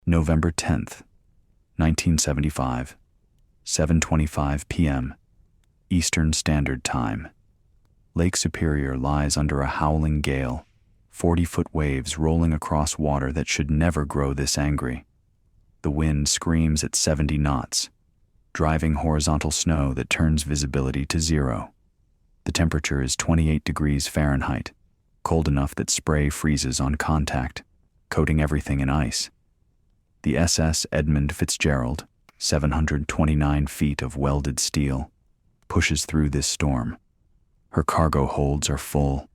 November 10th, 1975, 7:25 p.m. Eastern Standard Time. Lake Superior lies under a howling gale, 40-foot waves rolling across water that should never grow this angry. The wind screams at 70 knots, driving horizontal snow that turns visibility to zero. The temperature is 28 degrees Fahrenheit, cold enough that spray freezes on contact, coating everything in ice. The SS Edmund Fitzgerald, 729 feet of welded steel, pushes through this storm. Her cargo holds are full,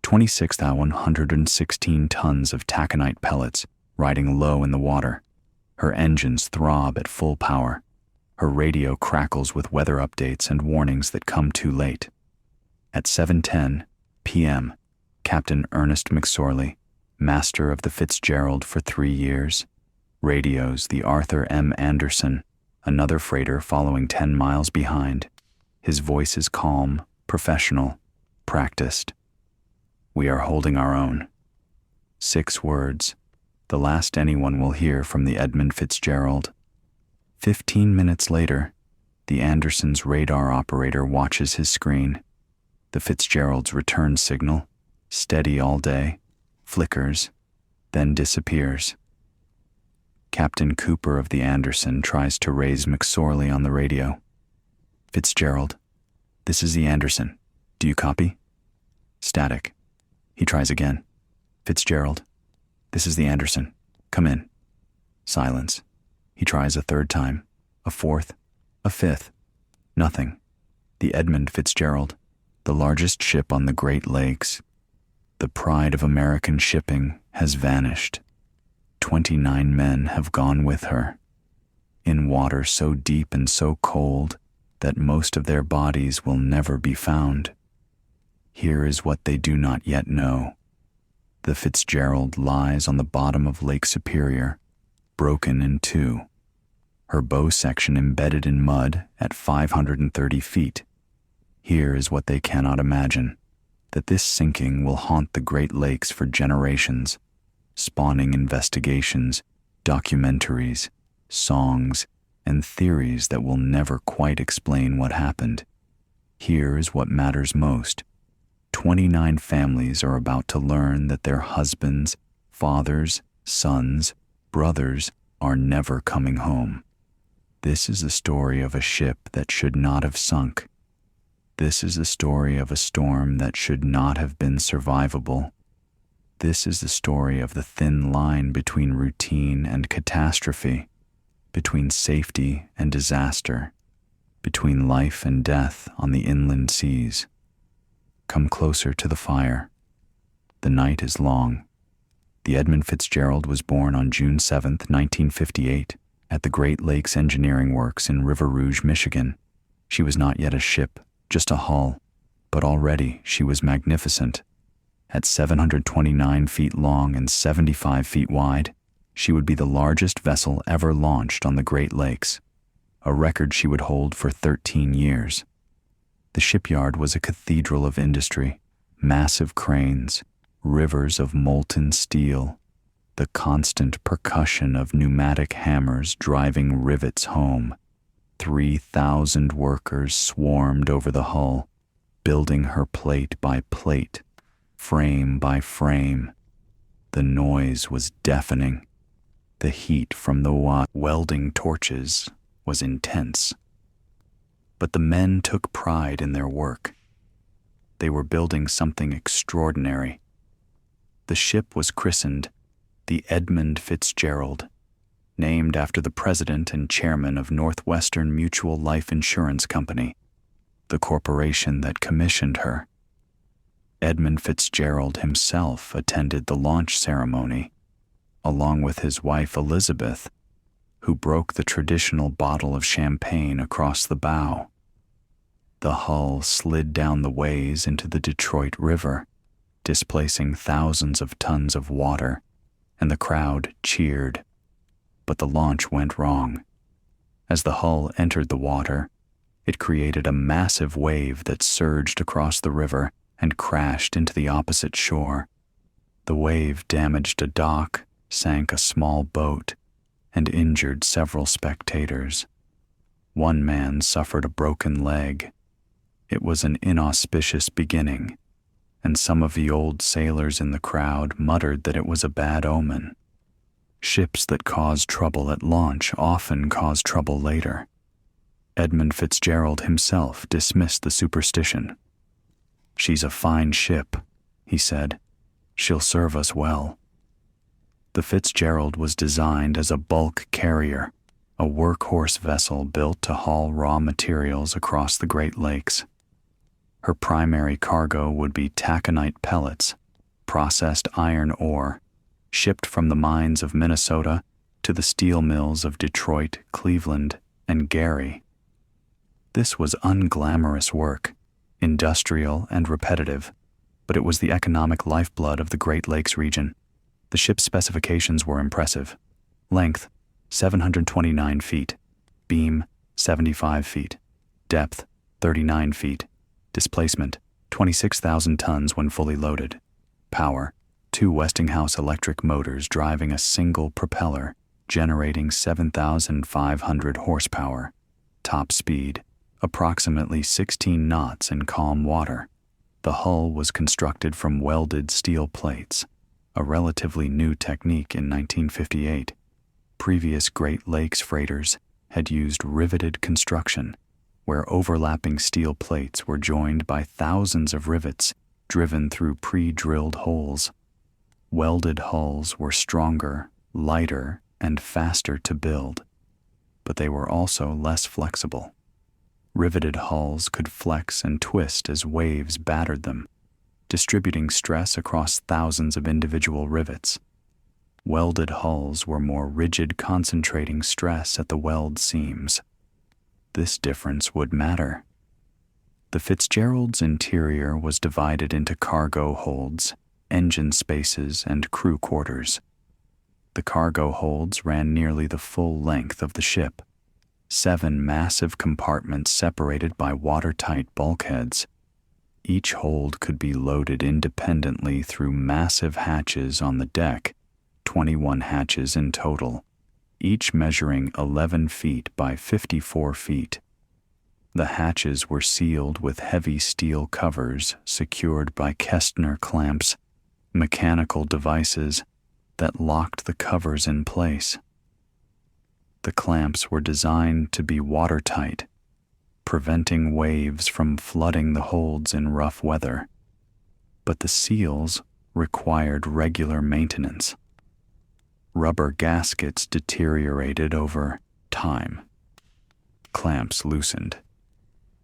26,116 tons of taconite pellets riding low in the water. Her engines throb at full power. Her radio crackles with weather updates and warnings that come too late. At 7:10 p.m., Captain Ernest McSorley, master of the Fitzgerald for 3 years, radios the Arthur M. Anderson, another freighter following 10 miles behind. His voice is calm, professional, practiced. "We are holding our own." 6 words, the last anyone will hear from the Edmund Fitzgerald. 15 minutes later, the Anderson's radar operator watches his screen. The Fitzgerald's return signal, steady all day, flickers, then disappears. Captain Cooper of the Anderson tries to raise McSorley on the radio. "Fitzgerald, this is the Anderson. Do you copy?" Static. He tries again. "Fitzgerald, this is the Anderson. Come in." Silence. He tries a third time, a fourth, a fifth. Nothing. The Edmund Fitzgerald, the largest ship on the Great Lakes, the pride of American shipping, has vanished. 29 men have gone with her, in water so deep and so cold that most of their bodies will never be found. Here is what they do not yet know. The Fitzgerald lies on the bottom of Lake Superior, broken in two, her bow section embedded in mud at 530 feet. Here is what they cannot imagine, that this sinking will haunt the Great Lakes for generations, spawning investigations, documentaries, songs, and theories that will never quite explain what happened. Here is what matters most. 29 families are about to learn that their husbands, fathers, sons, brothers are never coming home. This is the story of a ship that should not have sunk. This is the story of a storm that should not have been survivable. This is the story of the thin line between routine and catastrophe, between safety and disaster, between life and death on the inland seas. Come closer to the fire. The night is long. The Edmund Fitzgerald was born on June 7, 1958, at the Great Lakes Engineering Works in River Rouge, Michigan. She was not yet a ship, just a hull, but already she was magnificent. At 729 feet long and 75 feet wide, she would be the largest vessel ever launched on the Great Lakes, a record she would hold for 13 years. The shipyard was a cathedral of industry, massive cranes, rivers of molten steel, the constant percussion of pneumatic hammers driving rivets home. 3,000 workers swarmed over the hull, building her plate by plate, frame by frame. The noise was deafening. The heat from the welding torches was intense. But the men took pride in their work. They were building something extraordinary. The ship was christened the Edmund Fitzgerald, named after the president and chairman of Northwestern Mutual Life Insurance Company, the corporation that commissioned her. Edmund Fitzgerald himself attended the launch ceremony, along with his wife Elizabeth, who broke the traditional bottle of champagne across the bow. The hull slid down the ways into the Detroit River, displacing thousands of tons of water, and the crowd cheered. But the launch went wrong. As the hull entered the water, it created a massive wave that surged across the river and crashed into the opposite shore. The wave damaged a dock, sank a small boat, and injured several spectators. One man suffered a broken leg. It was an inauspicious beginning, and some of the old sailors in the crowd muttered that it was a bad omen. Ships that cause trouble at launch often cause trouble later. Edmund Fitzgerald himself dismissed the superstition. "She's a fine ship," he said. "She'll serve us well." The Fitzgerald was designed as a bulk carrier, a workhorse vessel built to haul raw materials across the Great Lakes. Her primary cargo would be taconite pellets, processed iron ore, shipped from the mines of Minnesota to the steel mills of Detroit, Cleveland, and Gary. This was unglamorous work, industrial and repetitive, but it was the economic lifeblood of the Great Lakes region. The ship's specifications were impressive. Length, 729 feet. Beam, 75 feet. Depth, 39 feet. Displacement, 26,000 tons when fully loaded. Power, 2 Westinghouse electric motors driving a single propeller, generating 7,500 horsepower. Top speed, approximately 16 knots in calm water. The hull was constructed from welded steel plates, a relatively new technique in 1958. Previous Great Lakes freighters had used riveted construction, where overlapping steel plates were joined by thousands of rivets driven through pre-drilled holes. Welded hulls were stronger, lighter, and faster to build, but they were also less flexible. Riveted hulls could flex and twist as waves battered them, distributing stress across thousands of individual rivets. Welded hulls were more rigid, concentrating stress at the weld seams. This difference would matter. The Fitzgerald's interior was divided into cargo holds, engine spaces, and crew quarters. The cargo holds ran nearly the full length of the ship. 7 massive compartments separated by watertight bulkheads. Each hold could be loaded independently through massive hatches on the deck, 21 hatches in total, each measuring 11 feet by 54 feet. The hatches were sealed with heavy steel covers secured by Kästner clamps, mechanical devices that locked the covers in place. The clamps were designed to be watertight, preventing waves from flooding the holds in rough weather. But the seals required regular maintenance. Rubber gaskets deteriorated over time. Clamps loosened.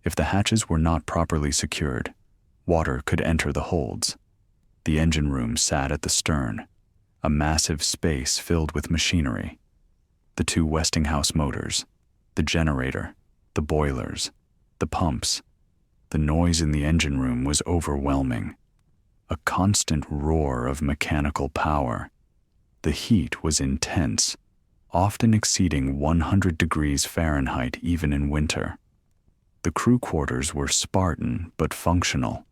If the hatches were not properly secured, water could enter the holds. The engine room sat at the stern, a massive space filled with machinery. The 2 Westinghouse motors, the generator, the boilers, the pumps. The noise in the engine room was overwhelming, a constant roar of mechanical power. The heat was intense, often exceeding 100 degrees Fahrenheit even in winter. The crew quarters were Spartan but functional.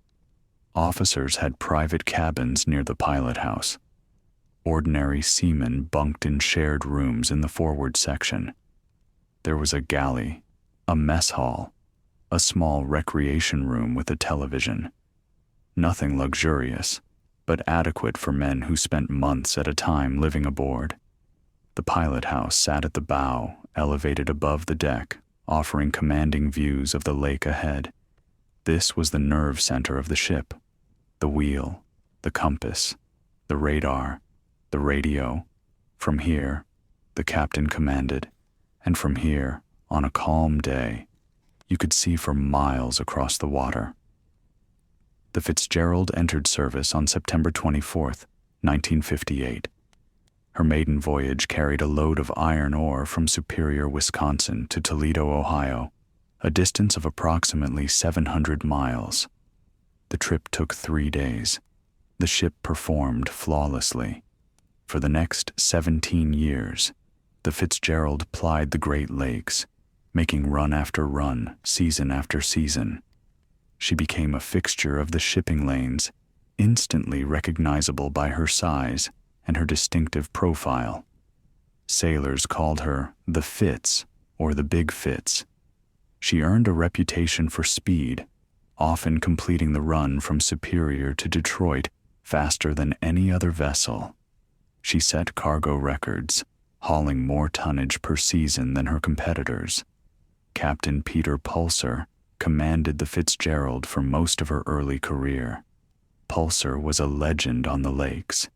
Officers had private cabins near the pilot house. Ordinary seamen bunked in shared rooms in the forward section. There was a galley, a mess hall, a small recreation room with a television. Nothing luxurious, but adequate for men who spent months at a time living aboard. The pilot house sat at the bow, elevated above the deck, offering commanding views of the lake ahead. This was the nerve center of the ship. The wheel, the compass, the radar, the radio. From here, the captain commanded, and from here, on a calm day, you could see for miles across the water. The Fitzgerald entered service on September 24, 1958. Her maiden voyage carried a load of iron ore from Superior, Wisconsin to Toledo, Ohio, a distance of approximately 700 miles. The trip took 3 days. The ship performed flawlessly. For the next 17 years, the Fitzgerald plied the Great Lakes, making run after run, season after season. She became a fixture of the shipping lanes, instantly recognizable by her size and her distinctive profile. Sailors called her the Fitz or the Big Fitz. She earned a reputation for speed, often completing the run from Superior to Detroit faster than any other vessel. She set cargo records, hauling more tonnage per season than her competitors. Captain Peter Pulser commanded the Fitzgerald for most of her early career. Pulser was a legend on the lakes,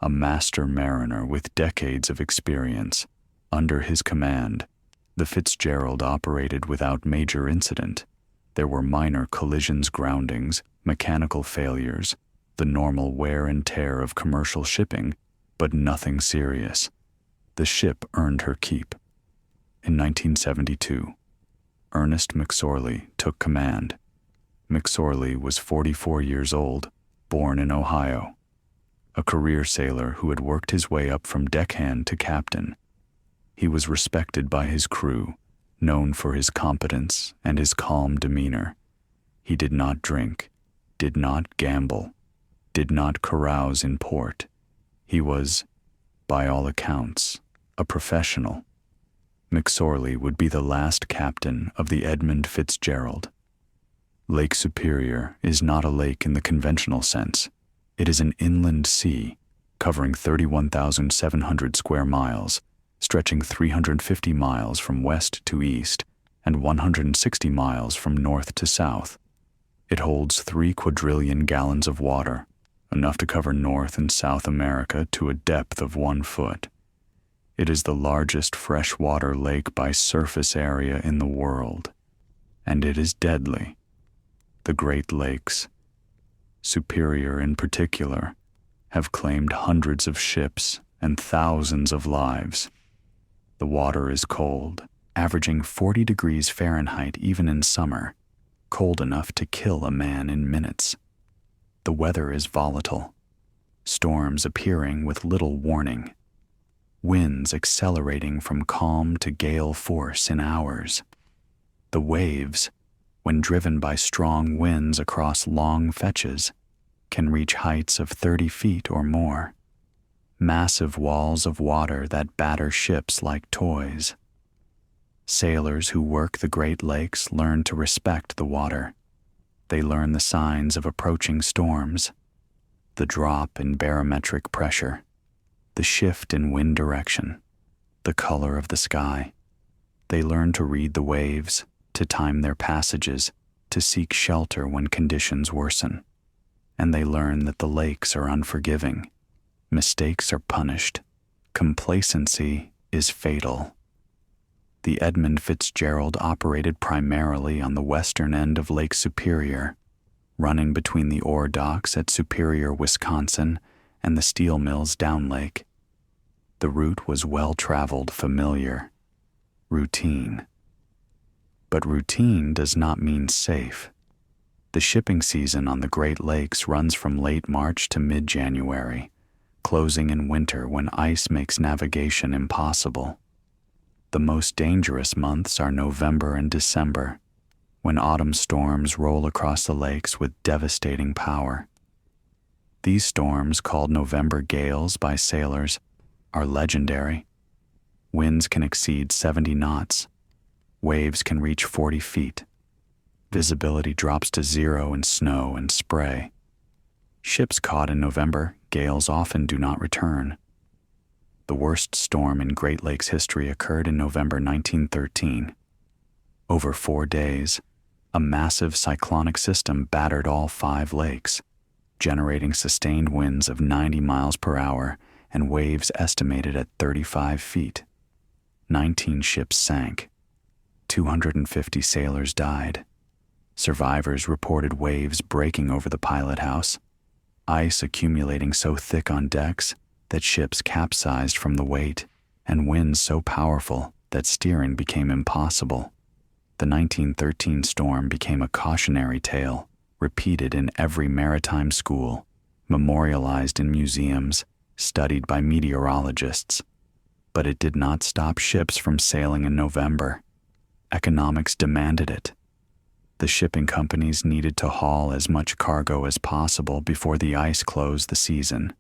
a master mariner with decades of experience. Under his command, the Fitzgerald operated without major incident. There were minor collisions, groundings, mechanical failures, the normal wear and tear of commercial shipping, but nothing serious. The ship earned her keep. In 1972, Ernest McSorley took command. McSorley was 44 years old, born in Ohio. A career sailor who had worked his way up from deckhand to captain. He was respected by his crew, known for his competence and his calm demeanor. He did not drink, did not gamble, did not carouse in port. He was, by all accounts, a professional. McSorley would be the last captain of the Edmund Fitzgerald. Lake Superior is not a lake in the conventional sense. It is an inland sea, covering 31,700 square miles, stretching 350 miles from west to east and 160 miles from north to south. It holds 3 quadrillion gallons of water, enough to cover North and South America to a depth of 1 foot. It is the largest freshwater lake by surface area in the world, and it is deadly. The Great Lakes, Superior in particular, have claimed hundreds of ships and thousands of lives. The water is cold, averaging 40 degrees Fahrenheit even in summer, cold enough to kill a man in minutes. The weather is volatile, storms appearing with little warning, winds accelerating from calm to gale force in hours. The waves, when driven by strong winds across long fetches, can reach heights of 30 feet or more. Massive walls of water that batter ships like toys. Sailors who work the Great Lakes learn to respect the water. They learn the signs of approaching storms, the drop in barometric pressure, the shift in wind direction, the color of the sky. They learn to read the waves, to time their passages, to seek shelter when conditions worsen. And they learn that the lakes are unforgiving. Mistakes are punished. Complacency is fatal. The Edmund Fitzgerald operated primarily on the western end of Lake Superior, running between the ore docks at Superior, Wisconsin, and the steel mills down lake. The route was well-traveled, familiar, routine. But routine does not mean safe. The shipping season on the Great Lakes runs from late March to mid-January, closing in winter when ice makes navigation impossible. The most dangerous months are November and December, when autumn storms roll across the lakes with devastating power. These storms, called November gales by sailors, are legendary. Winds can exceed 70 knots. Waves can reach 40 feet. Visibility drops to 0 in snow and spray. Ships caught in November gales often do not return. The worst storm in Great Lakes history occurred in November 1913. Over 4 days, a massive cyclonic system battered all 5 lakes, generating sustained winds of 90 miles per hour and waves estimated at 35 feet. 19 ships sank. 250 sailors died. Survivors reported waves breaking over the pilot house, ice accumulating so thick on decks that ships capsized from the weight, and winds so powerful that steering became impossible. The 1913 storm became a cautionary tale, repeated in every maritime school, memorialized in museums, studied by meteorologists. But it did not stop ships from sailing in November. Economics demanded it. The shipping companies needed to haul as much cargo as possible before the ice closed the season.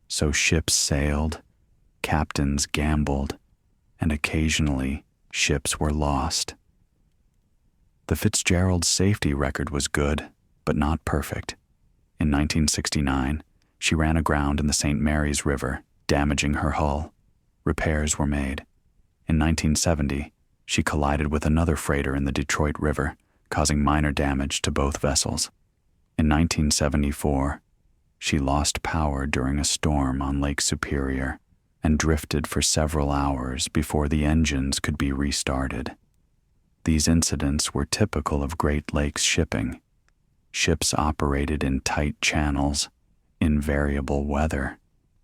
So ships sailed, captains gambled, and occasionally ships were lost. The Fitzgerald's safety record was good, but not perfect. In 1969, she ran aground in the St. Mary's River, damaging her hull. Repairs were made. In 1970, she collided with another freighter in the Detroit River, causing minor damage to both vessels. In 1974, she lost power during a storm on Lake Superior and drifted for several hours before the engines could be restarted. These incidents were typical of Great Lakes shipping. Ships operated in tight channels, in variable weather,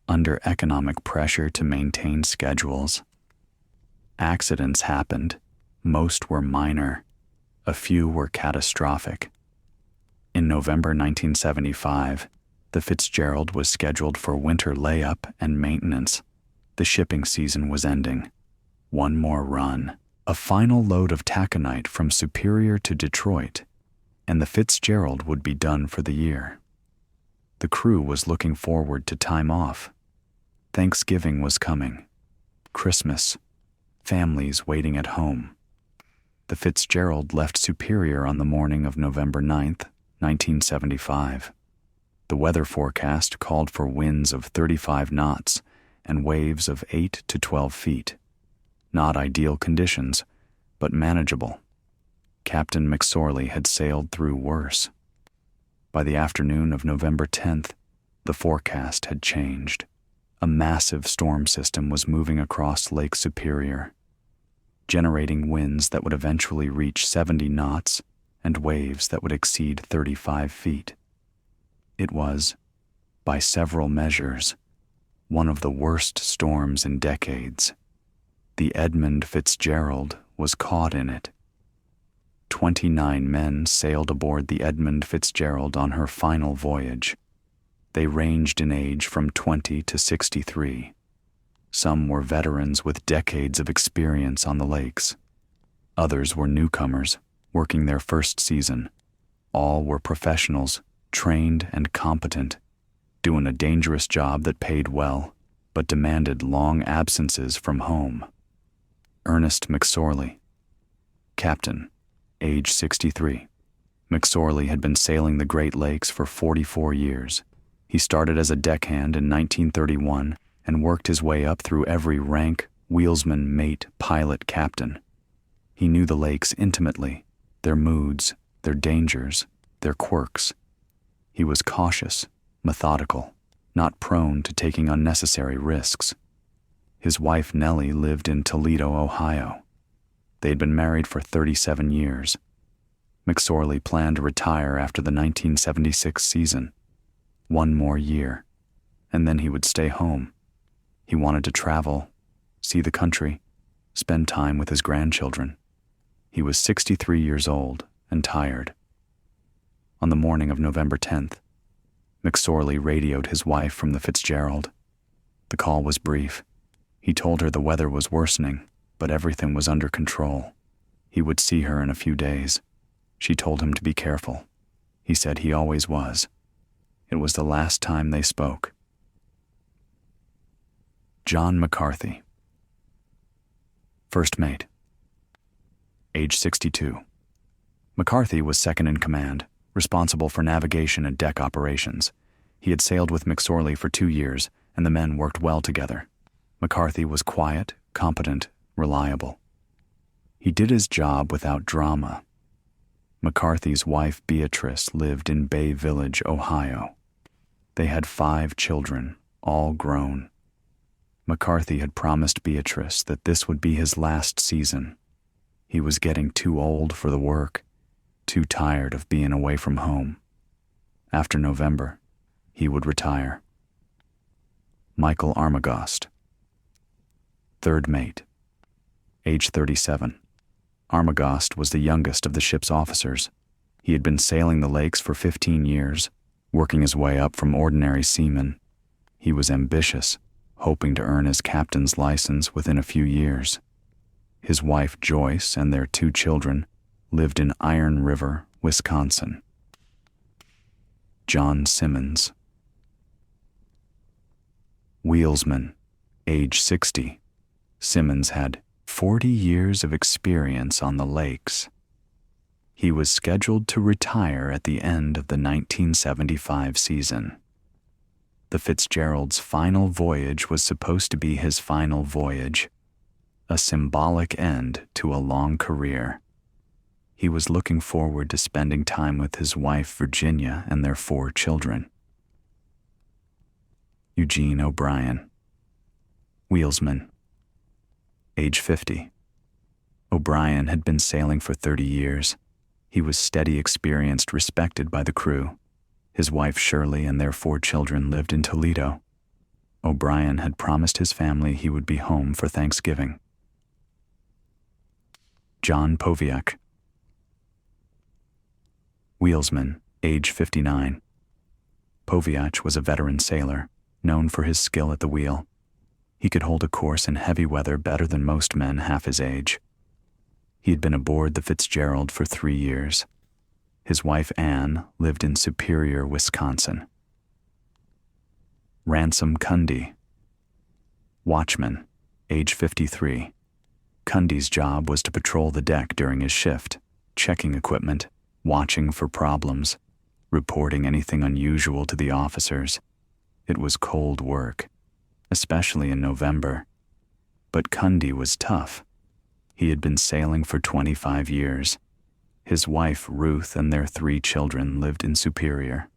under economic pressure to maintain schedules. Accidents happened. Most were minor. A few were catastrophic. In November 1975, the Fitzgerald was scheduled for winter layup and maintenance. The shipping season was ending. One more run, a final load of taconite from Superior to Detroit, and the Fitzgerald would be done for the year. The crew was looking forward to time off. Thanksgiving was coming. Christmas. Families waiting at home. The Fitzgerald left Superior on the morning of November 9th, 1975. The weather forecast called for winds of 35 knots and waves of 8 to 12 feet. Not ideal conditions, but manageable. Captain McSorley had sailed through worse. By the afternoon of November 10th, the forecast had changed. A massive storm system was moving across Lake Superior, generating winds that would eventually reach 70 knots and waves that would exceed 35 feet. It was, by several measures, one of the worst storms in decades. The Edmund Fitzgerald was caught in it. 29 men sailed aboard the Edmund Fitzgerald on her final voyage. They ranged in age from 20 to 63. Some were veterans with decades of experience on the lakes. Others were newcomers, working their first season. All were professionals, trained and competent, doing a dangerous job that paid well, but demanded long absences from home. Ernest McSorley, captain, age 63. McSorley had been sailing the Great Lakes for 44 years. He started as a deckhand in 1931 and worked his way up through every rank, wheelsman, mate, pilot, captain. He knew the lakes intimately, their moods, their dangers, their quirks. He was cautious, methodical, not prone to taking unnecessary risks. His wife Nellie lived in Toledo, Ohio. They had been married for 37 years. McSorley planned to retire after the 1976 season. One more year, and then he would stay home. He wanted to travel, see the country, spend time with his grandchildren. He was 63 years old and tired. On the morning of November 10th, McSorley radioed his wife from the Fitzgerald. The call was brief. He told her the weather was worsening, but everything was under control. He would see her in a few days. She told him to be careful. He said he always was. It was the last time they spoke. John McCarthy, first mate, age 62. McCarthy was second in command, responsible for navigation and deck operations. He had sailed with McSorley for 2 years, and the men worked well together. McCarthy was quiet, competent, reliable. He did his job without drama. McCarthy's wife Beatrice lived in Bay Village, Ohio. They had 5 children, all grown. McCarthy had promised Beatrice that this would be his last season. He was getting too old for the work, too tired of being away from home. After November, he would retire. Michael Armagost, third mate, age 37. Armagost was the youngest of the ship's officers. He had been sailing the lakes for 15 years, working his way up from ordinary seaman. He was ambitious, hoping to earn his captain's license within a few years. His wife Joyce and their 2 children lived in Iron River, Wisconsin. John Simmons, wheelsman, Age 60, Simmons had 40 years of experience on the lakes. He was scheduled to retire at the end of the 1975 season. The Fitzgerald's final voyage was supposed to be his final voyage, a symbolic end to a long career. He was looking forward to spending time with his wife Virginia and their 4 children. Eugene O'Brien, wheelsman, age 50. O'Brien had been sailing for 30 years. He was steady, experienced, respected by the crew. His wife Shirley and their 4 children lived in Toledo. O'Brien had promised his family he would be home for Thanksgiving. John Powiak, wheelsman, age 59. Powiak was a veteran sailor, known for his skill at the wheel. He could hold a course in heavy weather better than most men half his age. He had been aboard the Fitzgerald for 3 years. His wife Anne lived in Superior, Wisconsin. Ransom Cundy, watchman, age 53. Cundy's job was to patrol the deck during his shift, checking equipment, watching for problems, reporting anything unusual to the officers. It was cold work, especially in November. But Cundy was tough. He had been sailing for 25 years. His wife, Ruth, and their 3 children lived in Superior.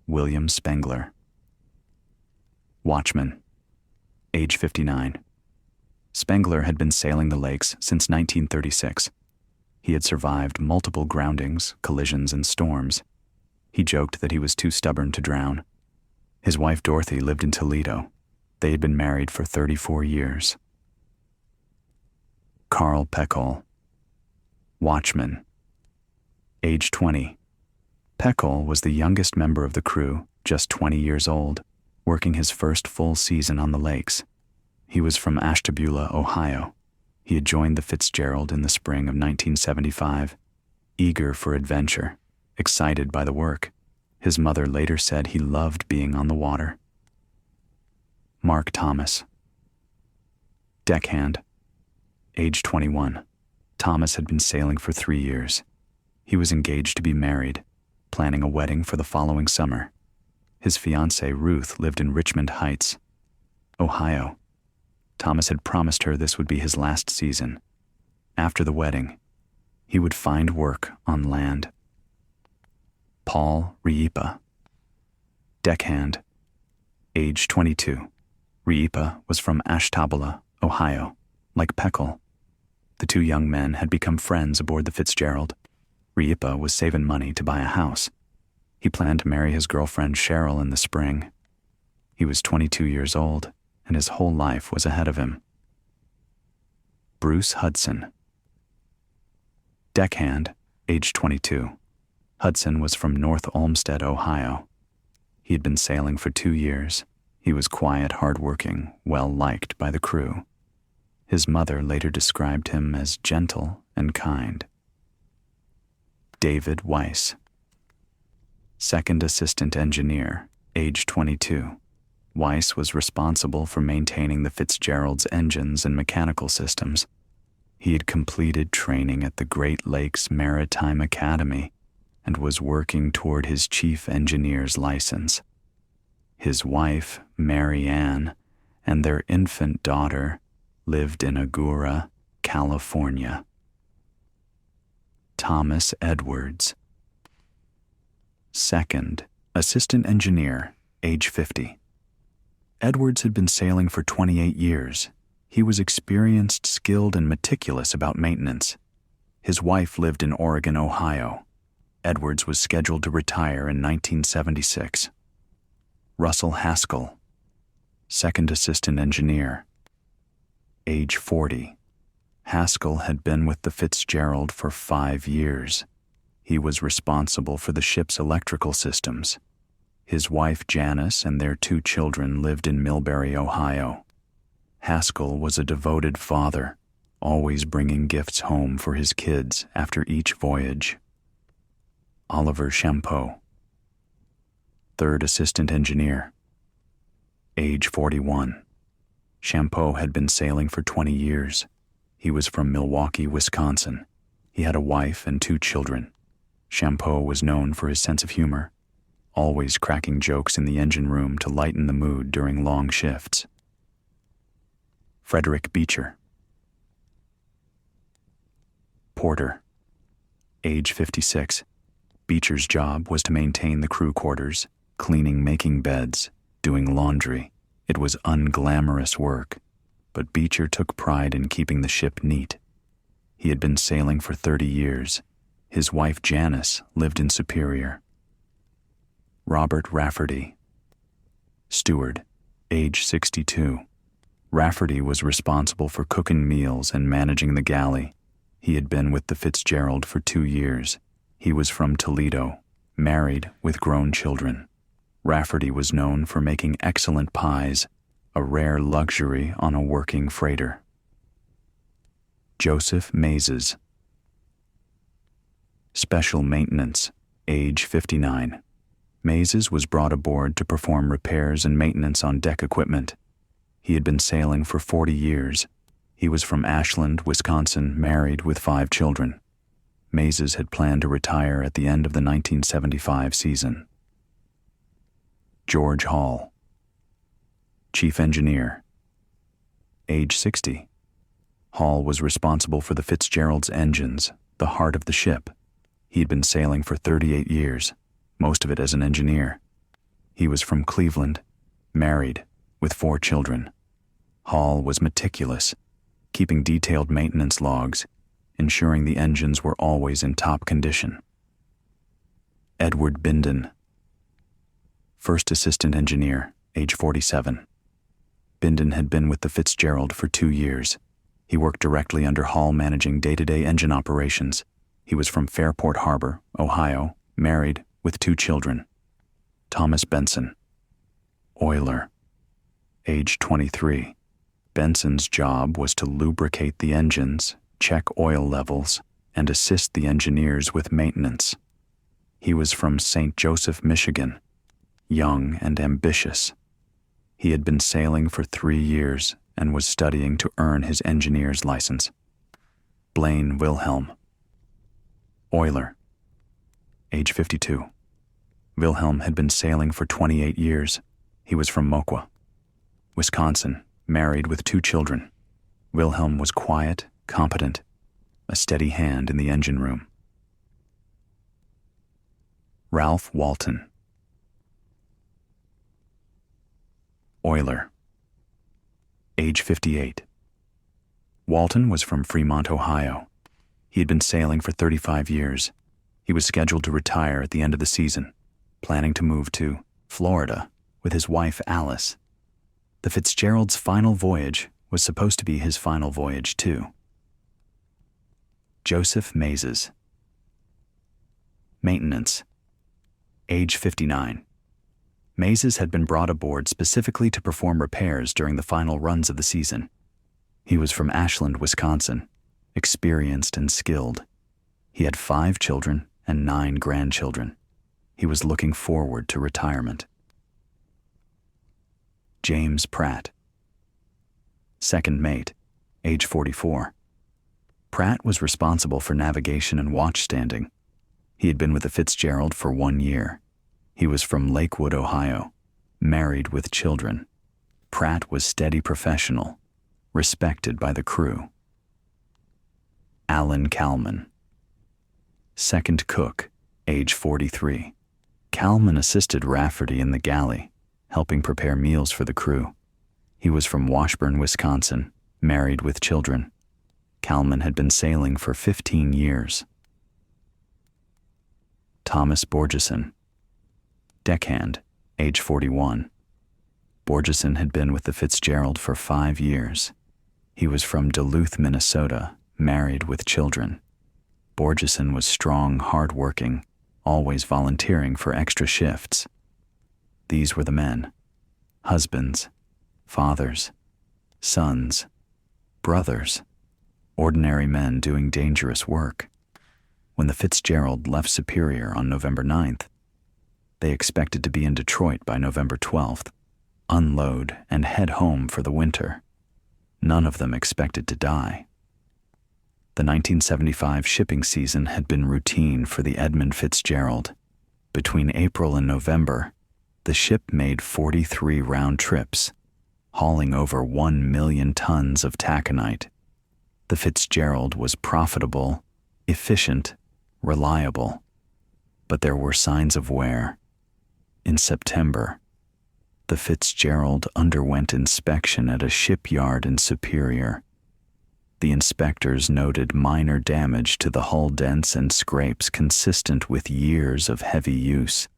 William Spengler, watchman, age 59. Spengler had been sailing the lakes since 1936. He had survived multiple groundings, collisions, and storms. He joked that he was too stubborn to drown. His wife Dorothy lived in Toledo. They had been married for 34 years. Carl Peckle, watchman, age 20. Peckle was the youngest member of the crew, just 20 years old, working his first full season on the lakes. He was from Ashtabula, Ohio. He had joined the Fitzgerald in the spring of 1975, eager for adventure, excited by the work. His mother later said he loved being on the water. Mark Thomas, deckhand, age 21. Thomas had been sailing for 3 years. He was engaged to be married, planning a wedding for the following summer. His fiancée Ruth lived in Richmond Heights, Ohio. Thomas had promised her this would be his last season. After the wedding, he would find work on land. Paul Riepa, deckhand, age 22. Riepa was from Ashtabula, Ohio. Like Peckle, the 2 young men had become friends aboard the Fitzgerald. Riepa was saving money to buy a house. He planned to marry his girlfriend Cheryl in the spring. He was 22 years old, and his whole life was ahead of him. Bruce Hudson, deckhand, age 22. Hudson was from North Olmsted, Ohio. He had been sailing for 2 years. He was quiet, hardworking, well-liked by the crew. His mother later described him as gentle and kind. David Weiss, second assistant engineer, age 22. Weiss was responsible for maintaining the Fitzgerald's engines and mechanical systems. He had completed training at the Great Lakes Maritime Academy and was working toward his chief engineer's license. His wife, Mary Ann, and their infant daughter lived in Agoura, California. Thomas Edwards, second assistant engineer, age 50. Edwards had been sailing for 28 years. He was experienced, skilled, and meticulous about maintenance. His wife lived in Oregon, Ohio. Edwards was scheduled to retire in 1976. Russell Haskell, second assistant engineer, age 40. Haskell had been with the Fitzgerald for 5 years. He was responsible for the ship's electrical systems. His wife Janice and their 2 children lived in Millbury, Ohio. Haskell was a devoted father, always bringing gifts home for his kids after each voyage. Oliver Champeau, third assistant engineer, age 41. Champeau had been sailing for 20 years. He was from Milwaukee, Wisconsin. He had a wife and 2 children. Champeau was known for his sense of humor, always cracking jokes in the engine room to lighten the mood during long shifts. Frederick Beecher. Porter, age 56. Beecher's job was to maintain the crew quarters, cleaning, making beds, doing laundry. It was unglamorous work, but Beecher took pride in keeping the ship neat. He had been sailing for 30 years. His wife Janice lived in Superior. Robert Rafferty. Steward, age 62. Rafferty was responsible for cooking meals and managing the galley. He had been with the Fitzgerald for 2 years. He was from Toledo, married with grown children. Rafferty was known for making excellent pies, a rare luxury on a working freighter. Joseph Mazes. Special maintenance, age 59. Mazes was brought aboard to perform repairs and maintenance on deck equipment. He had been sailing for 40 years. He was from Ashland, Wisconsin, married with 5 children. Mazes had planned to retire at the end of the 1975 season. George Hall. Chief Engineer. Age 60. Hall was responsible for the Fitzgerald's engines, the heart of the ship. He had been sailing for 38 years, most of it as an engineer. He was from Cleveland, married, with 4 children. Hall was meticulous, keeping detailed maintenance logs, ensuring the engines were always in top condition. Edward Binden. First Assistant Engineer, age 47. Binden had been with the Fitzgerald for 2 years. He worked directly under Hall managing day-to-day engine operations. He was from Fairport Harbor, Ohio, married, with 2 children. Thomas Benson. Oiler. Age 23. Benson's job was to lubricate the engines, check oil levels, and assist the engineers with maintenance. He was from St. Joseph, Michigan, young and ambitious. He had been sailing for 3 years and was studying to earn his engineer's license. Blaine Wilhelm. Oiler. Age 52. Wilhelm had been sailing for 28 years. He was from Moqua, Wisconsin, married with 2 children. Wilhelm was quiet, competent, a steady hand in the engine room. Ralph Walton. Oiler. Age 58. Walton was from Fremont, Ohio. He had been sailing for 35 years. He was scheduled to retire at the end of the season, planning to move to Florida with his wife Alice. The Fitzgerald's final voyage was supposed to be his final voyage too. Joseph Mazes. Maintenance. Age 59. Mazes had been brought aboard specifically to perform repairs during the final runs of the season. He was from Ashland, Wisconsin, experienced and skilled. He had 5 children and 9 grandchildren. He was looking forward to retirement. James Pratt. Second mate, age 44. Pratt was responsible for navigation and watch standing. He had been with the Fitzgerald for 1 year. He was from Lakewood, Ohio, married with children. Pratt was steady professional, respected by the crew. Alan Kalman. Second cook, age 43. Kalman assisted Rafferty in the galley, helping prepare meals for the crew. He was from Washburn, Wisconsin, married with children. Kalman had been sailing for 15 years. Thomas Borgeson. Deckhand, age 41. Borgeson had been with the Fitzgerald for 5 years. He was from Duluth, Minnesota, married with children. Borgeson was strong, hard-working, always volunteering for extra shifts. These were the men: husbands, fathers, sons, brothers, ordinary men doing dangerous work. When the Fitzgerald left Superior on November 9th, they expected to be in Detroit by November 12th. unload, and head home for the winter. None of them expected to die. The 1975 shipping season had been routine for the Edmund Fitzgerald. Between April and November, the ship made 43 round trips, hauling over 1 million tons of taconite. The Fitzgerald was profitable, efficient, reliable, but there were signs of wear. In September, the Fitzgerald underwent inspection at a shipyard in Superior. The inspectors noted minor damage to the hull dents and scrapes consistent with years of heavy use.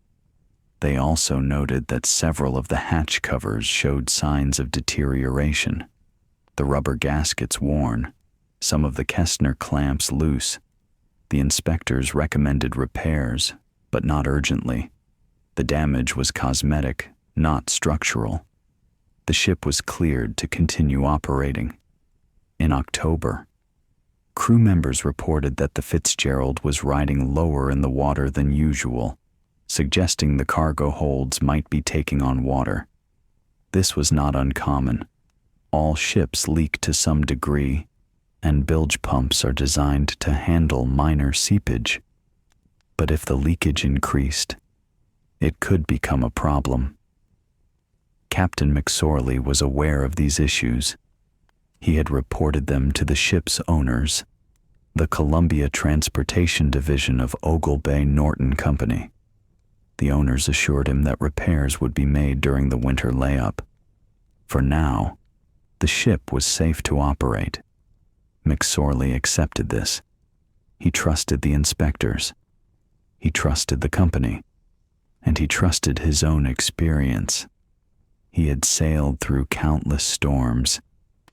They also noted that several of the hatch covers showed signs of deterioration, the rubber gaskets worn, some of the Kestner clamps loose. The inspectors recommended repairs, but not urgently. The damage was cosmetic, not structural. The ship was cleared to continue operating. In October, crew members reported that the Fitzgerald was riding lower in the water than usual, suggesting the cargo holds might be taking on water. This was not uncommon. All ships leak to some degree, and bilge pumps are designed to handle minor seepage. But if the leakage increased, it could become a problem. Captain McSorley was aware of these issues. He had reported them to the ship's owners, the Columbia Transportation Division of Ogle Bay Norton Company. The owners assured him that repairs would be made during the winter layup. For now, the ship was safe to operate. McSorley accepted this. He trusted the inspectors. He trusted the company. And he trusted his own experience. He had sailed through countless storms,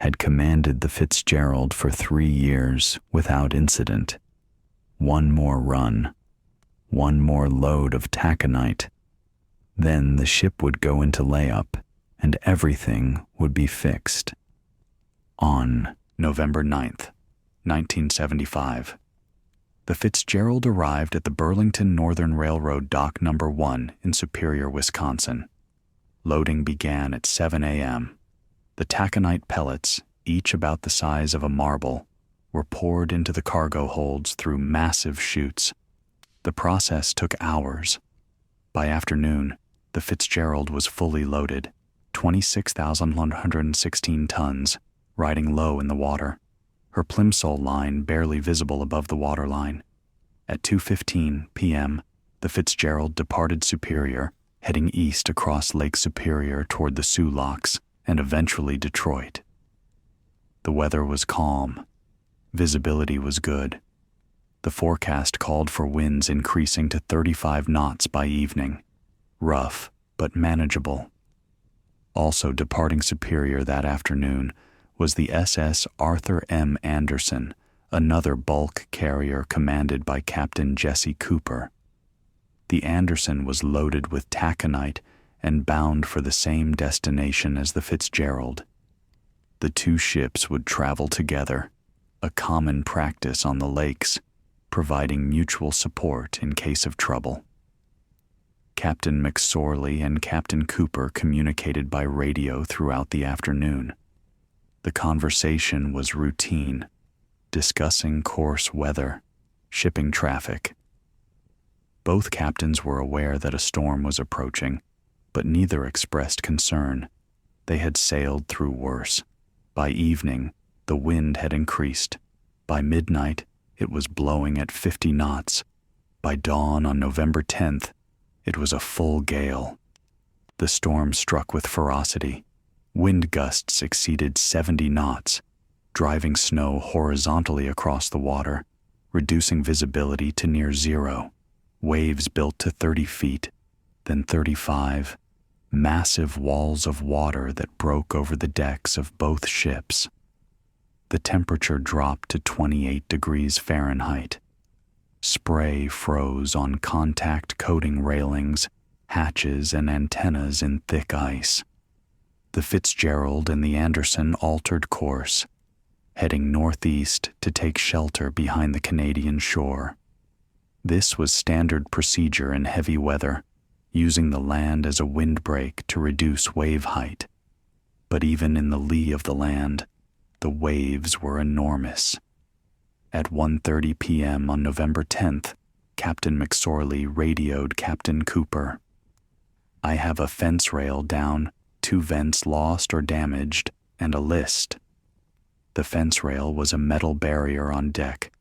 had commanded the Fitzgerald for 3 years without incident. One more run, one more load of taconite. Then the ship would go into layup, and everything would be fixed. On November 9th, 1975, the Fitzgerald arrived at the Burlington Northern Railroad Dock No. 1 in Superior, Wisconsin. Loading began at 7 a.m. The taconite pellets, each about the size of a marble, were poured into the cargo holds through massive chutes. The process took hours. By afternoon, the Fitzgerald was fully loaded, 26,116 tons, riding low in the water, her plimsoll line barely visible above the waterline. At 2:15 p.m., the Fitzgerald departed Superior, heading east across Lake Superior toward the Sioux Locks and eventually Detroit. The weather was calm. Visibility was good. The forecast called for winds increasing to 35 knots by evening. Rough, but manageable. Also departing Superior that afternoon was the SS Arthur M. Anderson, another bulk carrier commanded by Captain Jesse Cooper. The Anderson was loaded with taconite and bound for the same destination as the Fitzgerald. The two ships would travel together, a common practice on the lakes, providing mutual support in case of trouble. Captain McSorley and Captain Cooper communicated by radio throughout the afternoon. The conversation was routine, discussing course weather, shipping traffic. Both captains were aware that a storm was approaching, but neither expressed concern. They had sailed through worse. By evening, the wind had increased. By midnight, it was blowing at 50 knots. By dawn on November 10th, it was a full gale. The storm struck with ferocity. Wind gusts exceeded 70 knots, driving snow horizontally across the water, reducing visibility to near zero. Waves built to 30 feet, then 35, massive walls of water that broke over the decks of both ships. The temperature dropped to 28 degrees Fahrenheit. Spray froze on contact coating railings, hatches, and antennas in thick ice. The Fitzgerald and the Anderson altered course, heading northeast to take shelter behind the Canadian shore. This was standard procedure in heavy weather, using the land as a windbreak to reduce wave height. But even in the lee of the land, the waves were enormous. At 1:30 p.m. on November 10th, Captain McSorley radioed Captain Cooper. "I have a fence rail down, 2 vents lost or damaged, and a list." The fence rail was a metal barrier on deck.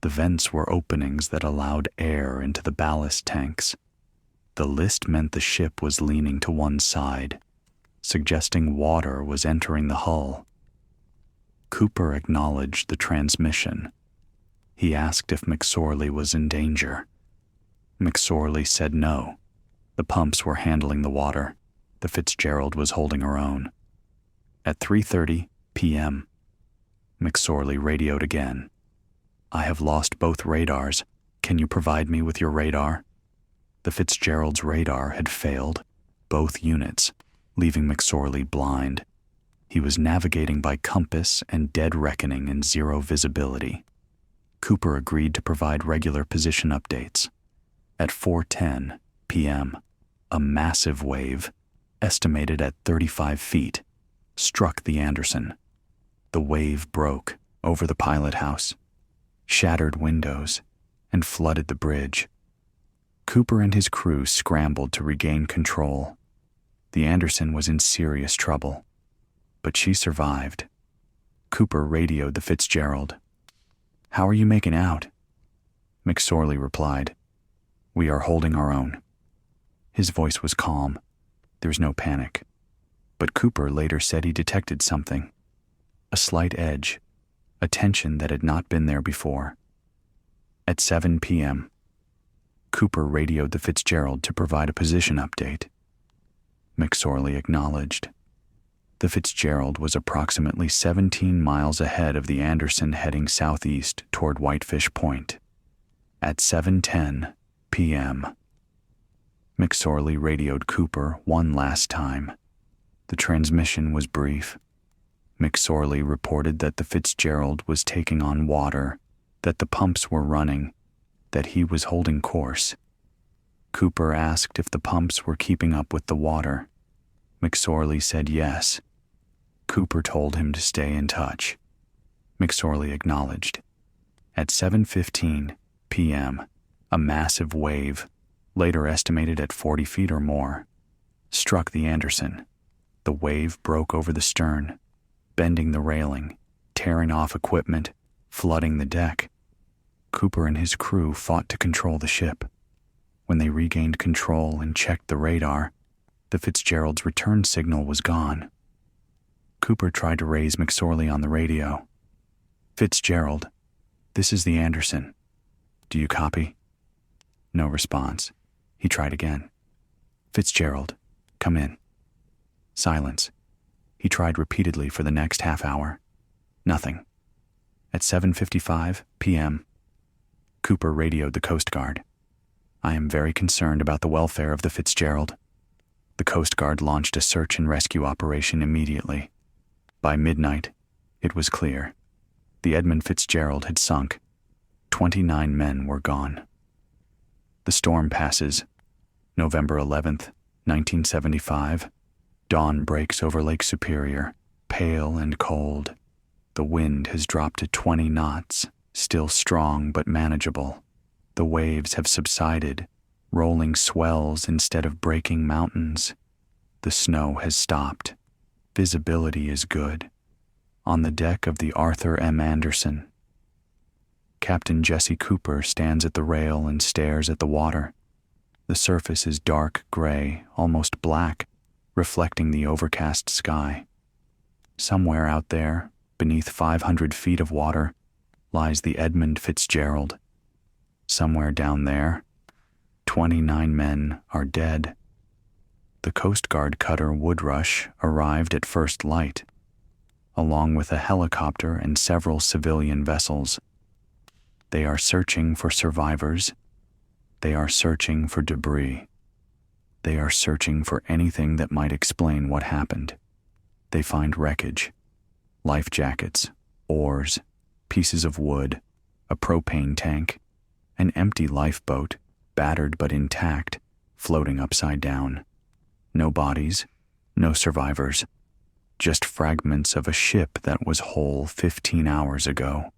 The vents were openings that allowed air into the ballast tanks. The list meant the ship was leaning to one side, suggesting water was entering the hull. Cooper acknowledged the transmission. He asked if McSorley was in danger. McSorley said no. The pumps were handling the water. The Fitzgerald was holding her own. At 3:30 p.m., McSorley radioed again. "I have lost both radars. Can you provide me with your radar?" The Fitzgerald's radar had failed, both units, leaving McSorley blind. He was navigating by compass and dead reckoning in zero visibility. Cooper agreed to provide regular position updates. At 4:10 p.m., a massive wave, estimated at 35 feet, struck the Anderson. The wave broke over the pilot house, shattered windows, and flooded the bridge. Cooper and his crew scrambled to regain control. The Anderson was in serious trouble, but she survived. Cooper radioed the Fitzgerald. "How are you making out?" McSorley replied, "We are holding our own." His voice was calm. There was no panic. But Cooper later said he detected something. A slight edge, a tension that had not been there before. At 7 p.m., Cooper radioed the Fitzgerald to provide a position update. McSorley acknowledged. The Fitzgerald was approximately 17 miles ahead of the Anderson heading southeast toward Whitefish Point. At 7:10 p.m., McSorley radioed Cooper one last time. The transmission was brief. McSorley reported that the Fitzgerald was taking on water, that the pumps were running, that he was holding course. Cooper asked if the pumps were keeping up with the water. McSorley said yes. Cooper told him to stay in touch. McSorley acknowledged. At 7:15 p.m., a massive wave, later estimated at 40 feet or more, struck the Anderson. The wave broke over the stern, bending the railing, tearing off equipment, flooding the deck. Cooper and his crew fought to control the ship. When they regained control and checked the radar, the Fitzgerald's return signal was gone. Cooper tried to raise McSorley on the radio. "Fitzgerald, this is the Anderson. Do you copy?" No response. He tried again. "Fitzgerald, come in." Silence. He tried repeatedly for the next half hour. Nothing. At 7:55 p.m., Cooper radioed the Coast Guard. "I am very concerned about the welfare of the Fitzgerald." The Coast Guard launched a search and rescue operation immediately. By midnight, it was clear. The Edmund Fitzgerald had sunk. 29 men were gone. The storm passes. November 11th, 1975. Dawn breaks over Lake Superior, pale and cold. The wind has dropped to 20 knots, still strong but manageable. The waves have subsided, rolling swells instead of breaking mountains. The snow has stopped. Visibility is good. On the deck of the Arthur M. Anderson, Captain Jesse Cooper stands at the rail and stares at the water. The surface is dark gray, almost black, reflecting the overcast sky. Somewhere out there, beneath 500 feet of water, lies the Edmund Fitzgerald. Somewhere down there, 29 men are dead. The Coast Guard cutter Woodrush arrived at first light, along with a helicopter and several civilian vessels. They are searching for survivors. They are searching for debris. They are searching for anything that might explain what happened. They find wreckage, life jackets, oars, pieces of wood, a propane tank, an empty lifeboat, battered but intact, floating upside down. No bodies, no survivors, just fragments of a ship that was whole 15 hours ago.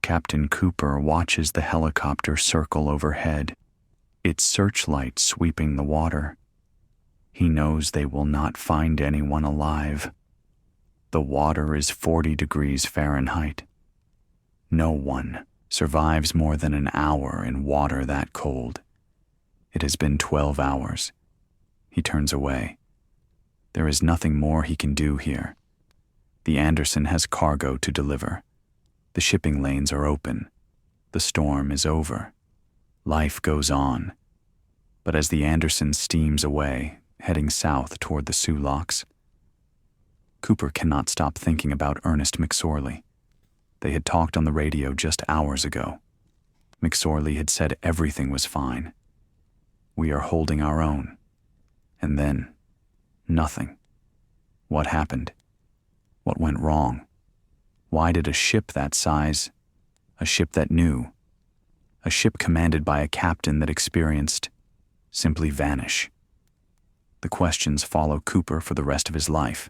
Captain Cooper watches the helicopter circle overhead, its searchlight sweeping the water. He knows they will not find anyone alive. The water is 40 degrees Fahrenheit. No one survives more than an hour in water that cold. It has been 12 hours. He turns away. There is nothing more he can do here. The Anderson has cargo to deliver. The shipping lanes are open. The storm is over. Life goes on. But as the Anderson steams away, heading south toward the Sioux Locks, Cooper cannot stop thinking about Ernest McSorley. They had talked on the radio just hours ago. McSorley had said everything was fine. We are holding our own. And then, nothing. What happened? What went wrong? Why did a ship that size, a ship that knew, a ship commanded by a captain that experienced, simply vanish? The questions follow Cooper for the rest of his life.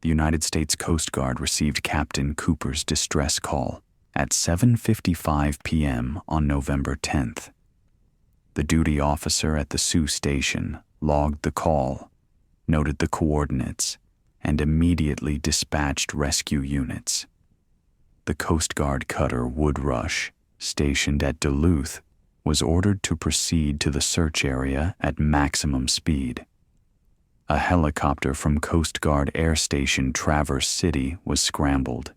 The United States Coast Guard received Captain Cooper's distress call at 7:55 p.m. on November 10th. The duty officer at the Sioux station logged the call, noted the coordinates, and immediately dispatched rescue units. The Coast Guard cutter Wood Rush, stationed at Duluth, was ordered to proceed to the search area at maximum speed. A helicopter from Coast Guard Air Station Traverse City was scrambled.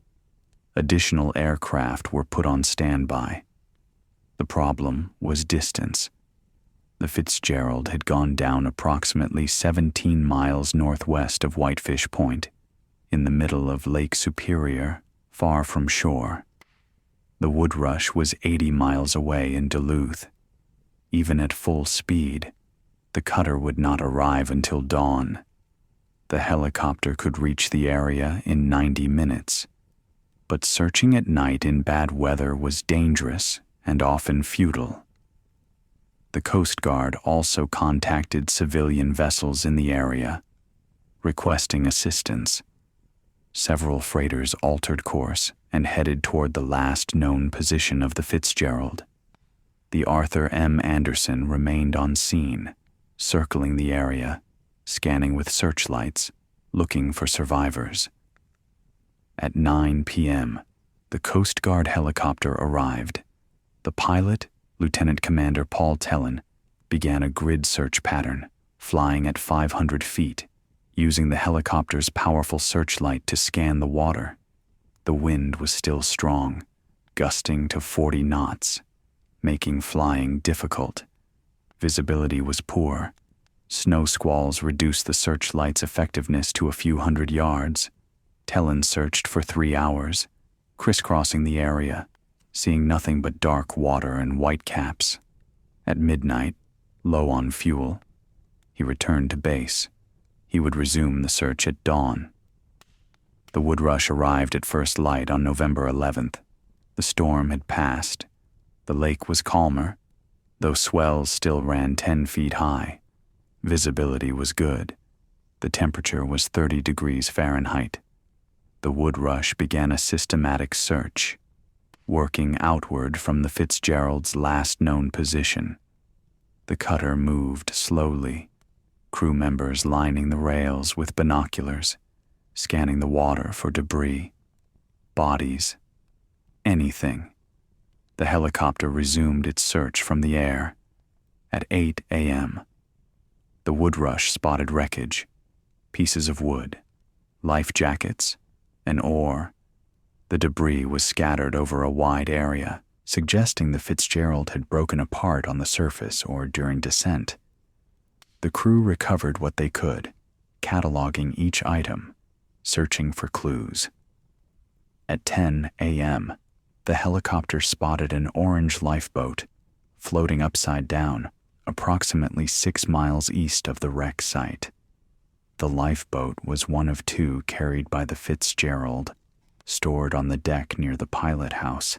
Additional aircraft were put on standby. The problem was distance. The Fitzgerald had gone down approximately 17 miles northwest of Whitefish Point, in the middle of Lake Superior, far from shore. The Wood Rush was 80 miles away in Duluth. Even at full speed, the cutter would not arrive until dawn. The helicopter could reach the area in 90 minutes. But searching at night in bad weather was dangerous and often futile. The Coast Guard also contacted civilian vessels in the area, requesting assistance. Several freighters altered course and headed toward the last known position of the Fitzgerald. The Arthur M. Anderson remained on scene, circling the area, scanning with searchlights, looking for survivors. At 9 p.m., the Coast Guard helicopter arrived. The pilot, Lieutenant Commander Paul Tellen, began a grid search pattern, flying at 500 feet, using the helicopter's powerful searchlight to scan the water. The wind was still strong, gusting to 40 knots, making flying difficult. Visibility was poor. Snow squalls reduced the searchlight's effectiveness to a few hundred yards. Tellen searched for 3 hours, crisscrossing the area, seeing nothing but dark water and white caps. At midnight, low on fuel, he returned to base. He would resume the search at dawn. The Wood Rush arrived at first light on November 11th. The storm had passed. The lake was calmer, though swells still ran 10 feet high. Visibility was good. The temperature was 30 degrees Fahrenheit. The Wood Rush began a systematic search, working outward from the Fitzgerald's last known position. The cutter moved slowly, crew members lining the rails with binoculars, scanning the water for debris, bodies, anything. The helicopter resumed its search from the air. At 8 a.m., the Wood Rush spotted wreckage, pieces of wood, life jackets, an oar. The debris was scattered over a wide area, suggesting the Fitzgerald had broken apart on the surface or during descent. The crew recovered what they could, cataloging each item, searching for clues. At 10 a.m., the helicopter spotted an orange lifeboat floating upside down, approximately 6 miles east of the wreck site. The lifeboat was one of 2 carried by the Fitzgerald, stored on the deck near the pilot house,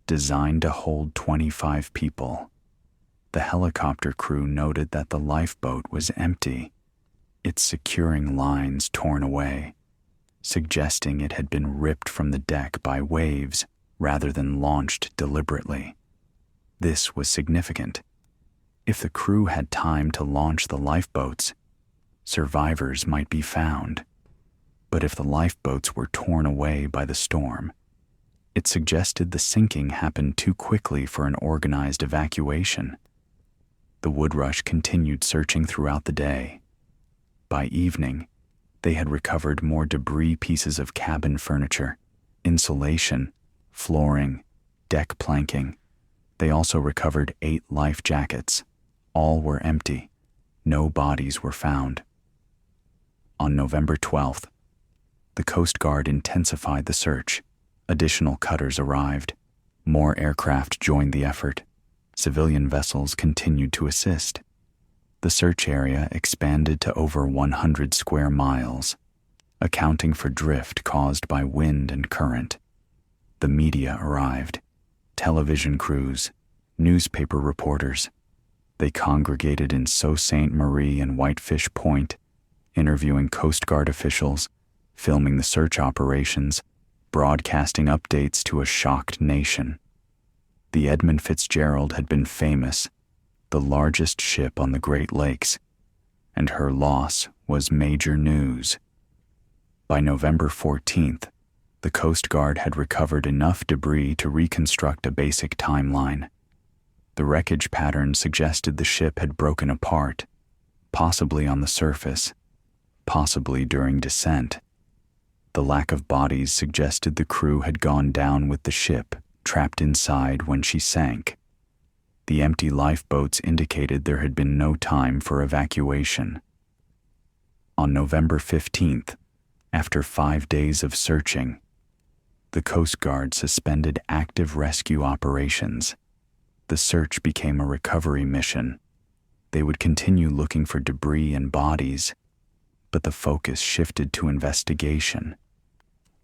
designed to hold 25 people. The helicopter crew noted that the lifeboat was empty, its securing lines torn away, suggesting it had been ripped from the deck by waves rather than launched deliberately. This was significant. If the crew had time to launch the lifeboats, survivors might be found. But if the lifeboats were torn away by the storm, it suggested the sinking happened too quickly for an organized evacuation. The Woodrush continued searching throughout the day. By evening, they had recovered more debris, pieces of cabin furniture, insulation, flooring, deck planking. They also recovered 8 life jackets. All were empty. No bodies were found. On November 12th, the Coast Guard intensified the search. Additional cutters arrived. More aircraft joined the effort. Civilian vessels continued to assist. The search area expanded to over 100 square miles, accounting for drift caused by wind and current. The media arrived. Television crews, newspaper reporters. They congregated in Sault Ste. Marie and Whitefish Point, interviewing Coast Guard officials, filming the search operations, broadcasting updates to a shocked nation. The Edmund Fitzgerald had been famous, the largest ship on the Great Lakes, and her loss was major news. By November 14th, the Coast Guard had recovered enough debris to reconstruct a basic timeline. The wreckage pattern suggested the ship had broken apart, possibly on the surface, possibly during descent. The lack of bodies suggested the crew had gone down with the ship, trapped inside when she sank. The empty lifeboats indicated there had been no time for evacuation. On November 15th, after 5 days of searching, the Coast Guard suspended active rescue operations. The search became a recovery mission. They would continue looking for debris and bodies, but the focus shifted to investigation.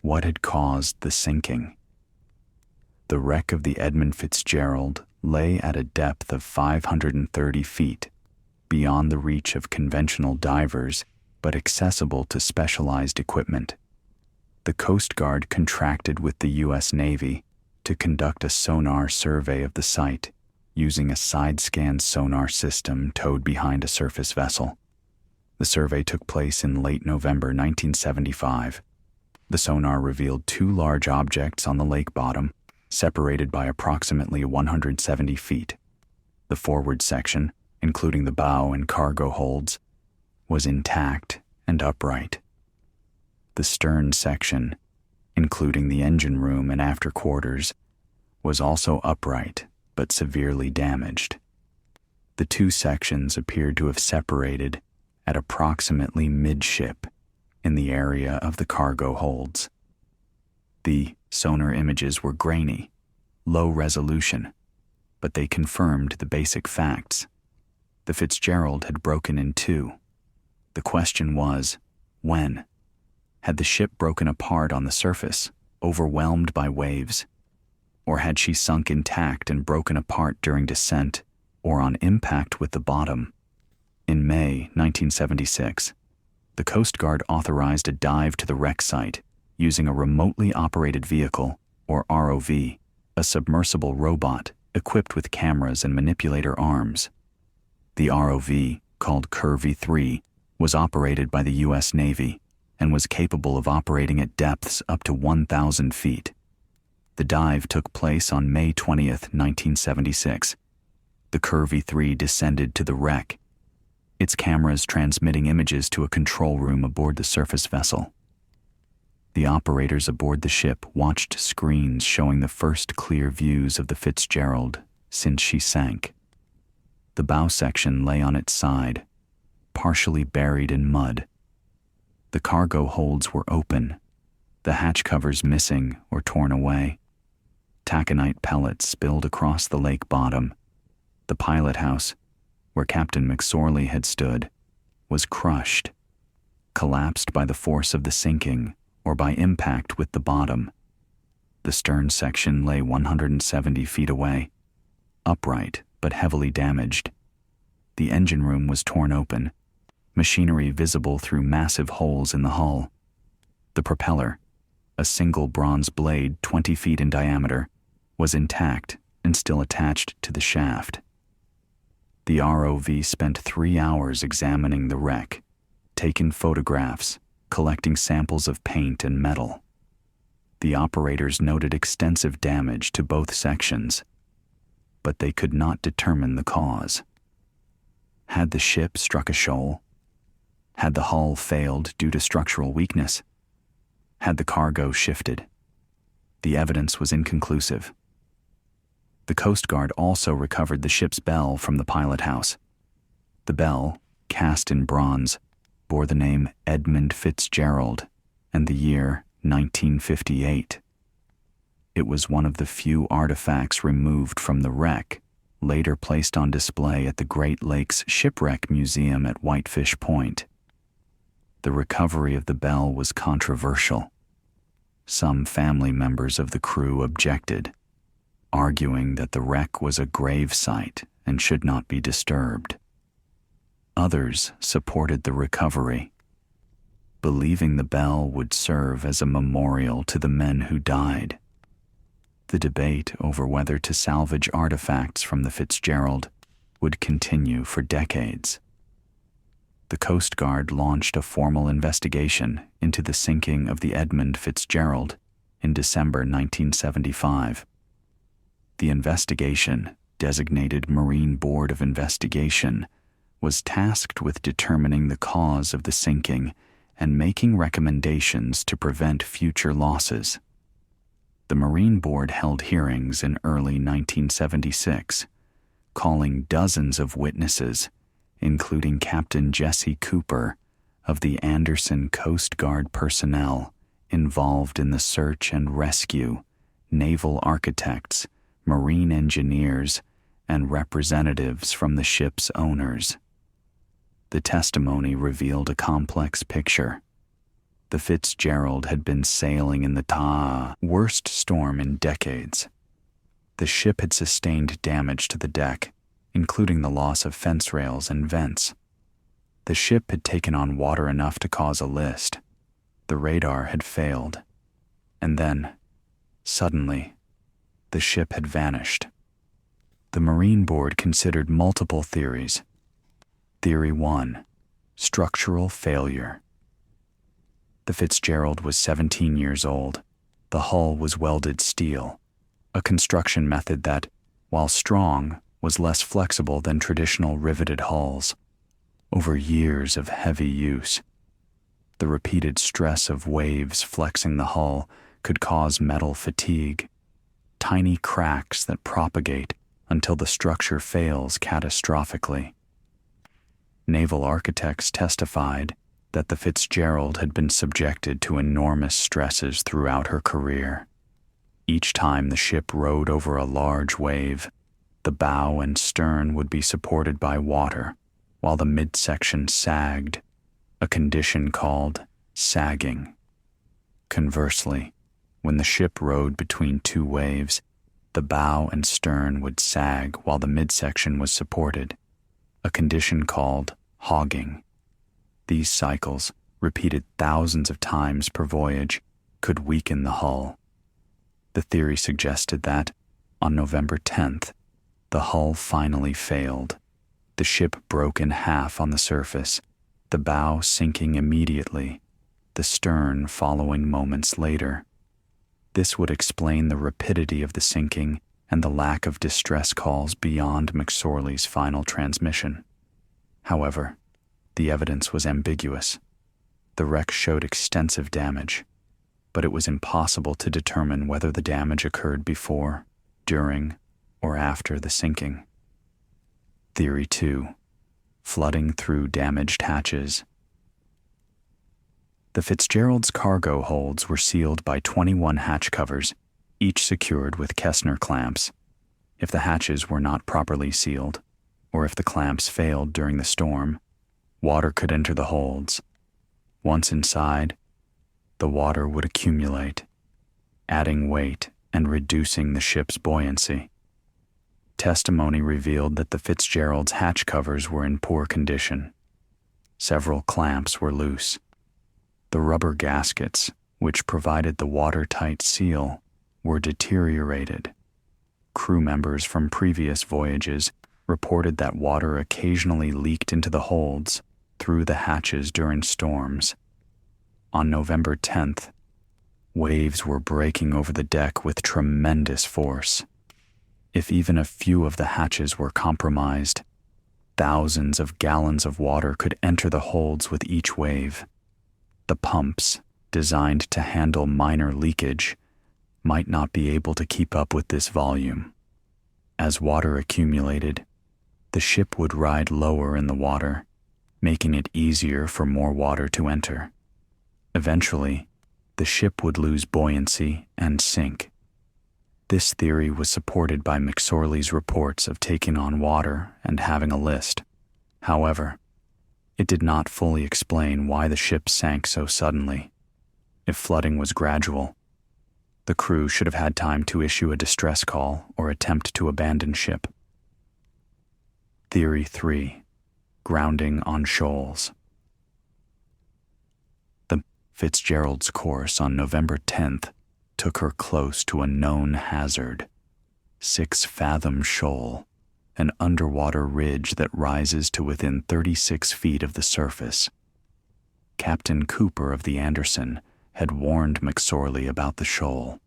What had caused the sinking? The wreck of the Edmund Fitzgerald lay at a depth of 530 feet, beyond the reach of conventional divers, but accessible to specialized equipment. The Coast Guard contracted with the U.S. Navy to conduct a sonar survey of the site, using a side-scan sonar system towed behind a surface vessel. The survey took place in late November 1975. The sonar revealed 2 large objects on the lake bottom, separated by approximately 170 feet. The forward section, including the bow and cargo holds, was intact and upright. The stern section, including the engine room and after quarters, was also upright but severely damaged. The 2 sections appeared to have separated at approximately midship in the area of the cargo holds. The sonar images were grainy, low resolution, but they confirmed the basic facts. The Fitzgerald had broken in 2. The question was, when? Had the ship broken apart on the surface, overwhelmed by waves? Or had she sunk intact and broken apart during descent or on impact with the bottom? In May 1976, the Coast Guard authorized a dive to the wreck site using a remotely operated vehicle, or ROV, a submersible robot equipped with cameras and manipulator arms. The ROV, called Curvy-3, was operated by the U.S. Navy and was capable of operating at depths up to 1,000 feet. The dive took place on May 20, 1976. The Curvy-3 descended to the wreck, its cameras transmitting images to a control room aboard the surface vessel. The operators aboard the ship watched screens showing the first clear views of the Fitzgerald since she sank. The bow section lay on its side, partially buried in mud. The cargo holds were open, the hatch covers missing or torn away. Taconite pellets spilled across the lake bottom. The pilot house, where Captain McSorley had stood, was crushed, collapsed by the force of the sinking or by impact with the bottom. The stern section lay 170 feet away, upright but heavily damaged. The engine room was torn open, machinery visible through massive holes in the hull. The propeller, a single bronze blade 20 feet in diameter, was intact and still attached to the shaft. The ROV spent 3 hours examining the wreck, taking photographs, collecting samples of paint and metal. The operators noted extensive damage to both sections, but they could not determine the cause. Had the ship struck a shoal? Had the hull failed due to structural weakness? Had the cargo shifted? The evidence was inconclusive. The Coast Guard also recovered the ship's bell from the pilot house. The bell, cast in bronze, bore the name Edmund Fitzgerald and the year 1958. It was one of the few artifacts removed from the wreck, later placed on display at the Great Lakes Shipwreck Museum at Whitefish Point. The recovery of the bell was controversial. Some family members of the crew objected, arguing that the wreck was a grave site and should not be disturbed. Others supported the recovery, believing the bell would serve as a memorial to the men who died. The debate over whether to salvage artifacts from the Fitzgerald would continue for decades. The Coast Guard launched a formal investigation into the sinking of the Edmund Fitzgerald in December 1975. The investigation, designated Marine Board of Investigation, was tasked with determining the cause of the sinking and making recommendations to prevent future losses. The Marine Board held hearings in early 1976, calling dozens of witnesses, including Captain Jesse Cooper of the Anderson Coast Guard personnel involved in the search and rescue, naval architects, marine engineers, and representatives from the ship's owners. The testimony revealed a complex picture. The Fitzgerald had been sailing in the worst storm in decades. The ship had sustained damage to the deck, including the loss of fence rails and vents. The ship had taken on water enough to cause a list. The radar had failed. And then, suddenly, the ship had vanished. The Marine Board considered multiple theories. Theory 1: structural failure. The Fitzgerald was 17 years old. The hull was welded steel, a construction method that, while strong, was less flexible than traditional riveted hulls. Over years of heavy use, the repeated stress of waves flexing the hull could cause metal fatigue, tiny cracks that propagate until the structure fails catastrophically. Naval architects testified that the Fitzgerald had been subjected to enormous stresses throughout her career. Each time the ship rode over a large wave, the bow and stern would be supported by water, while the midsection sagged, a condition called sagging. Conversely, when the ship rode between two waves, the bow and stern would sag while the midsection was supported, a condition called hogging. These cycles, repeated thousands of times per voyage, could weaken the hull. The theory suggested that, on November 10th, the hull finally failed. The ship broke in half on the surface, the bow sinking immediately, the stern following moments later. This would explain the rapidity of the sinking and the lack of distress calls beyond McSorley's final transmission. However, the evidence was ambiguous. The wreck showed extensive damage, but it was impossible to determine whether the damage occurred before, during, or after the sinking. Theory 2: flooding through damaged hatches. The Fitzgerald's cargo holds were sealed by 21 hatch covers, each secured with Kessner clamps. If the hatches were not properly sealed, or if the clamps failed during the storm, water could enter the holds. Once inside, the water would accumulate, adding weight and reducing the ship's buoyancy. Testimony revealed that the Fitzgerald's hatch covers were in poor condition. Several clamps were loose. The rubber gaskets, which provided the watertight seal, were deteriorated. Crew members from previous voyages reported that water occasionally leaked into the holds through the hatches during storms. On November 10th, waves were breaking over the deck with tremendous force. If even a few of the hatches were compromised, thousands of gallons of water could enter the holds with each wave. The pumps, designed to handle minor leakage, might not be able to keep up with this volume. As water accumulated, the ship would ride lower in the water, making it easier for more water to enter. Eventually, the ship would lose buoyancy and sink. This theory was supported by McSorley's reports of taking on water and having a list. However, it did not fully explain why the ship sank so suddenly. If flooding was gradual, the crew should have had time to issue a distress call or attempt to abandon ship. Theory 3. Grounding on shoals. The Fitzgerald's course on November 10th took her close to a known hazard, 6 Fathom Shoal, an underwater ridge that rises to within 36 feet of the surface. Captain Cooper of the Anderson had warned McSorley about the shoal,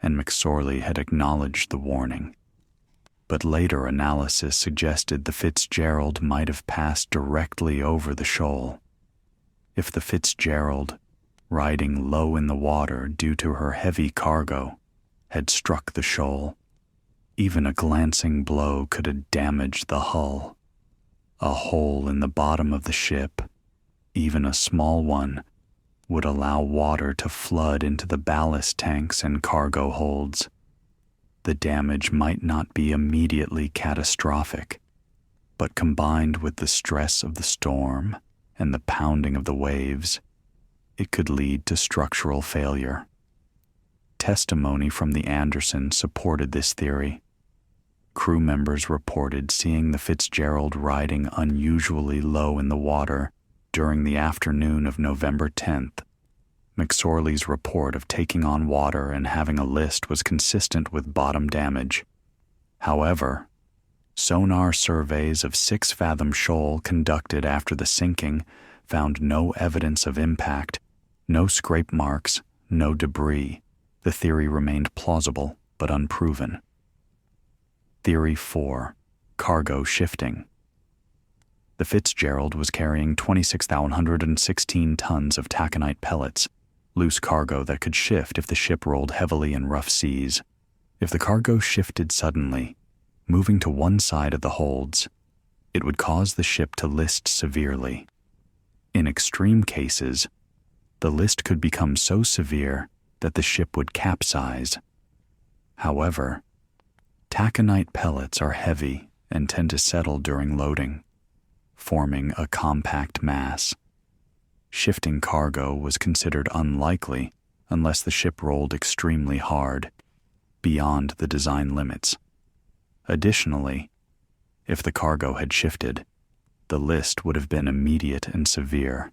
and McSorley had acknowledged the warning. But later analysis suggested the Fitzgerald might have passed directly over the shoal. If the Fitzgerald, riding low in the water due to her heavy cargo, had struck the shoal, even a glancing blow could have damaged the hull. A hole in the bottom of the ship, even a small one, would allow water to flood into the ballast tanks and cargo holds. The damage might not be immediately catastrophic, but combined with the stress of the storm and the pounding of the waves, it could lead to structural failure. Testimony from the Anderson supported this theory. Crew members reported seeing the Fitzgerald riding unusually low in the water during the afternoon of November 10th. McSorley's report of taking on water and having a list was consistent with bottom damage. However, sonar surveys of 6 Fathom Shoal conducted after the sinking found no evidence of impact, no scrape marks, no debris. The theory remained plausible but unproven. Theory 4. Cargo shifting. The Fitzgerald was carrying 26,116 tons of taconite pellets, loose cargo that could shift if the ship rolled heavily in rough seas. If the cargo shifted suddenly, moving to one side of the holds, it would cause the ship to list severely. In extreme cases, the list could become so severe that the ship would capsize. However, taconite pellets are heavy and tend to settle during loading, forming a compact mass. Shifting cargo was considered unlikely unless the ship rolled extremely hard, beyond the design limits. Additionally, if the cargo had shifted, the list would have been immediate and severe,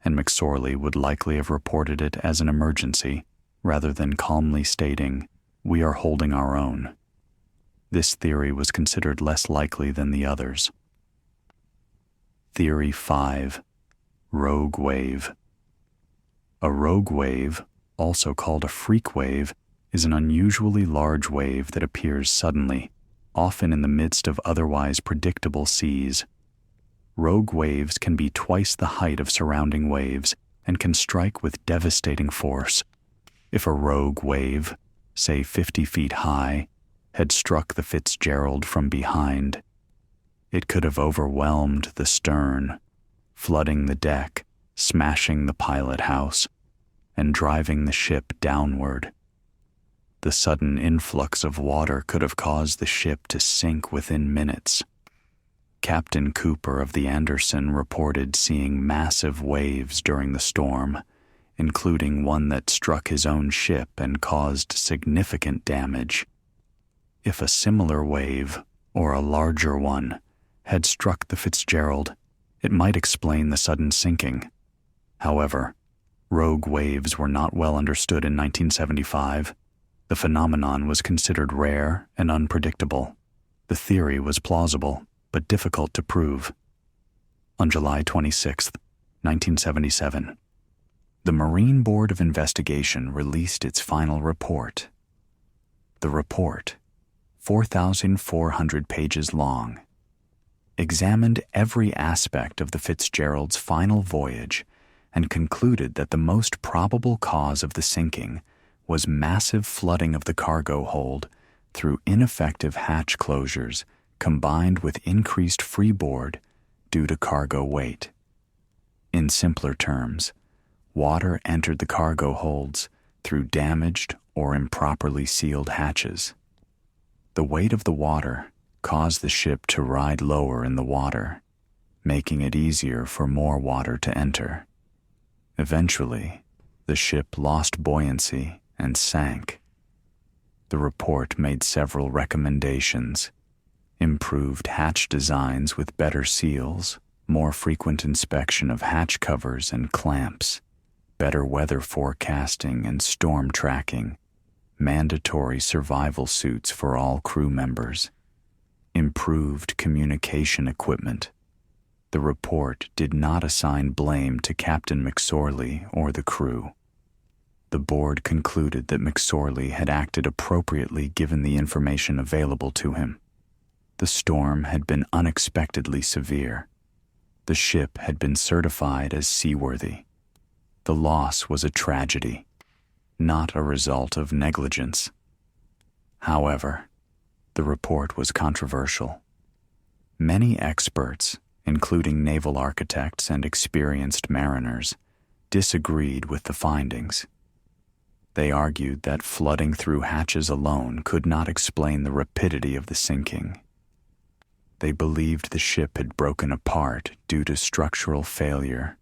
and McSorley would likely have reported it as an emergency rather than calmly stating, "We are holding our own." This theory was considered less likely than the others. Theory 5. Rogue wave. A rogue wave, also called a freak wave, is an unusually large wave that appears suddenly, often in the midst of otherwise predictable seas. Rogue waves can be twice the height of surrounding waves and can strike with devastating force. If a rogue wave, say 50 feet high, had struck the Fitzgerald from behind, it could have overwhelmed the stern, flooding the deck, smashing the pilot house, and driving the ship downward. The sudden influx of water could have caused the ship to sink within minutes. Captain Cooper of the Anderson reported seeing massive waves during the storm, including one that struck his own ship and caused significant damage. If a similar wave, or a larger one, had struck the Fitzgerald, it might explain the sudden sinking. However, rogue waves were not well understood in 1975. The phenomenon was considered rare and unpredictable. The theory was plausible, but difficult to prove. On July 26, 1977, the Marine Board of Investigation released its final report. The report, 4,400 pages long, examined every aspect of the Fitzgerald's final voyage and concluded that the most probable cause of the sinking was massive flooding of the cargo hold through ineffective hatch closures combined with increased freeboard due to cargo weight. In simpler terms, water entered the cargo holds through damaged or improperly sealed hatches. The weight of the water caused the ship to ride lower in the water, making it easier for more water to enter. Eventually, the ship lost buoyancy and sank. The report made several recommendations: improved hatch designs with better seals, more frequent inspection of hatch covers and clamps, better weather forecasting and storm tracking, mandatory survival suits for all crew members, improved communication equipment. The report did not assign blame to Captain McSorley or the crew. The board concluded that McSorley had acted appropriately given the information available to him. The storm had been unexpectedly severe. The ship had been certified as seaworthy. The loss was a tragedy, not a result of negligence. However, the report was controversial. Many experts, including naval architects and experienced mariners, disagreed with the findings. They argued that flooding through hatches alone could not explain the rapidity of the sinking. They believed the ship had broken apart due to structural failure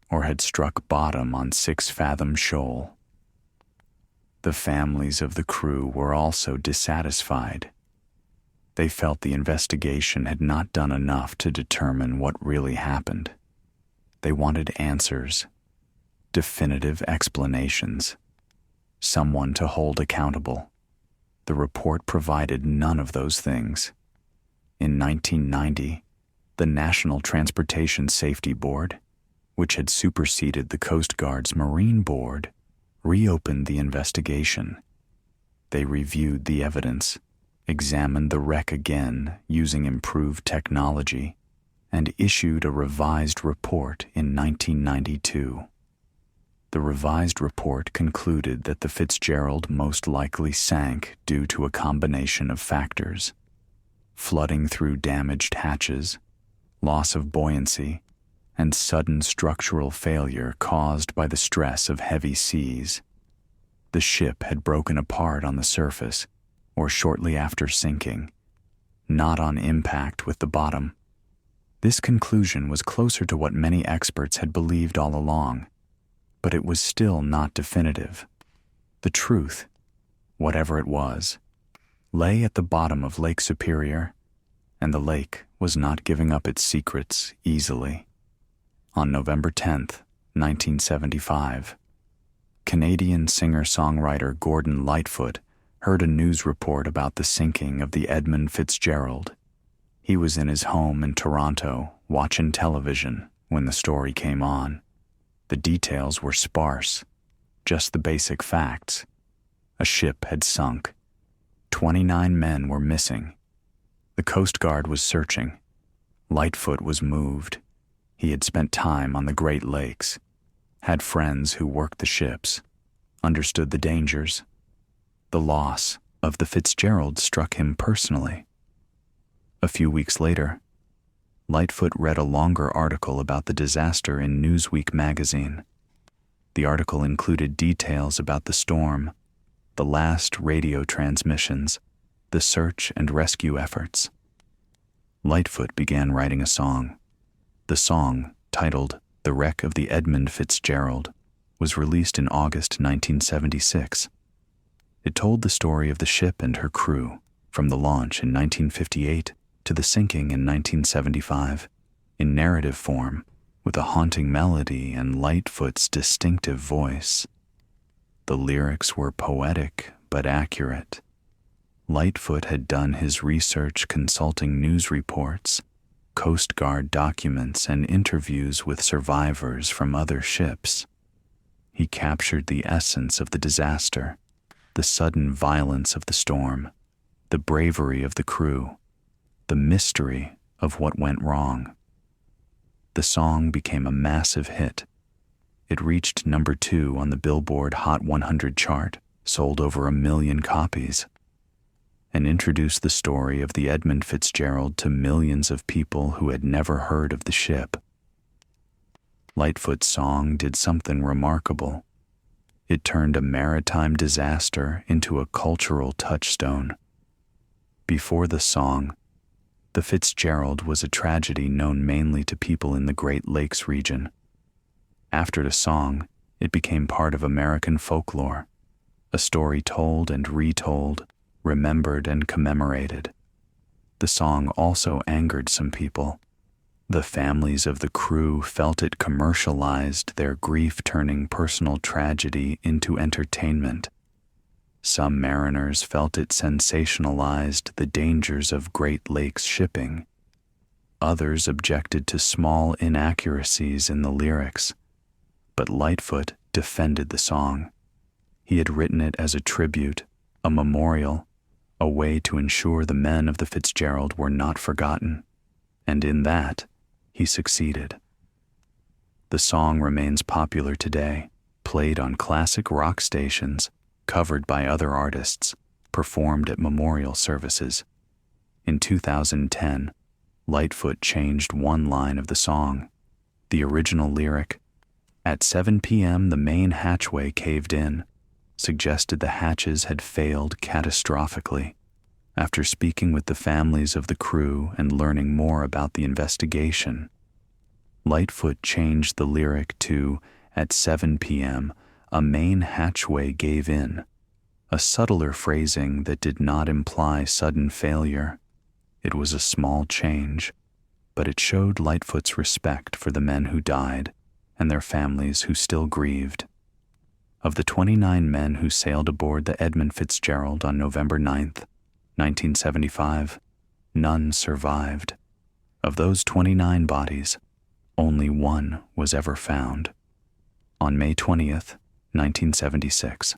or had struck bottom on 6 Fathom Shoal. The families of the crew were also dissatisfied. They felt the investigation had not done enough to determine what really happened. They wanted answers, definitive explanations, someone to hold accountable. The report provided none of those things. In 1990, the National Transportation Safety Board, which had superseded the Coast Guard's Marine Board, reopened the investigation. They reviewed the evidence, examined the wreck again using improved technology, and issued a revised report in 1992. The revised report concluded that the Fitzgerald most likely sank due to a combination of factors: flooding through damaged hatches, loss of buoyancy, and sudden structural failure caused by the stress of heavy seas. The ship had broken apart on the surface or shortly after sinking, not on impact with the bottom. This conclusion was closer to what many experts had believed all along, but it was still not definitive. The truth, whatever it was, lay at the bottom of Lake Superior, and the lake was not giving up its secrets easily. On November 10, 1975, Canadian singer-songwriter Gordon Lightfoot heard a news report about the sinking of the Edmund Fitzgerald. He was in his home in Toronto watching television when the story came on. The details were sparse, just the basic facts. A ship had sunk. 29 men were missing. The Coast Guard was searching. Lightfoot was moved. He had spent time on the Great Lakes, had friends who worked the ships, understood the dangers. The loss of the Fitzgerald struck him personally. A few weeks later, Lightfoot read a longer article about the disaster in Newsweek magazine. The article included details about the storm, the last radio transmissions, the search and rescue efforts. Lightfoot began writing a song. The song, titled "The Wreck of the Edmund Fitzgerald," was released in August 1976. It told the story of the ship and her crew, from the launch in 1958 to the sinking in 1975, in narrative form, with a haunting melody and Lightfoot's distinctive voice. The lyrics were poetic but accurate. Lightfoot had done his research consulting news reports, Coast Guard documents, and interviews with survivors from other ships. He captured the essence of the disaster, the sudden violence of the storm, the bravery of the crew, the mystery of what went wrong. The song became a massive hit. It reached number 2 on the Billboard Hot 100 chart, sold over 1 million copies, and introduced the story of the Edmund Fitzgerald to millions of people who had never heard of the ship. Lightfoot's song did something remarkable. It turned a maritime disaster into a cultural touchstone. Before the song, the Fitzgerald was a tragedy known mainly to people in the Great Lakes region. After the song, it became part of American folklore, a story told and retold, remembered and commemorated. The song also angered some people. The families of the crew felt it commercialized their grief-turning personal tragedy into entertainment. Some mariners felt it sensationalized the dangers of Great Lakes shipping. Others objected to small inaccuracies in the lyrics, but Lightfoot defended the song. He had written it as a tribute, a memorial, a way to ensure the men of the Fitzgerald were not forgotten, and in that, he succeeded. The song remains popular today, played on classic rock stations, covered by other artists, performed at memorial services. In 2010, Lightfoot changed one line of the song. The original lyric, "At 7 p.m. the main hatchway caved in," suggested the hatches had failed catastrophically. After speaking with the families of the crew and learning more about the investigation, Lightfoot changed the lyric to, "At 7 p.m., a main hatchway gave in," a subtler phrasing that did not imply sudden failure. It was a small change, but it showed Lightfoot's respect for the men who died and their families who still grieved. Of the 29 men who sailed aboard the Edmund Fitzgerald on November 9th, 1975, none survived. Of those 29 bodies, only one was ever found. On May 20th, 1976,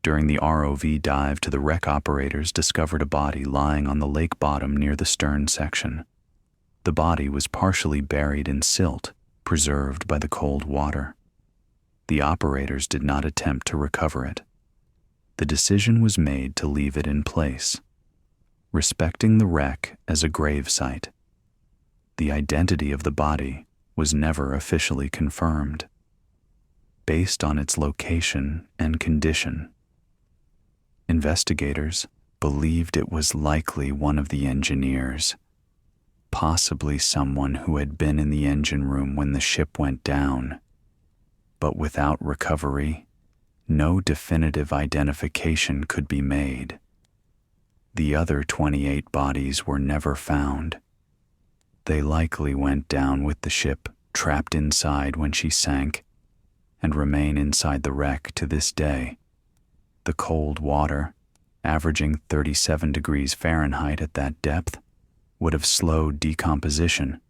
during the ROV dive to the wreck, operators discovered a body lying on the lake bottom near the stern section. The body was partially buried in silt, preserved by the cold water. The operators did not attempt to recover it. The decision was made to leave it in place, respecting the wreck as a grave site. The identity of the body was never officially confirmed, based on its location and condition. Investigators believed it was likely one of the engineers, possibly someone who had been in the engine room when the ship went down. But without recovery, no definitive identification could be made. The other 28 bodies were never found. They likely went down with the ship, trapped inside when she sank, and remain inside the wreck to this day. The cold water, averaging 37 degrees Fahrenheit at that depth, would have slowed decomposition,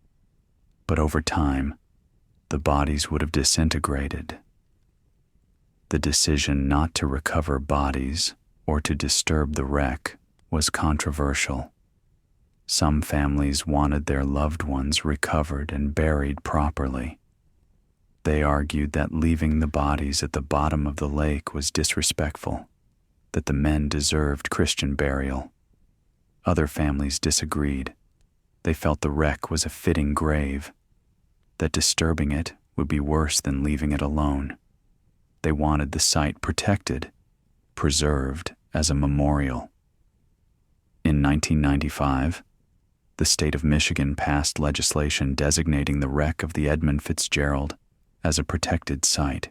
but over time, the bodies would have disintegrated. The decision not to recover bodies or to disturb the wreck was controversial. Some families wanted their loved ones recovered and buried properly. They argued that leaving the bodies at the bottom of the lake was disrespectful, that the men deserved Christian burial. Other families disagreed. They felt the wreck was a fitting grave, that disturbing it would be worse than leaving it alone. They wanted the site protected, preserved as a memorial. In 1995, the state of Michigan passed legislation designating the wreck of the Edmund Fitzgerald as a protected site.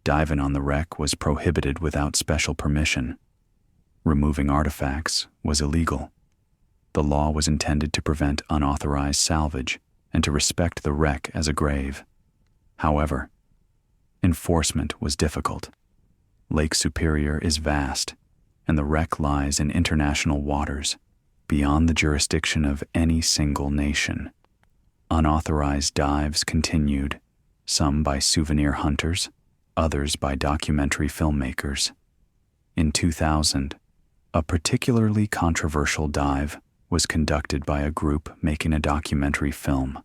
Diving on the wreck was prohibited without special permission. Removing artifacts was illegal. The law was intended to prevent unauthorized salvage and to respect the wreck as a grave. However, enforcement was difficult. Lake Superior is vast, and the wreck lies in international waters, beyond the jurisdiction of any single nation. Unauthorized dives continued, some by souvenir hunters, others by documentary filmmakers. In 2000, a particularly controversial dive was conducted by a group making a documentary film.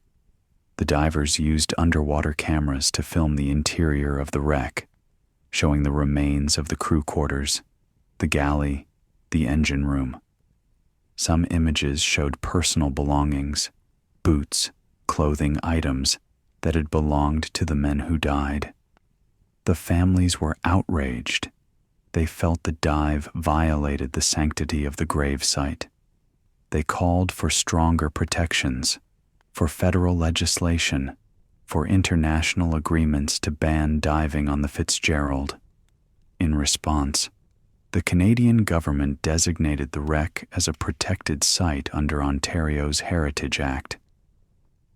The divers used underwater cameras to film the interior of the wreck, showing the remains of the crew quarters, the galley, the engine room. Some images showed personal belongings, boots, clothing items that had belonged to the men who died. The families were outraged. They felt the dive violated the sanctity of the grave site. They called for stronger protections, for federal legislation, for international agreements to ban diving on the Fitzgerald. In response, the Canadian government designated the wreck as a protected site under Ontario's Heritage Act.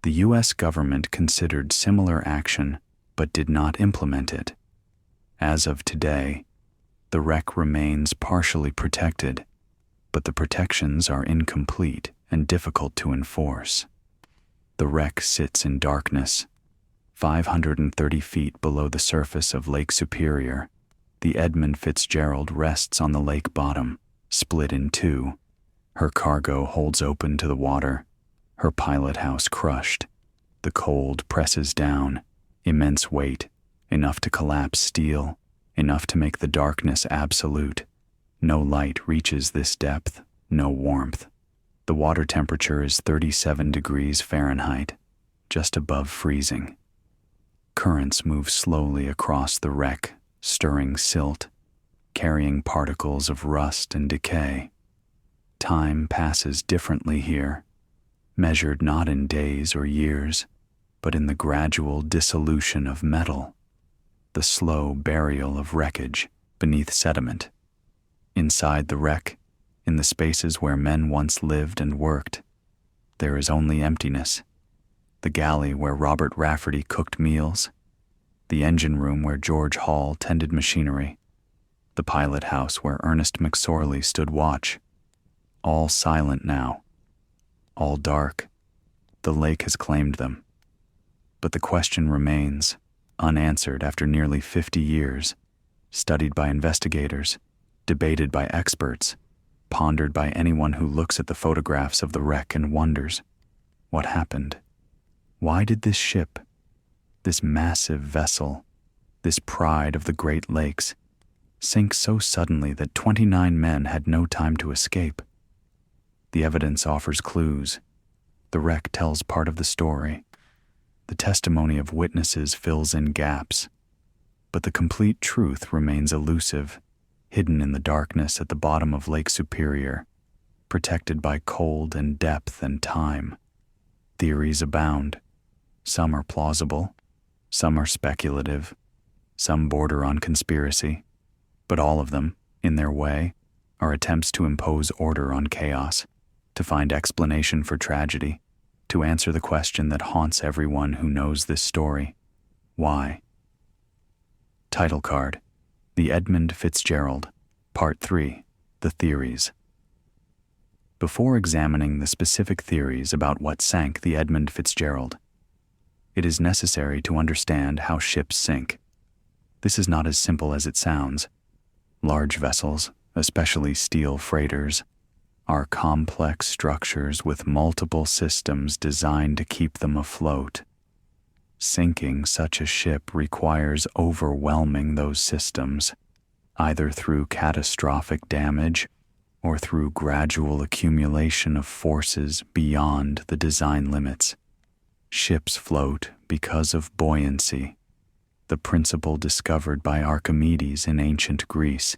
The U.S. government considered similar action but did not implement it. As of today, the wreck remains partially protected, but the protections are incomplete and difficult to enforce. The wreck sits in darkness, 530 feet below the surface of Lake Superior. The Edmund Fitzgerald rests on the lake bottom, split in two. Her cargo holds open to the water, her pilot house crushed. The cold presses down, immense weight, enough to collapse steel, enough to make the darkness absolute. No light reaches this depth, no warmth. The water temperature is 37 degrees Fahrenheit, just above freezing. Currents move slowly across the wreck, stirring silt, carrying particles of rust and decay. Time passes differently here, measured not in days or years, but in the gradual dissolution of metal, the slow burial of wreckage beneath sediment. Inside the wreck, in the spaces where men once lived and worked, there is only emptiness. The galley where Robert Rafferty cooked meals, the engine room where George Hall tended machinery, the pilot house where Ernest McSorley stood watch. All silent now, all dark. The lake has claimed them. But the question remains, unanswered after nearly 50 years, studied by investigators, debated by experts, pondered by anyone who looks at the photographs of the wreck and wonders, what happened? Why did this ship, this massive vessel, this pride of the Great Lakes, sink so suddenly that 29 men had no time to escape? The evidence offers clues. The wreck tells part of the story. The testimony of witnesses fills in gaps. But the complete truth remains elusive, hidden in the darkness at the bottom of Lake Superior, protected by cold and depth and time. Theories abound. Some are plausible, some are speculative, some border on conspiracy, but all of them, in their way, are attempts to impose order on chaos, to find explanation for tragedy, to answer the question that haunts everyone who knows this story. Why? Title card: The Edmund Fitzgerald, Part 3, The Theories. Before examining the specific theories about what sank the Edmund Fitzgerald, it is necessary to understand how ships sink. This is not as simple as it sounds. Large vessels, especially steel freighters, are complex structures with multiple systems designed to keep them afloat. Sinking such a ship requires overwhelming those systems, either through catastrophic damage or through gradual accumulation of forces beyond the design limits. Ships float because of buoyancy, the principle discovered by Archimedes in ancient Greece.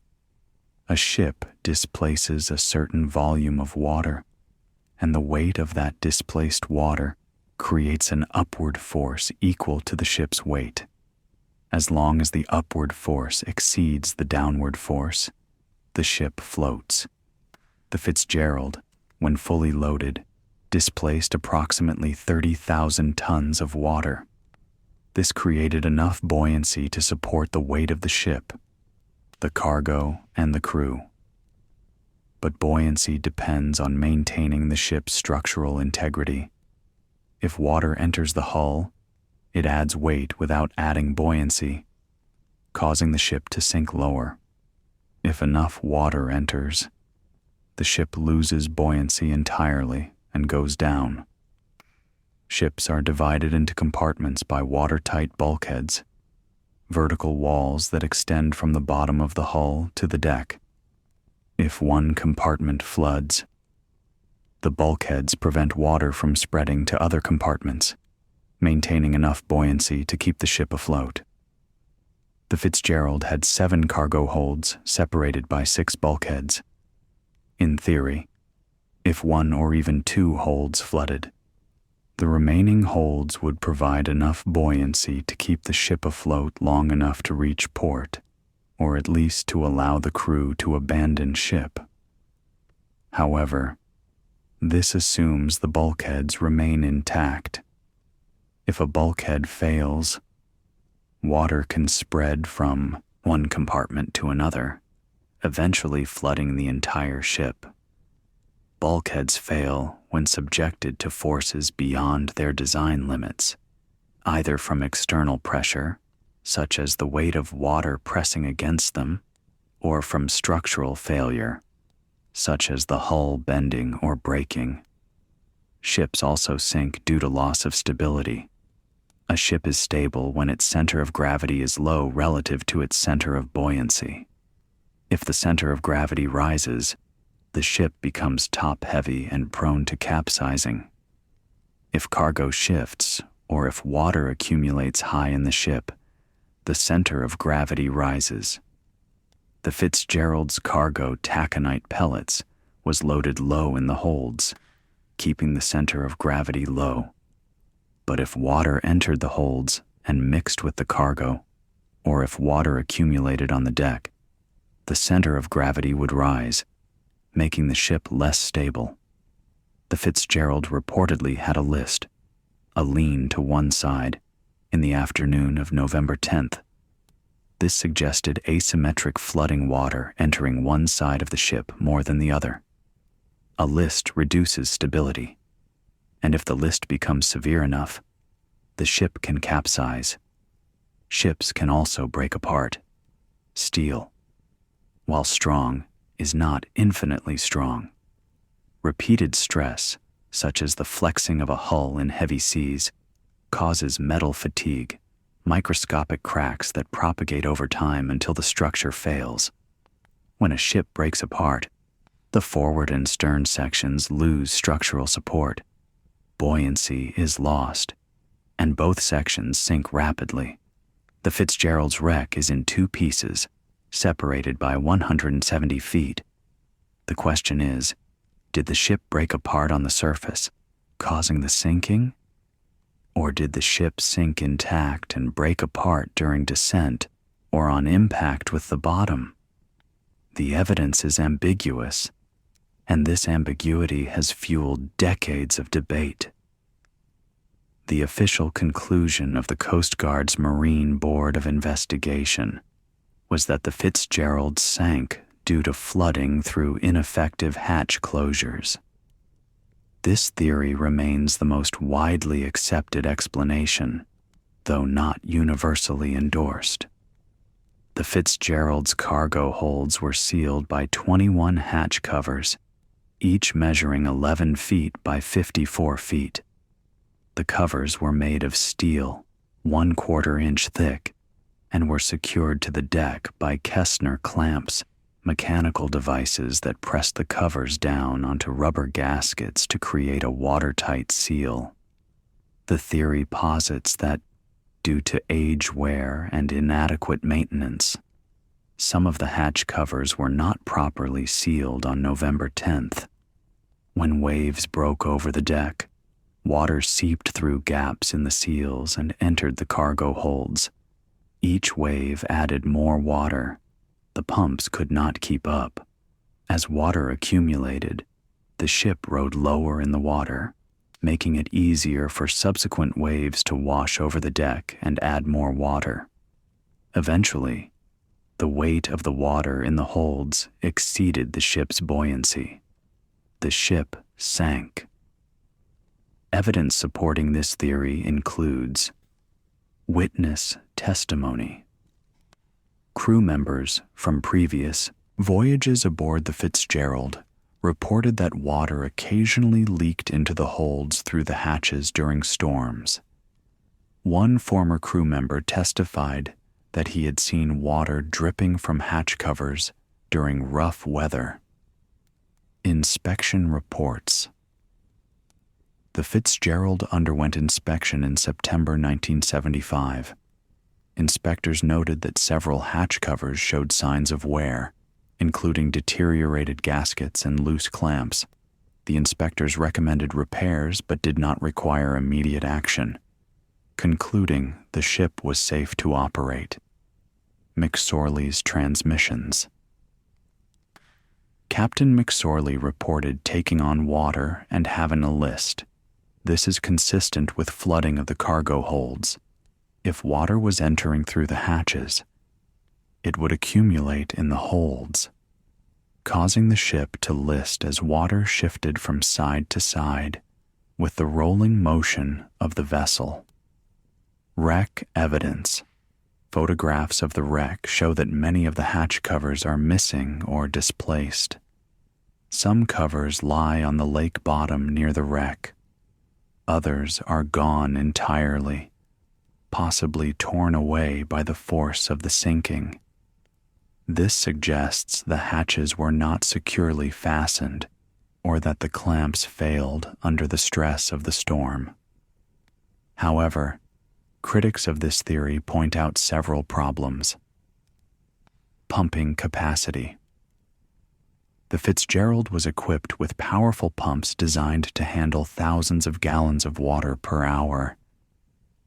A ship displaces a certain volume of water, and the weight of that displaced water creates an upward force equal to the ship's weight. As long as the upward force exceeds the downward force, the ship floats. The Fitzgerald, when fully loaded, displaced approximately 30,000 tons of water. This created enough buoyancy to support the weight of the ship, the cargo, and the crew. But buoyancy depends on maintaining the ship's structural integrity. If water enters the hull, it adds weight without adding buoyancy, causing the ship to sink lower. If enough water enters, the ship loses buoyancy entirely and goes down. Ships are divided into compartments by watertight bulkheads, vertical walls that extend from the bottom of the hull to the deck. If one compartment floods, the bulkheads prevent water from spreading to other compartments, maintaining enough buoyancy to keep the ship afloat. The Fitzgerald had 7 cargo holds separated by 6 bulkheads. In theory, if 1 or even 2 holds flooded, the remaining holds would provide enough buoyancy to keep the ship afloat long enough to reach port, or at least to allow the crew to abandon ship. However, this assumes the bulkheads remain intact. If a bulkhead fails, water can spread from one compartment to another, eventually flooding the entire ship. Bulkheads fail when subjected to forces beyond their design limits, either from external pressure, such as the weight of water pressing against them, or from structural failure, such as the hull bending or breaking. Ships also sink due to loss of stability. A ship is stable when its center of gravity is low relative to its center of buoyancy. If the center of gravity rises, the ship becomes top-heavy and prone to capsizing. If cargo shifts, or if water accumulates high in the ship, the center of gravity rises. The Fitzgerald's cargo taconite pellets was loaded low in the holds, keeping the center of gravity low. But if water entered the holds and mixed with the cargo, or if water accumulated on the deck, the center of gravity would rise, making the ship less stable. The Fitzgerald reportedly had a list, a lean to one side, in the afternoon of November 10th. This suggested asymmetric flooding water entering one side of the ship more than the other. A list reduces stability, and if the list becomes severe enough, the ship can capsize. Ships can also break apart. Steel, while strong, is not infinitely strong. Repeated stress, such as the flexing of a hull in heavy seas, causes metal fatigue, microscopic cracks that propagate over time until the structure fails. When a ship breaks apart, the forward and stern sections lose structural support. Buoyancy is lost, and both sections sink rapidly. The Fitzgerald's wreck is in 2 pieces, separated by 170 feet. The question is, did the ship break apart on the surface, causing the sinking? Or did the ship sink intact and break apart during descent or on impact with the bottom? The evidence is ambiguous, and this ambiguity has fueled decades of debate. The official conclusion of the Coast Guard's Marine Board of Investigation was that the Fitzgerald sank due to flooding through ineffective hatch closures. This theory remains the most widely accepted explanation, though not universally endorsed. The Fitzgerald's cargo holds were sealed by 21 hatch covers, each measuring 11 feet by 54 feet. The covers were made of steel, 1/4 inch thick, and were secured to the deck by Kessner clamps, mechanical devices that pressed the covers down onto rubber gaskets to create a watertight seal. The theory posits that, due to age wear and inadequate maintenance, some of the hatch covers were not properly sealed on November 10th. When waves broke over the deck, water seeped through gaps in the seals and entered the cargo holds. Each wave added more water, the pumps could not keep up. As water accumulated, the ship rode lower in the water, making it easier for subsequent waves to wash over the deck and add more water. Eventually, the weight of the water in the holds exceeded the ship's buoyancy. The ship sank. Evidence supporting this theory includes witness testimony. Crew members from previous voyages aboard the Fitzgerald reported that water occasionally leaked into the holds through the hatches during storms. One former crew member testified that he had seen water dripping from hatch covers during rough weather. Inspection reports. The Fitzgerald underwent inspection in September 1975. Inspectors noted that several hatch covers showed signs of wear, including deteriorated gaskets and loose clamps. The inspectors recommended repairs but did not require immediate action, concluding the ship was safe to operate. McSorley's transmissions. Captain McSorley reported taking on water and having a list. This is consistent with flooding of the cargo holds. If water was entering through the hatches, it would accumulate in the holds, causing the ship to list as water shifted from side to side with the rolling motion of the vessel. Wreck evidence. Photographs of the wreck show that many of the hatch covers are missing or displaced. Some covers lie on the lake bottom near the wreck. Others are gone entirely, possibly torn away by the force of the sinking. This suggests the hatches were not securely fastened or that the clamps failed under the stress of the storm. However, critics of this theory point out several problems. Pumping capacity. The Fitzgerald was equipped with powerful pumps designed to handle thousands of gallons of water per hour.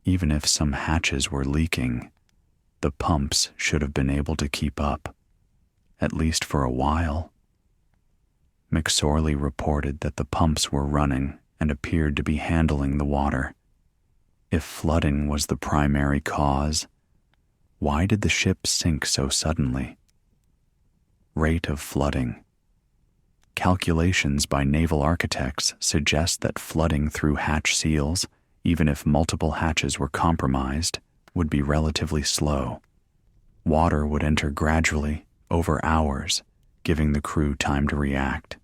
Even if some hatches were leaking, the pumps should have been able to keep up, at least for a while. McSorley reported that the pumps were running and appeared to be handling the water. If flooding was the primary cause, why did the ship sink so suddenly? Rate of flooding. Calculations by naval architects suggest that flooding through hatch seals, even if multiple hatches were compromised, would be relatively slow. Water would enter gradually, over hours, giving the crew time to react.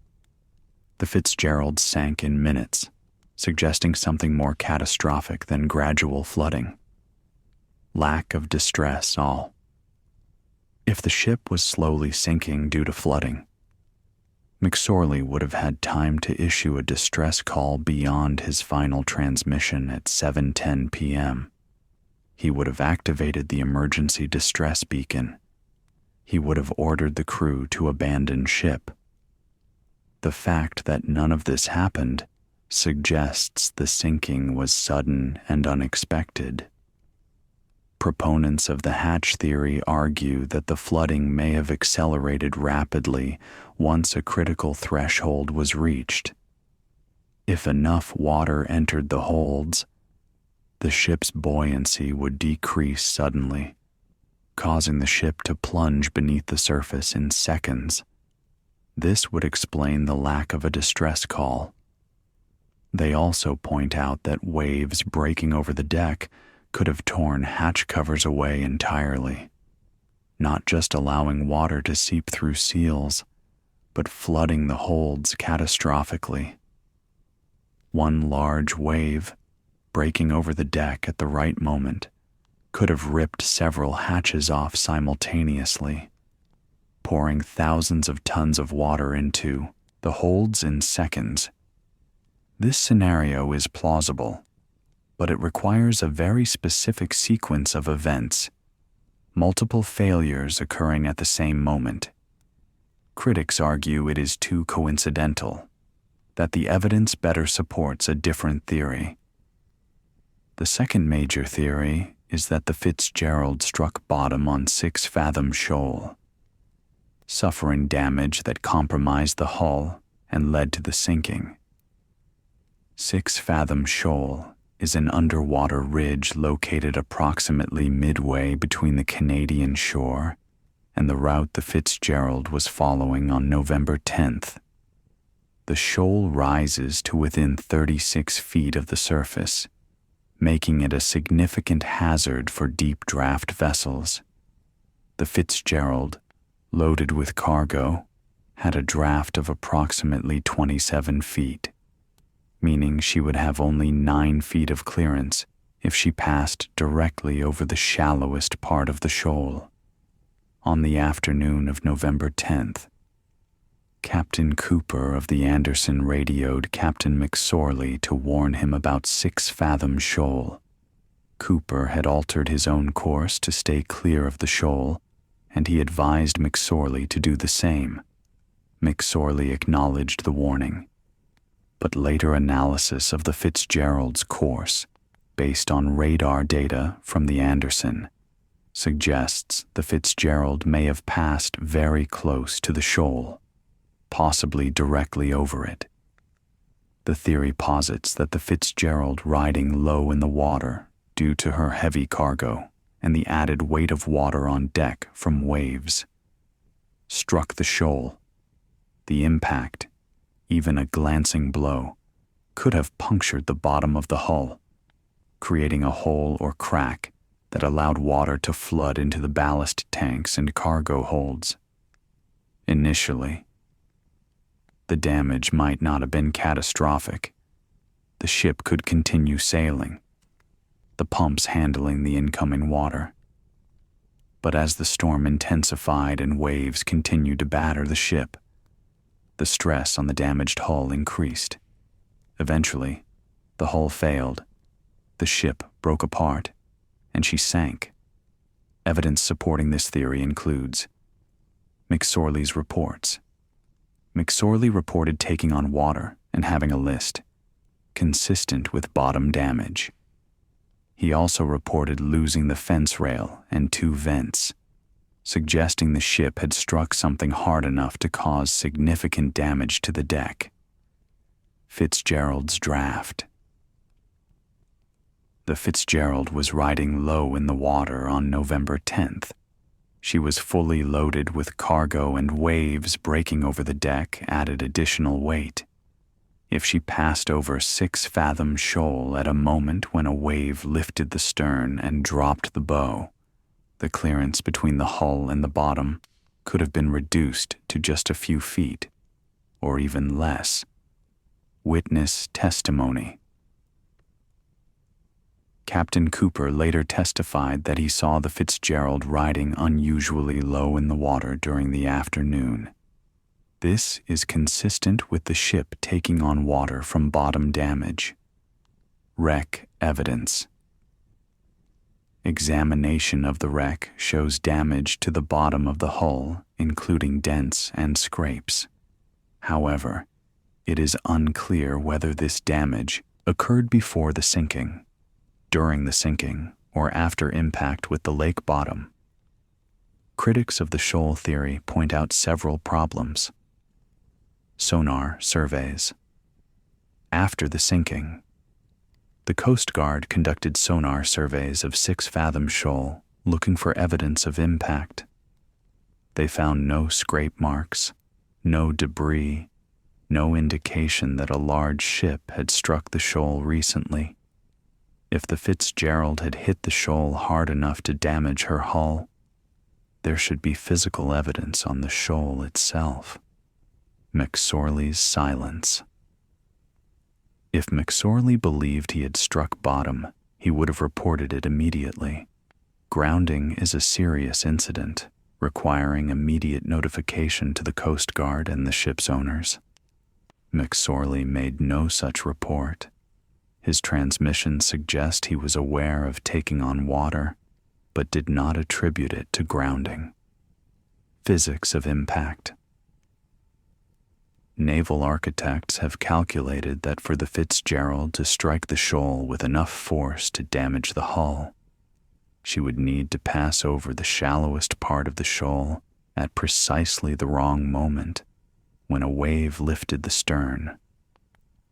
The Fitzgerald sank in minutes, suggesting something more catastrophic than gradual flooding. Lack of distress all. If the ship was slowly sinking due to flooding, McSorley would have had time to issue a distress call beyond his final transmission at 7:10 p.m. He would have activated the emergency distress beacon. He would have ordered the crew to abandon ship. The fact that none of this happened suggests the sinking was sudden and unexpected. Proponents of the hatch theory argue that the flooding may have accelerated rapidly once a critical threshold was reached. If enough water entered the holds, the ship's buoyancy would decrease suddenly, causing the ship to plunge beneath the surface in seconds. This would explain the lack of a distress call. They also point out that waves breaking over the deck could have torn hatch covers away entirely, not just allowing water to seep through seals, but flooding the holds catastrophically. One large wave, breaking over the deck at the right moment, could have ripped several hatches off simultaneously, pouring thousands of tons of water into the holds in seconds. This scenario is plausible, but it requires a very specific sequence of events, multiple failures occurring at the same moment. Critics argue it is too coincidental, that the evidence better supports a different theory. The second major theory is that the Fitzgerald struck bottom on 6 Fathom Shoal. suffering damage that compromised the hull and led to the sinking. 6 Fathom Shoal is an underwater ridge located approximately midway between the Canadian shore and the route the Fitzgerald was following on November 10th. The shoal rises to within 36 feet of the surface, making it a significant hazard for deep draft vessels. The Fitzgerald, loaded with cargo, had a draft of approximately 27 feet, meaning she would have only 9 feet of clearance if she passed directly over the shallowest part of the shoal. On the afternoon of November 10th, Captain Cooper of the Anderson radioed Captain McSorley to warn him about 6 Fathom Shoal. Cooper had altered his own course to stay clear of the shoal, and he advised McSorley to do the same. McSorley acknowledged the warning, but later analysis of the Fitzgerald's course, based on radar data from the Anderson, suggests the Fitzgerald may have passed very close to the shoal, possibly directly over it. The theory posits that the Fitzgerald, riding low in the water due to her heavy cargo and the added weight of water on deck from waves, struck the shoal. The impact, even a glancing blow, could have punctured the bottom of the hull, creating a hole or crack that allowed water to flood into the ballast tanks and cargo holds. Initially, the damage might not have been catastrophic. The ship could continue sailing, the pumps handling the incoming water. But as the storm intensified and waves continued to batter the ship, the stress on the damaged hull increased. Eventually, the hull failed, the ship broke apart, and she sank. Evidence supporting this theory includes McSorley's reports. McSorley reported taking on water and having a list, consistent with bottom damage. He also reported losing the fence rail and 2 vents, suggesting the ship had struck something hard enough to cause significant damage to the deck. Fitzgerald's draft. The Fitzgerald was riding low in the water on November 10th. She was fully loaded with cargo, and waves breaking over the deck added additional weight. If she passed over 6 Fathom Shoal at a moment when a wave lifted the stern and dropped the bow, the clearance between the hull and the bottom could have been reduced to just a few feet, or even less. Witness testimony. Captain Cooper later testified that he saw the Fitzgerald riding unusually low in the water during the afternoon. This is consistent with the ship taking on water from bottom damage. Wreck evidence. Examination of the wreck shows damage to the bottom of the hull, including dents and scrapes. However, it is unclear whether this damage occurred before the sinking, during the sinking, or after impact with the lake bottom. Critics of the shoal theory point out several problems. Sonar surveys. After the sinking, the Coast Guard conducted sonar surveys of 6 Fathom Shoal looking for evidence of impact. They found no scrape marks, no debris, no indication that a large ship had struck the shoal recently. If the Fitzgerald had hit the shoal hard enough to damage her hull, there should be physical evidence on the shoal itself. McSorley's silence. If McSorley believed he had struck bottom, he would have reported it immediately. Grounding is a serious incident, requiring immediate notification to the Coast Guard and the ship's owners. McSorley made no such report. His transmissions suggest he was aware of taking on water, but did not attribute it to grounding. Physics of impact. Naval architects have calculated that for the Fitzgerald to strike the shoal with enough force to damage the hull, she would need to pass over the shallowest part of the shoal at precisely the wrong moment when a wave lifted the stern.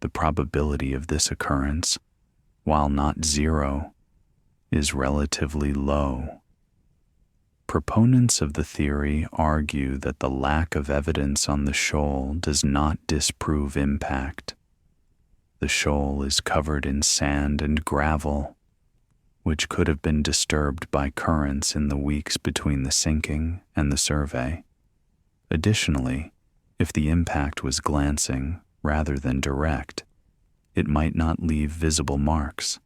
The probability of this occurrence, while not zero, is relatively low. Proponents of the theory argue that the lack of evidence on the shoal does not disprove impact. The shoal is covered in sand and gravel, which could have been disturbed by currents in the weeks between the sinking and the survey. Additionally, if the impact was glancing rather than direct, it might not leave visible marks.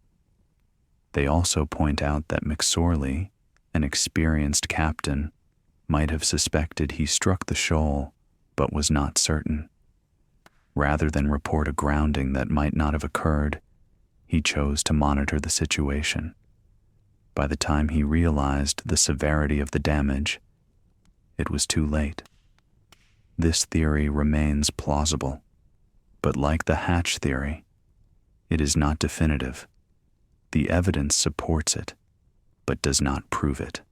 They also point out that McSorley, an experienced captain, might have suspected he struck the shoal, but was not certain. Rather than report a grounding that might not have occurred, he chose to monitor the situation. By the time he realized the severity of the damage, it was too late. This theory remains plausible, but like the hatch theory, it is not definitive. The evidence supports it, but does not prove it.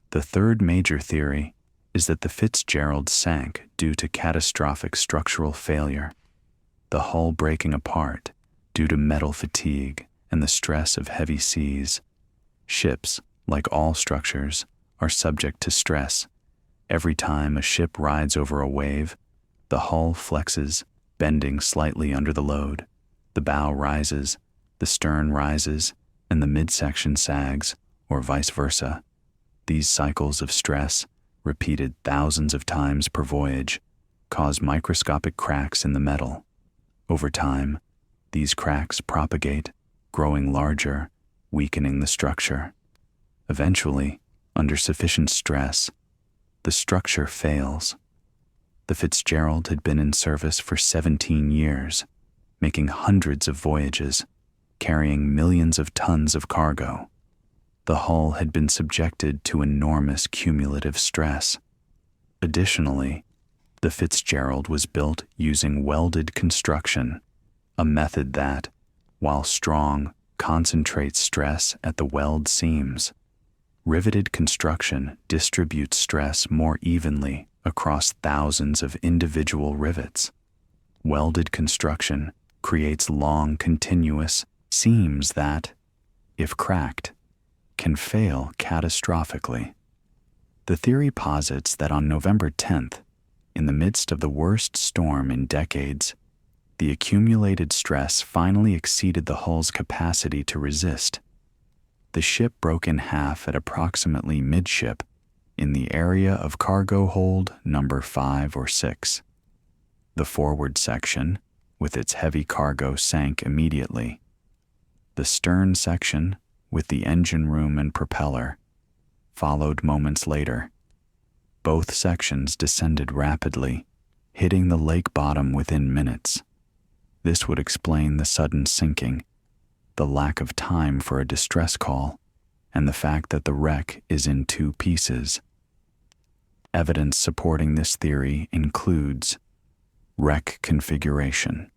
The third major theory is that the Fitzgerald sank due to catastrophic structural failure, the hull breaking apart due to metal fatigue and the stress of heavy seas. Ships, like all structures, are subject to stress. Every time a ship rides over a wave, the hull flexes, bending slightly under the load. The bow rises, the stern rises, and the midsection sags, or vice versa. These cycles of stress, repeated thousands of times per voyage, cause microscopic cracks in the metal. Over time, these cracks propagate, growing larger, weakening the structure. Eventually, under sufficient stress, the structure fails. The Fitzgerald had been in service for 17 years, making hundreds of voyages, carrying millions of tons of cargo. The hull had been subjected to enormous cumulative stress. Additionally, the Fitzgerald was built using welded construction, a method that, while strong, concentrates stress at the weld seams. Riveted construction distributes stress more evenly across thousands of individual rivets. Welded construction creates long, continuous seams that, if cracked, can fail catastrophically. The theory posits that on November 10th, in the midst of the worst storm in decades, the accumulated stress finally exceeded the hull's capacity to resist. The ship broke in half at approximately midship in the area of cargo hold number 5 or 6. The forward section, with its heavy cargo, sank immediately. The stern section, with the engine room and propeller, followed moments later. Both sections descended rapidly, hitting the lake bottom within minutes. This would explain the sudden sinking, the lack of time for a distress call, and the fact that the wreck is in 2 pieces. Evidence supporting this theory includes wreck configuration.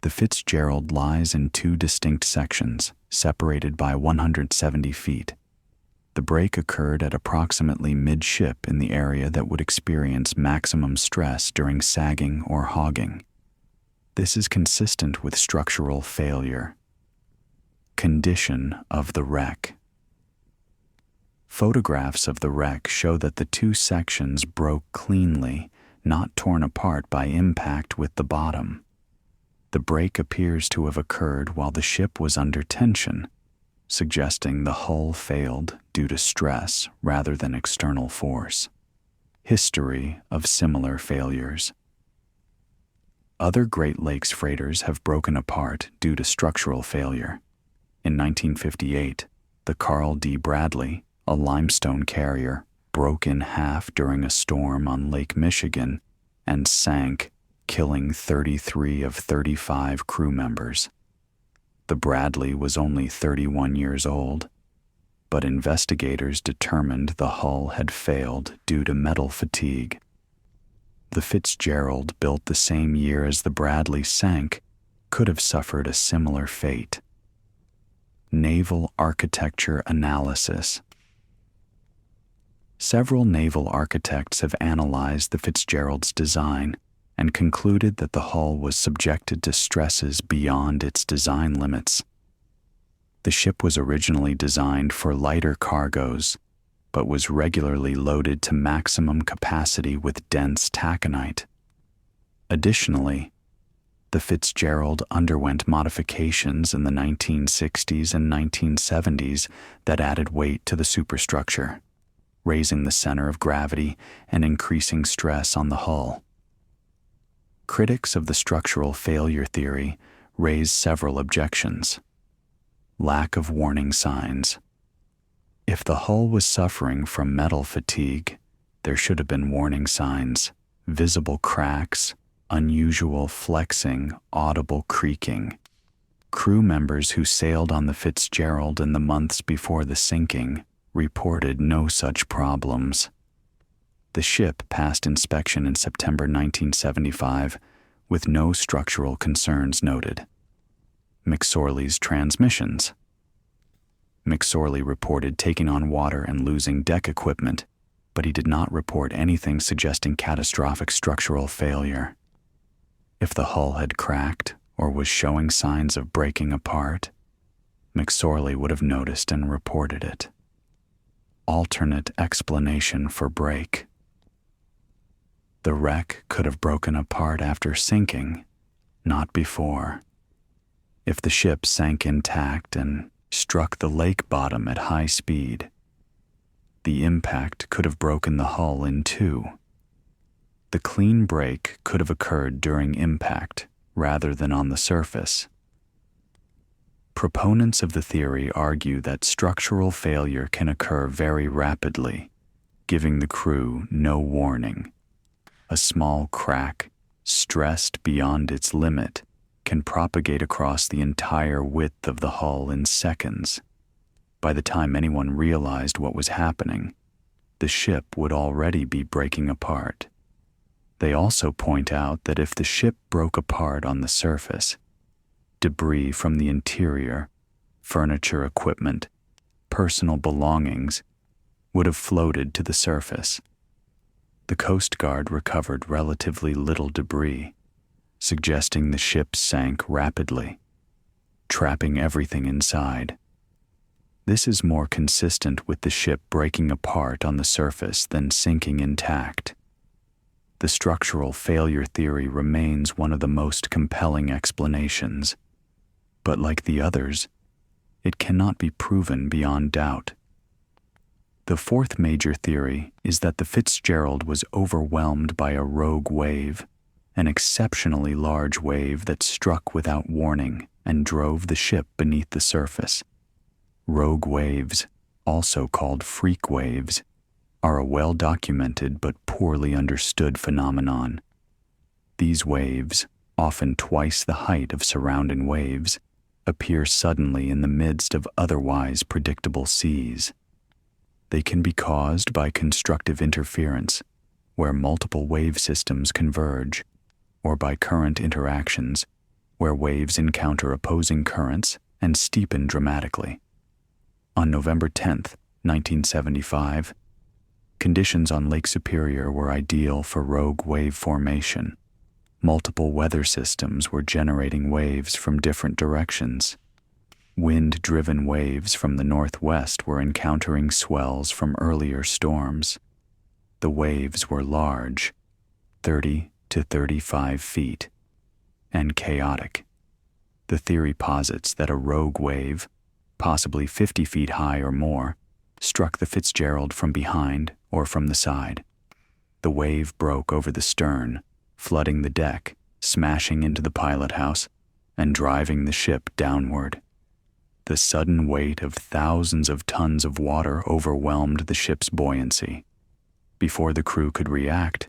The Fitzgerald lies in 2 distinct sections, separated by 170 feet. The break occurred at approximately midship in the area that would experience maximum stress during sagging or hogging. This is consistent with structural failure. Condition of the wreck. Photographs of the wreck show that the 2 sections broke cleanly, not torn apart by impact with the bottom. The break appears to have occurred while the ship was under tension, suggesting the hull failed due to stress rather than external force. History of similar failures. Other Great Lakes freighters have broken apart due to structural failure. In 1958, the Carl D. Bradley, a limestone carrier, broke in half during a storm on Lake Michigan and sank, killing 33 of 35 crew members. The Bradley was only 31 years old, but investigators determined the hull had failed due to metal fatigue. The Fitzgerald, built the same year as the Bradley, sank, could have suffered a similar fate. Naval architecture analysis. Several naval architects have analyzed the Fitzgerald's design and concluded that the hull was subjected to stresses beyond its design limits. The ship was originally designed for lighter cargoes, but was regularly loaded to maximum capacity with dense taconite. Additionally, the Fitzgerald underwent modifications in the 1960s and 1970s that added weight to the superstructure, raising the center of gravity and increasing stress on the hull. Critics of the structural failure theory raise several objections. Lack of warning signs. If the hull was suffering from metal fatigue, there should have been warning signs, visible cracks, unusual flexing, audible creaking. Crew members who sailed on the Fitzgerald in the months before the sinking reported no such problems. The ship passed inspection in September 1975 with no structural concerns noted. McSorley's transmissions. McSorley reported taking on water and losing deck equipment, but he did not report anything suggesting catastrophic structural failure. If the hull had cracked or was showing signs of breaking apart, McSorley would have noticed and reported it. Alternate explanation for break. The wreck could have broken apart after sinking, not before. If the ship sank intact and struck the lake bottom at high speed, the impact could have broken the hull in two. The clean break could have occurred during impact rather than on the surface. Proponents of the theory argue that structural failure can occur very rapidly, giving the crew no warning. A small crack, stressed beyond its limit, can propagate across the entire width of the hull in seconds. By the time anyone realized what was happening, the ship would already be breaking apart. They also point out that if the ship broke apart on the surface, debris from the interior, furniture, equipment, personal belongings would have floated to the surface. The Coast Guard recovered relatively little debris, suggesting the ship sank rapidly, trapping everything inside. This is more consistent with the ship breaking apart on the surface than sinking intact. The structural failure theory remains one of the most compelling explanations, but like the others, it cannot be proven beyond doubt. The fourth major theory is that the Fitzgerald was overwhelmed by a rogue wave, an exceptionally large wave that struck without warning and drove the ship beneath the surface. Rogue waves, also called freak waves, are a well-documented but poorly understood phenomenon. These waves, often twice the height of surrounding waves, appear suddenly in the midst of otherwise predictable seas. They can be caused by constructive interference, where multiple wave systems converge, or by current interactions, where waves encounter opposing currents and steepen dramatically. On November 10, 1975, conditions on Lake Superior were ideal for rogue wave formation. Multiple weather systems were generating waves from different directions. Wind-driven waves from the northwest were encountering swells from earlier storms. The waves were large, 30 to 35 feet, and chaotic. The theory posits that a rogue wave, possibly 50 feet high or more, struck the Fitzgerald from behind or from the side. The wave broke over the stern, flooding the deck, smashing into the pilot house, and driving the ship downward. The sudden weight of thousands of tons of water overwhelmed the ship's buoyancy. Before the crew could react,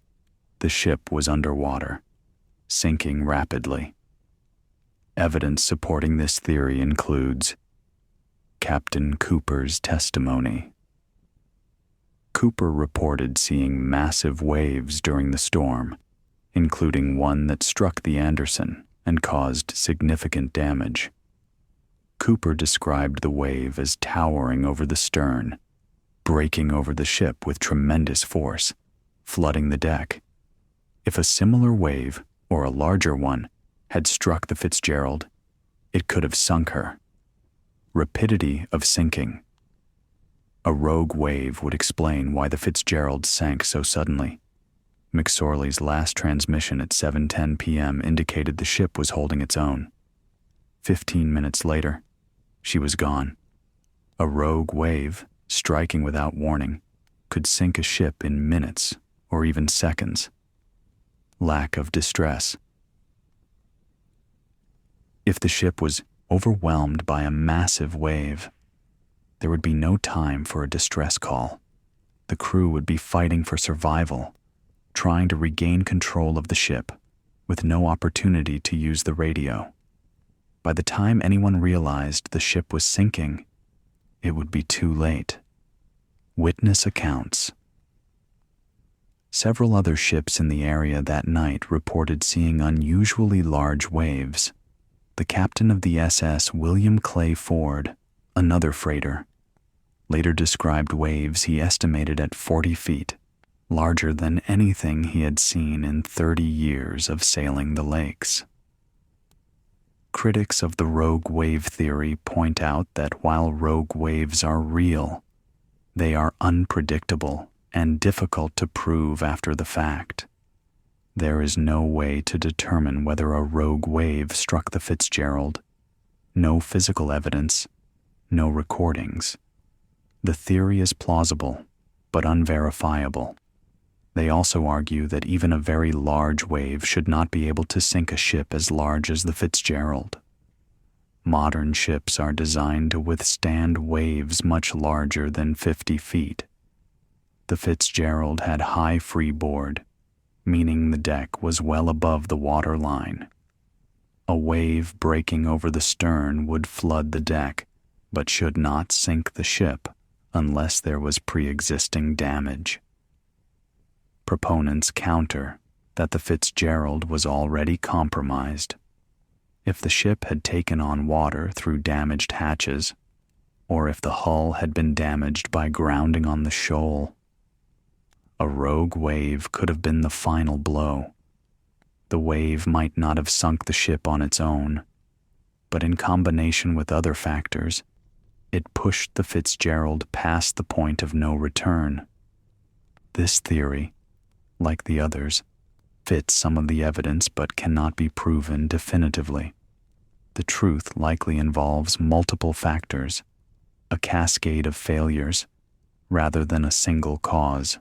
the ship was underwater, sinking rapidly. Evidence supporting this theory includes Captain Cooper's testimony. Cooper reported seeing massive waves during the storm, including one that struck the Anderson and caused significant damage. Cooper described the wave as towering over the stern, breaking over the ship with tremendous force, flooding the deck. If a similar wave, or a larger one, had struck the Fitzgerald, it could have sunk her. Rapidity of sinking. A rogue wave would explain why the Fitzgerald sank so suddenly. McSorley's last transmission at 7:10 p.m. indicated the ship was holding its own. 15 minutes later, she was gone. A rogue wave, striking without warning, could sink a ship in minutes or even seconds. Lack of distress. If the ship was overwhelmed by a massive wave, there would be no time for a distress call. The crew would be fighting for survival, trying to regain control of the ship, with no opportunity to use the radio. By the time anyone realized the ship was sinking, it would be too late. Witness accounts. Several other ships in the area that night reported seeing unusually large waves. The captain of the SS William Clay Ford, another freighter, later described waves he estimated at 40 feet, larger than anything he had seen in 30 years of sailing the lakes. Critics of the rogue wave theory point out that while rogue waves are real, they are unpredictable and difficult to prove after the fact. There is no way to determine whether a rogue wave struck the Fitzgerald. No physical evidence, no recordings. The theory is plausible, but unverifiable. They also argue that even a very large wave should not be able to sink a ship as large as the Fitzgerald. Modern ships are designed to withstand waves much larger than 50 feet. The Fitzgerald had high freeboard, meaning the deck was well above the water line. A wave breaking over the stern would flood the deck, but should not sink the ship unless there was pre-existing damage. Proponents counter that the Fitzgerald was already compromised. If the ship had taken on water through damaged hatches, or if the hull had been damaged by grounding on the shoal, a rogue wave could have been the final blow. The wave might not have sunk the ship on its own, but in combination with other factors, it pushed the Fitzgerald past the point of no return. This theory, like the others, fits some of the evidence but cannot be proven definitively. The truth likely involves multiple factors, a cascade of failures, rather than a single cause.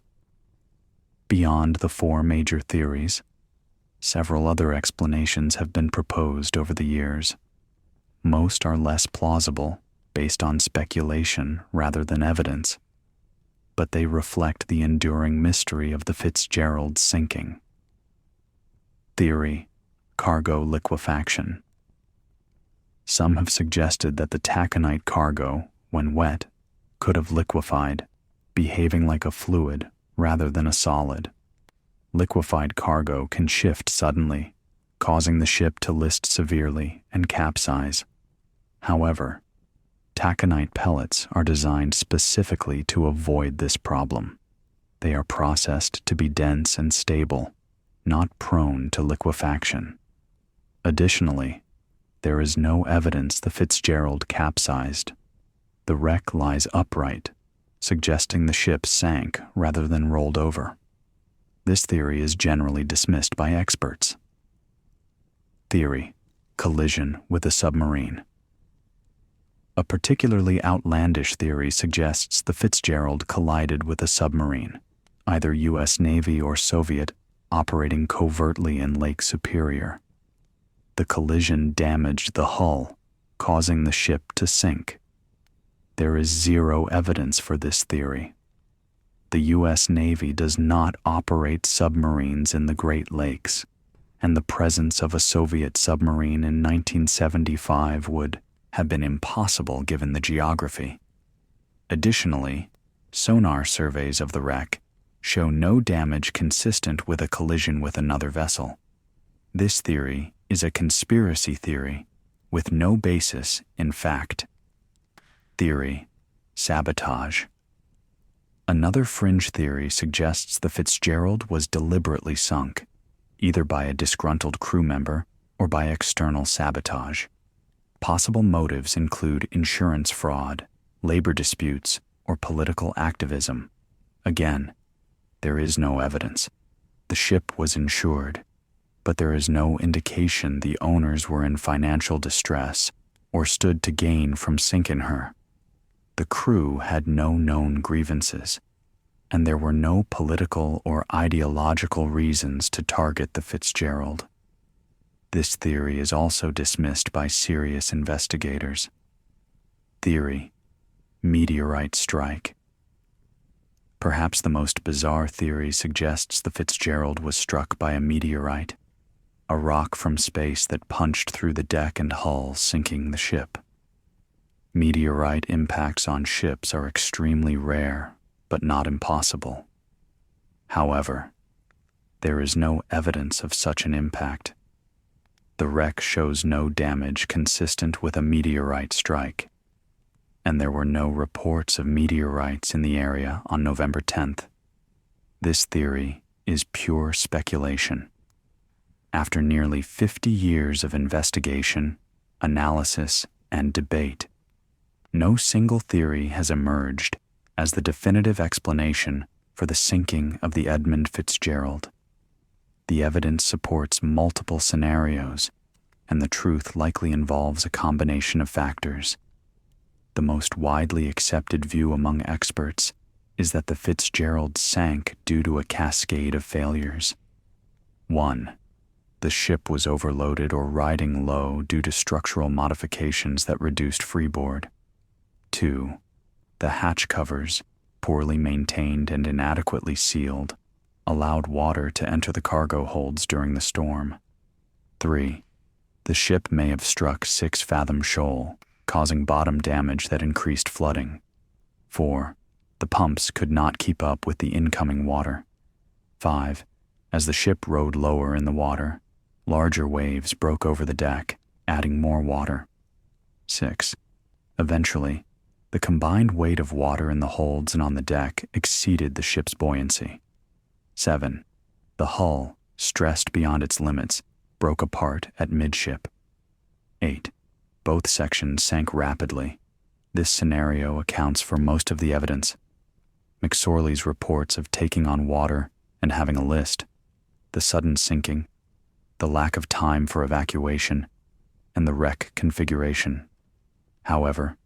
Beyond the four major theories, several other explanations have been proposed over the years. Most are less plausible, based on speculation rather than evidence, but they reflect the enduring mystery of the Fitzgerald sinking. Theory: cargo liquefaction. Some have suggested that the taconite cargo, when wet, could have liquefied, behaving like a fluid rather than a solid. Liquefied cargo can shift suddenly, causing the ship to list severely and capsize. However, taconite pellets are designed specifically to avoid this problem. They are processed to be dense and stable, not prone to liquefaction. Additionally, there is no evidence the Fitzgerald capsized. The wreck lies upright, suggesting the ship sank rather than rolled over. This theory is generally dismissed by experts. Theory: collision with a submarine. A particularly outlandish theory suggests the Fitzgerald collided with a submarine, either U.S. Navy or Soviet, operating covertly in Lake Superior. The collision damaged the hull, causing the ship to sink. There is zero evidence for this theory. The U.S. Navy does not operate submarines in the Great Lakes, and the presence of a Soviet submarine in 1975 would have been impossible given the geography. Additionally, sonar surveys of the wreck show no damage consistent with a collision with another vessel. This theory is a conspiracy theory with no basis in fact. Theory: sabotage. Another fringe theory suggests the Fitzgerald was deliberately sunk, either by a disgruntled crew member or by external sabotage. Possible motives include insurance fraud, labor disputes, or political activism. Again, there is no evidence. The ship was insured, but there is no indication the owners were in financial distress or stood to gain from sinking her. The crew had no known grievances, and there were no political or ideological reasons to target the Fitzgerald. This theory is also dismissed by serious investigators. Theory: meteorite strike. Perhaps the most bizarre theory suggests the Fitzgerald was struck by a meteorite, a rock from space that punched through the deck and hull, sinking the ship. Meteorite impacts on ships are extremely rare, but not impossible. However, there is no evidence of such an impact. The wreck shows no damage consistent with a meteorite strike, and there were no reports of meteorites in the area on November 10th. This theory is pure speculation. After nearly 50 years of investigation, analysis, and debate, no single theory has emerged as the definitive explanation for the sinking of the Edmund Fitzgerald. The evidence supports multiple scenarios, and the truth likely involves a combination of factors. The most widely accepted view among experts is that the Fitzgerald sank due to a cascade of failures. 1. The ship was overloaded or riding low due to structural modifications that reduced freeboard. 2. The hatch covers, poorly maintained and inadequately sealed, allowed water to enter the cargo holds during the storm. 3. The ship may have struck 6 Fathom Shoal, causing bottom damage that increased flooding. 4. The pumps could not keep up with the incoming water. 5. As the ship rode lower in the water, larger waves broke over the deck, adding more water. 6. Eventually, the combined weight of water in the holds and on the deck exceeded the ship's buoyancy. 7. The hull, stressed beyond its limits, broke apart at midship. 8. Both sections sank rapidly. This scenario accounts for most of the evidence. McSorley's reports of taking on water and having a list, the sudden sinking, the lack of time for evacuation, and the wreck configuration. However,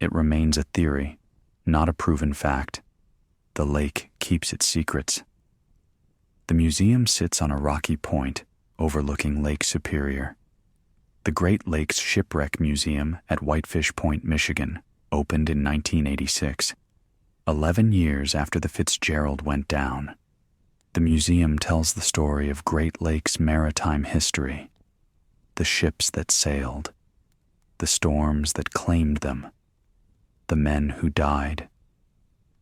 it remains a theory, not a proven fact. The lake keeps its secrets. The museum sits on a rocky point overlooking Lake Superior. The Great Lakes Shipwreck Museum at Whitefish Point, Michigan, opened in 1986, 11 years after the Fitzgerald went down. The museum tells the story of Great Lakes maritime history, the ships that sailed, the storms that claimed them, the men who died.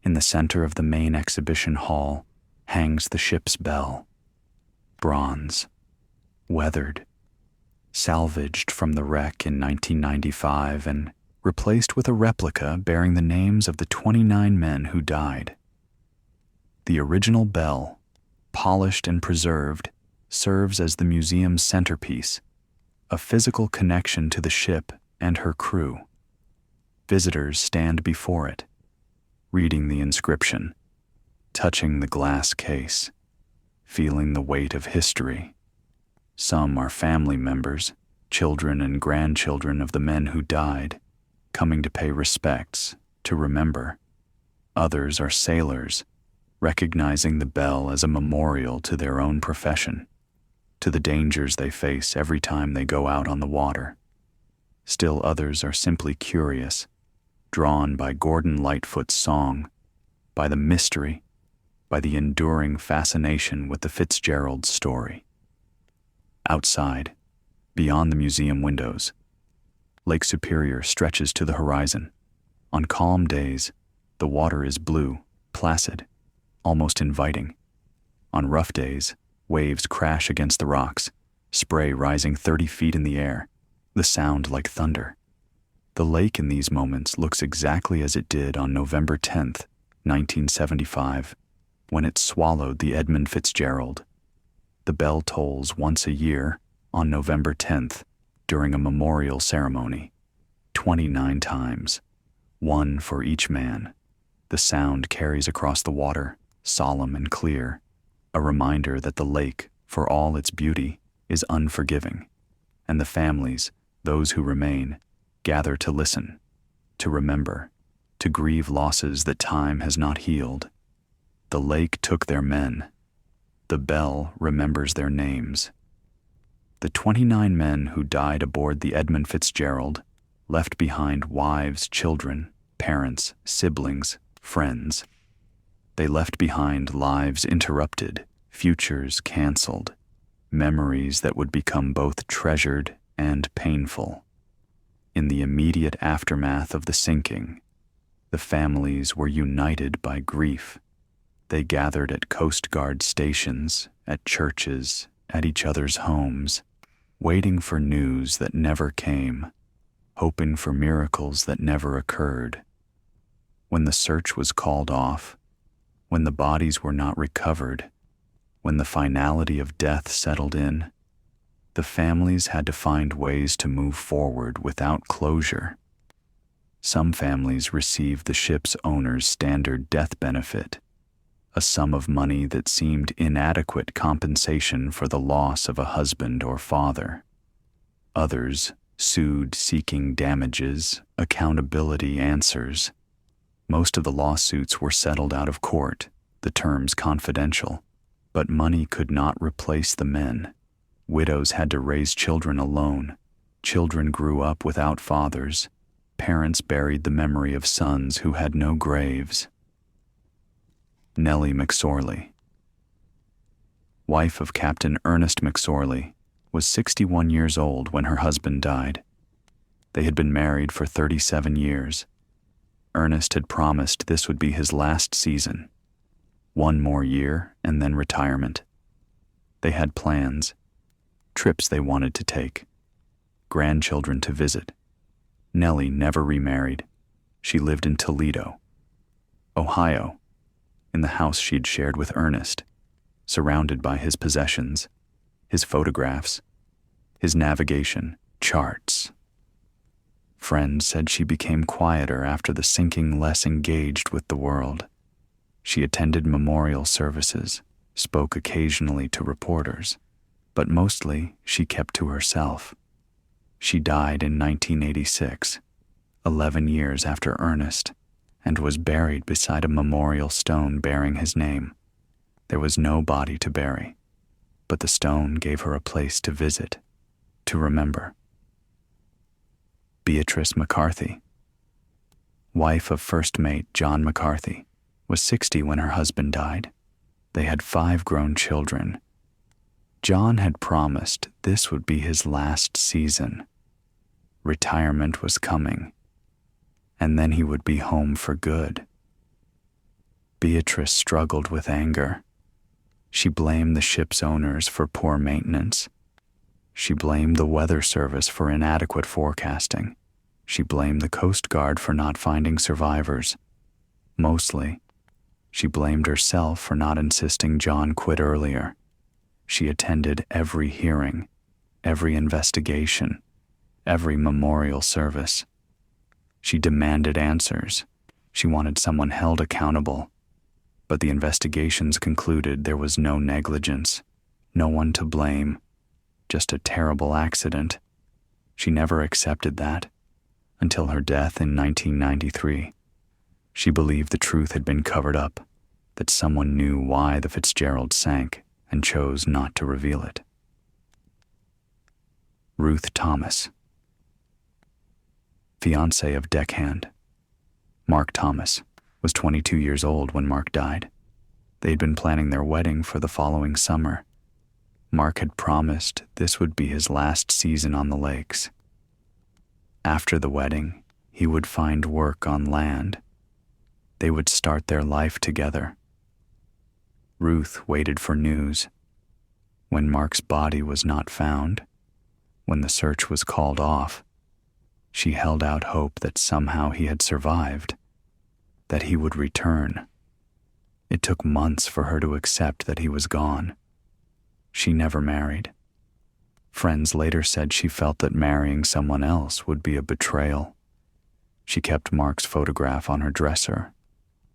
In the center of the main exhibition hall hangs the ship's bell, bronze, weathered, salvaged from the wreck in 1995 and replaced with a replica bearing the names of the 29 men who died. The original bell, polished and preserved, serves as the museum's centerpiece, a physical connection to the ship and her crew. Visitors stand before it, reading the inscription, touching the glass case, feeling the weight of history. Some are family members, children and grandchildren of the men who died, coming to pay respects, to remember. Others are sailors, recognizing the bell as a memorial to their own profession, to the dangers they face every time they go out on the water. Still others are simply curious, drawn by Gordon Lightfoot's song, by the mystery, by the enduring fascination with the Fitzgerald story. Outside, beyond the museum windows, Lake Superior stretches to the horizon. On calm days, the water is blue, placid, almost inviting. On rough days, waves crash against the rocks, spray rising 30 feet in the air, the sound like thunder. The lake in these moments looks exactly as it did on November 10th, 1975, when it swallowed the Edmund Fitzgerald. The bell tolls once a year on November 10th during a memorial ceremony, 29 times, one for each man. The sound carries across the water, solemn and clear, a reminder that the lake, for all its beauty, is unforgiving, and the families, those who remain, gather to listen, to remember, to grieve losses that time has not healed. The lake took their men. The bell remembers their names. The 29 men who died aboard the Edmund Fitzgerald left behind wives, children, parents, siblings, friends. They left behind lives interrupted, futures canceled, memories that would become both treasured and painful. In the immediate aftermath of the sinking, the families were united by grief. They gathered at Coast Guard stations, at churches, at each other's homes, waiting for news that never came, hoping for miracles that never occurred. When the search was called off, when the bodies were not recovered, when the finality of death settled in, the families had to find ways to move forward without closure. Some families received the ship's owner's standard death benefit, a sum of money that seemed inadequate compensation for the loss of a husband or father. Others sued seeking damages, accountability answers. Most of the lawsuits were settled out of court, the terms confidential, but money could not replace the men. Widows had to raise children alone. Children grew up without fathers. Parents buried the memory of sons who had no graves. Nellie McSorley, wife of Captain Ernest McSorley, was 61 years old when her husband died. They had been married for 37 years. Ernest had promised this would be his last season. One more year and then retirement. They had plans, trips they wanted to take, grandchildren to visit. Nellie never remarried. She lived in Toledo, Ohio, in the house she'd shared with Ernest, surrounded by his possessions, his photographs, his navigation, charts. Friends said she became quieter after the sinking, less engaged with the world. She attended memorial services, spoke occasionally to reporters, but mostly she kept to herself. She died in 1986, 11 years after Ernest, and was buried beside a memorial stone bearing his name. There was no body to bury, but the stone gave her a place to visit, to remember. Beatrice McCarthy, wife of first mate John McCarthy, was 60 when her husband died. They had 5 grown children. John had promised this would be his last season. Retirement was coming, and then he would be home for good. Beatrice struggled with anger. She blamed the ship's owners for poor maintenance. She blamed the weather service for inadequate forecasting. She blamed the Coast Guard for not finding survivors. Mostly, she blamed herself for not insisting John quit earlier. She attended every hearing, every investigation, every memorial service. She demanded answers. She wanted someone held accountable. But the investigations concluded there was no negligence, no one to blame, just a terrible accident. She never accepted that, until her death in 1993. She believed the truth had been covered up, that someone knew why the Fitzgerald sank and chose not to reveal it. Ruth Thomas, fiancée of deckhand Mark Thomas, was 22 years old when Mark died. They had been planning their wedding for the following summer. Mark had promised this would be his last season on the lakes. After the wedding, he would find work on land. They would start their life together. Ruth waited for news. When Mark's body was not found, when the search was called off, she held out hope that somehow he had survived, that he would return It took months for her to accept that he was gone. She never married. Friends later said she felt that marrying someone else would be a betrayal. She kept Mark's photograph on her dresser,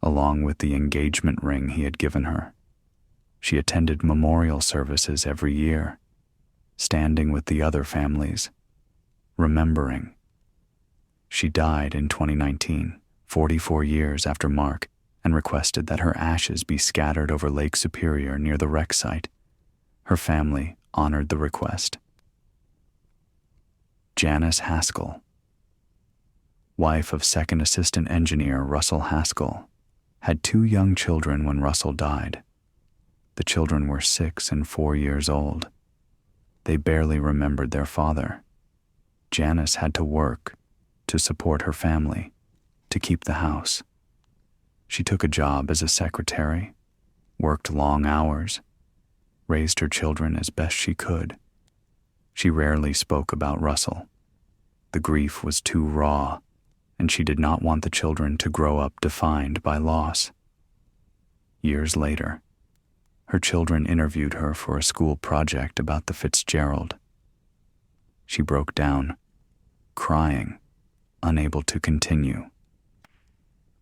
along with the engagement ring he had given her. She attended memorial services every year, standing with the other families, remembering. She died in 2019, 44 years after Mark, and requested that her ashes be scattered over Lake Superior near the wreck site. Her family honored the request. Janice Haskell, wife of Second Assistant Engineer Russell Haskell, had 2 young children when Russell died. The children were 6 and 4 years old. They barely remembered their father. Janice had to work to support her family, to keep the house. She took a job as a secretary, worked long hours, raised her children as best she could. She rarely spoke about Russell. The grief was too raw, and she did not want the children to grow up defined by loss. Years later, her children interviewed her for a school project about the Fitzgerald. She broke down, crying, unable to continue.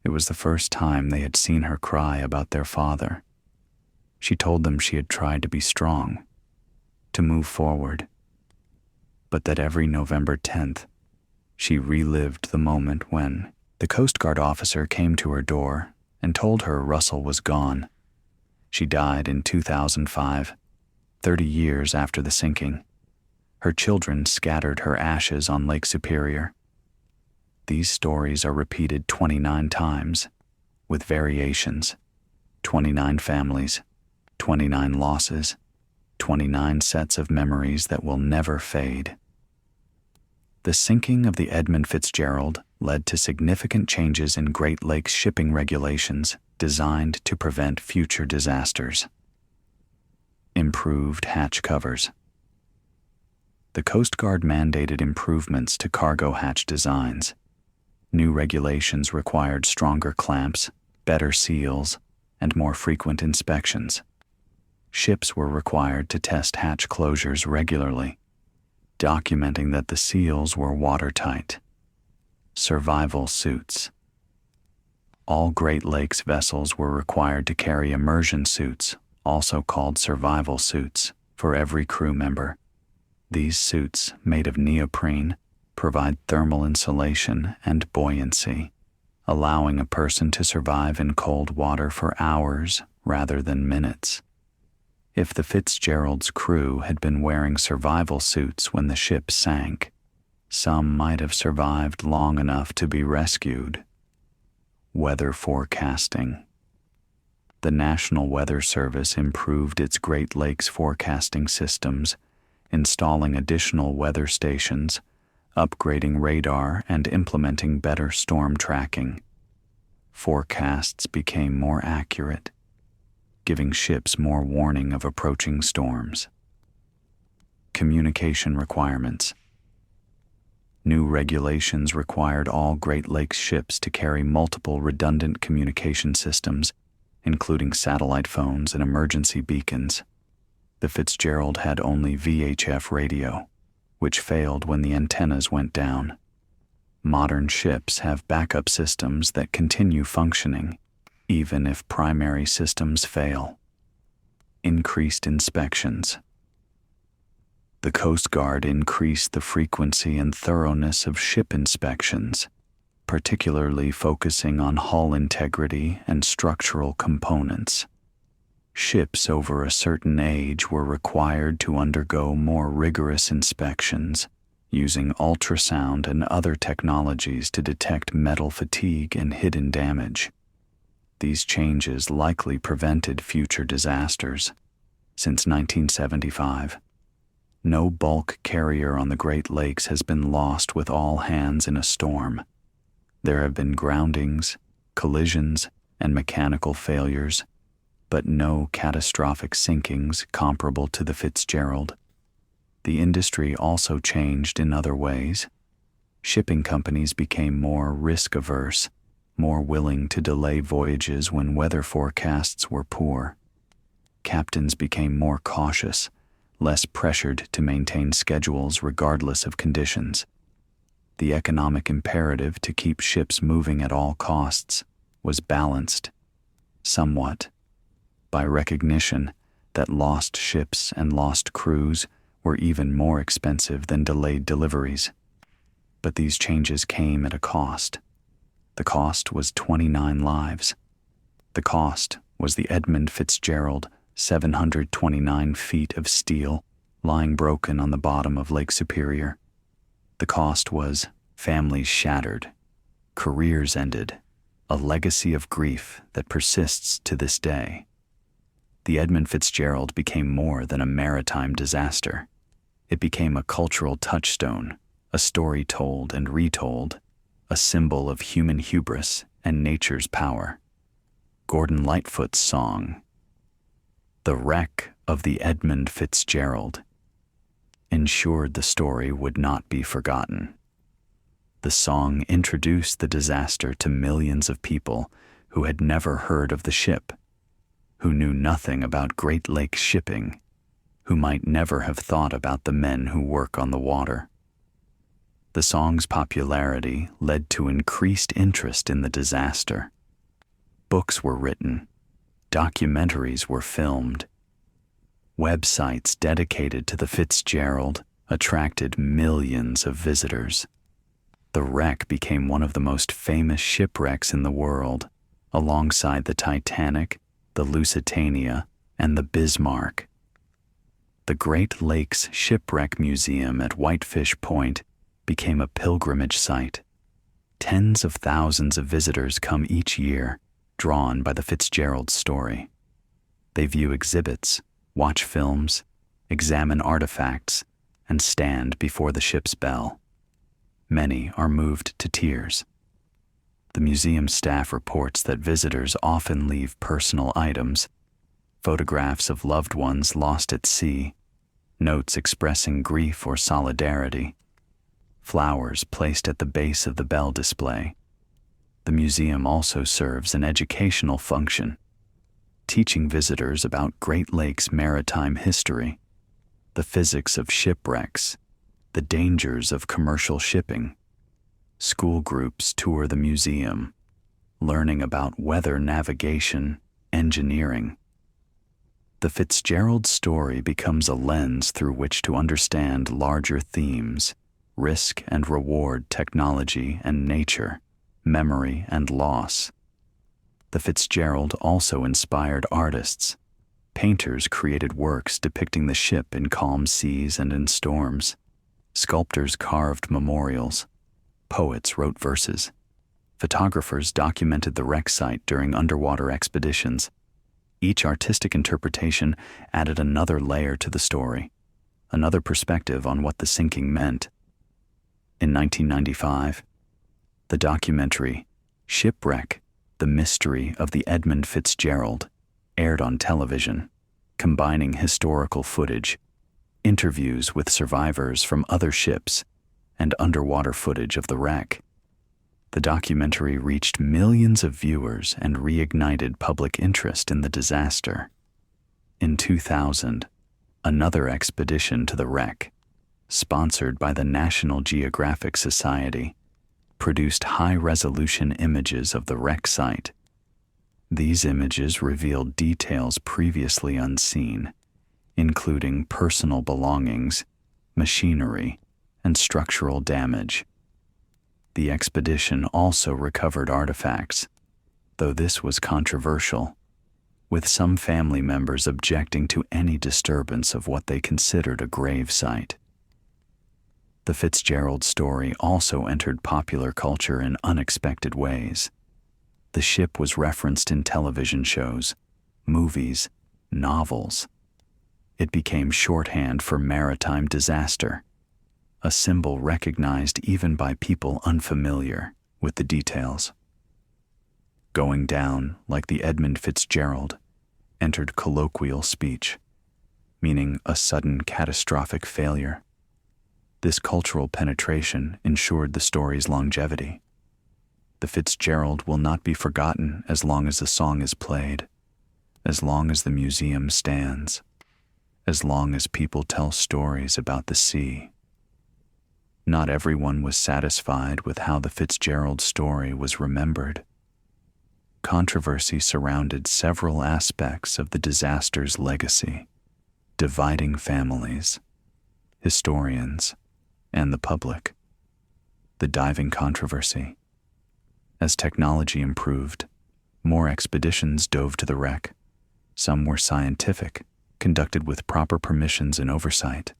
It was the first time they had seen her cry about their father. She told them she had tried to be strong, to move forward, but that every November 10th, she relived the moment when the Coast Guard officer came to her door and told her Russell was gone. She died in 2005, 30 years after the sinking. Her children scattered her ashes on Lake Superior. These stories are repeated 29 times, with variations. 29 families, 29 losses, 29 sets of memories that will never fade. The sinking of the Edmund Fitzgerald led to significant changes in Great Lakes shipping regulations designed to prevent future disasters. Improved hatch covers. The Coast Guard mandated improvements to cargo hatch designs. New regulations required stronger clamps, better seals, and more frequent inspections. Ships were required to test hatch closures regularly, documenting that the seals were watertight. Survival suits. All Great Lakes vessels were required to carry immersion suits, also called survival suits, for every crew member. These suits, made of neoprene, provide thermal insulation and buoyancy, allowing a person to survive in cold water for hours rather than minutes. If the Fitzgerald's crew had been wearing survival suits when the ship sank, some might have survived long enough to be rescued. Weather forecasting. The National Weather Service improved its Great Lakes forecasting systems, installing additional weather stations, upgrading radar, and implementing better storm tracking. Forecasts became more accurate, giving ships more warning of approaching storms. Communication requirements. New regulations required all Great Lakes ships to carry multiple redundant communication systems, including satellite phones and emergency beacons. The Fitzgerald had only VHF radio, which failed when the antennas went down. Modern ships have backup systems that continue functioning, even if primary systems fail. Increased inspections. The Coast Guard increased the frequency and thoroughness of ship inspections, particularly focusing on hull integrity and structural components. Ships over a certain age were required to undergo more rigorous inspections, using ultrasound and other technologies to detect metal fatigue and hidden damage. These changes likely prevented future disasters. Since 1975, no bulk carrier on the Great Lakes has been lost with all hands in a storm. There have been groundings, collisions, and mechanical failures, but no catastrophic sinkings comparable to the Fitzgerald. The industry also changed in other ways. Shipping companies became more risk-averse, more willing to delay voyages when weather forecasts were poor. Captains became more cautious, less pressured to maintain schedules regardless of conditions. The economic imperative to keep ships moving at all costs was balanced, somewhat, by recognition that lost ships and lost crews were even more expensive than delayed deliveries. But these changes came at a cost. The cost was 29 lives. The cost was the Edmund Fitzgerald, 729 feet of steel, lying broken on the bottom of Lake Superior. The cost was families shattered, careers ended, a legacy of grief that persists to this day. The Edmund Fitzgerald became more than a maritime disaster. It became a cultural touchstone, a story told and retold, a symbol of human hubris and nature's power. Gordon Lightfoot's song, "The Wreck of the Edmund Fitzgerald," ensured the story would not be forgotten. The song introduced the disaster to millions of people who had never heard of the ship, who knew nothing about Great Lakes shipping, who might never have thought about the men who work on the water. The song's popularity led to increased interest in the disaster. Books were written, documentaries were filmed. Websites dedicated to the Fitzgerald attracted millions of visitors. The wreck became one of the most famous shipwrecks in the world, alongside the Titanic, the Lusitania, and the Bismarck. The Great Lakes Shipwreck Museum at Whitefish Point became a pilgrimage site. Tens of thousands of visitors come each year, drawn by the Fitzgerald story. They view exhibits, watch films, examine artifacts, and stand before the ship's bell. Many are moved to tears. The museum staff reports that visitors often leave personal items, photographs of loved ones lost at sea, notes expressing grief or solidarity, flowers placed at the base of the bell display. The museum also serves an educational function, teaching visitors about Great Lakes maritime history, the physics of shipwrecks, the dangers of commercial shipping. School groups tour the museum, learning about weather navigation, engineering. The Fitzgerald story becomes a lens through which to understand larger themes: risk and reward, technology and nature, memory and loss. The Fitzgerald also inspired artists. Painters created works depicting the ship in calm seas and in storms. Sculptors carved memorials. Poets wrote verses. Photographers documented the wreck site during underwater expeditions. Each artistic interpretation added another layer to the story, another perspective on what the sinking meant. In 1995, the documentary Shipwreck, The Mystery of the Edmund Fitzgerald aired on television, combining historical footage, interviews with survivors from other ships, and underwater footage of the wreck. The documentary reached millions of viewers and reignited public interest in the disaster. In 2000, another expedition to the wreck, sponsored by the National Geographic Society, produced high-resolution images of the wreck site. These images revealed details previously unseen, including personal belongings, machinery, and structural damage. The expedition also recovered artifacts, though this was controversial, with some family members objecting to any disturbance of what they considered a grave site. The Fitzgerald story also entered popular culture in unexpected ways. The ship was referenced in television shows, movies, novels. It became shorthand for maritime disaster, a symbol recognized even by people unfamiliar with the details. Going down like the Edmund Fitzgerald entered colloquial speech, meaning a sudden catastrophic failure. This cultural penetration ensured the story's longevity. The Fitzgerald will not be forgotten as long as the song is played, as long as the museum stands, as long as people tell stories about the sea. Not everyone was satisfied with how the Fitzgerald story was remembered. Controversy surrounded several aspects of the disaster's legacy, dividing families, historians, and the public. The diving controversy. As technology improved, more expeditions dove to the wreck. Some were scientific, conducted with proper permissions and oversight.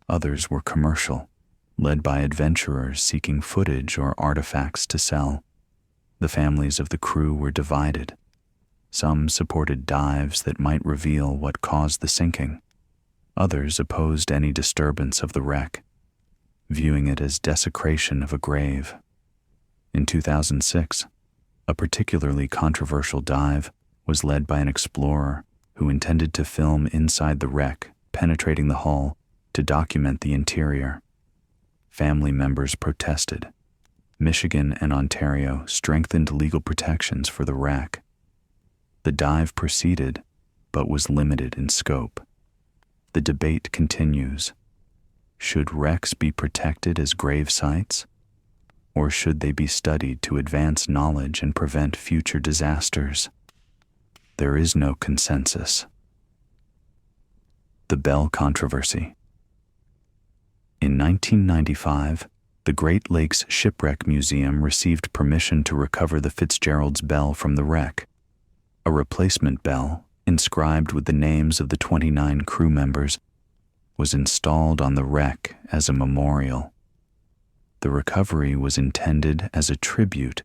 Others were commercial, led by adventurers seeking footage or artifacts to sell. The families of the crew were divided. Some supported dives that might reveal what caused the sinking. Others opposed any disturbance of the wreck, viewing it as desecration of a grave. In 2006, a particularly controversial dive was led by an explorer who intended to film inside the wreck, penetrating the hull to document the interior. Family members protested. Michigan and Ontario strengthened legal protections for the wreck. The dive proceeded, but was limited in scope. The debate continues. Should wrecks be protected as grave sites? Or should they be studied to advance knowledge and prevent future disasters? There is no consensus. The Bell Controversy. In 1995, the Great Lakes Shipwreck Museum received permission to recover the Fitzgerald's bell from the wreck. A replacement bell, inscribed with the names of the 29 crew members, was installed on the wreck as a memorial. The recovery was intended as a tribute,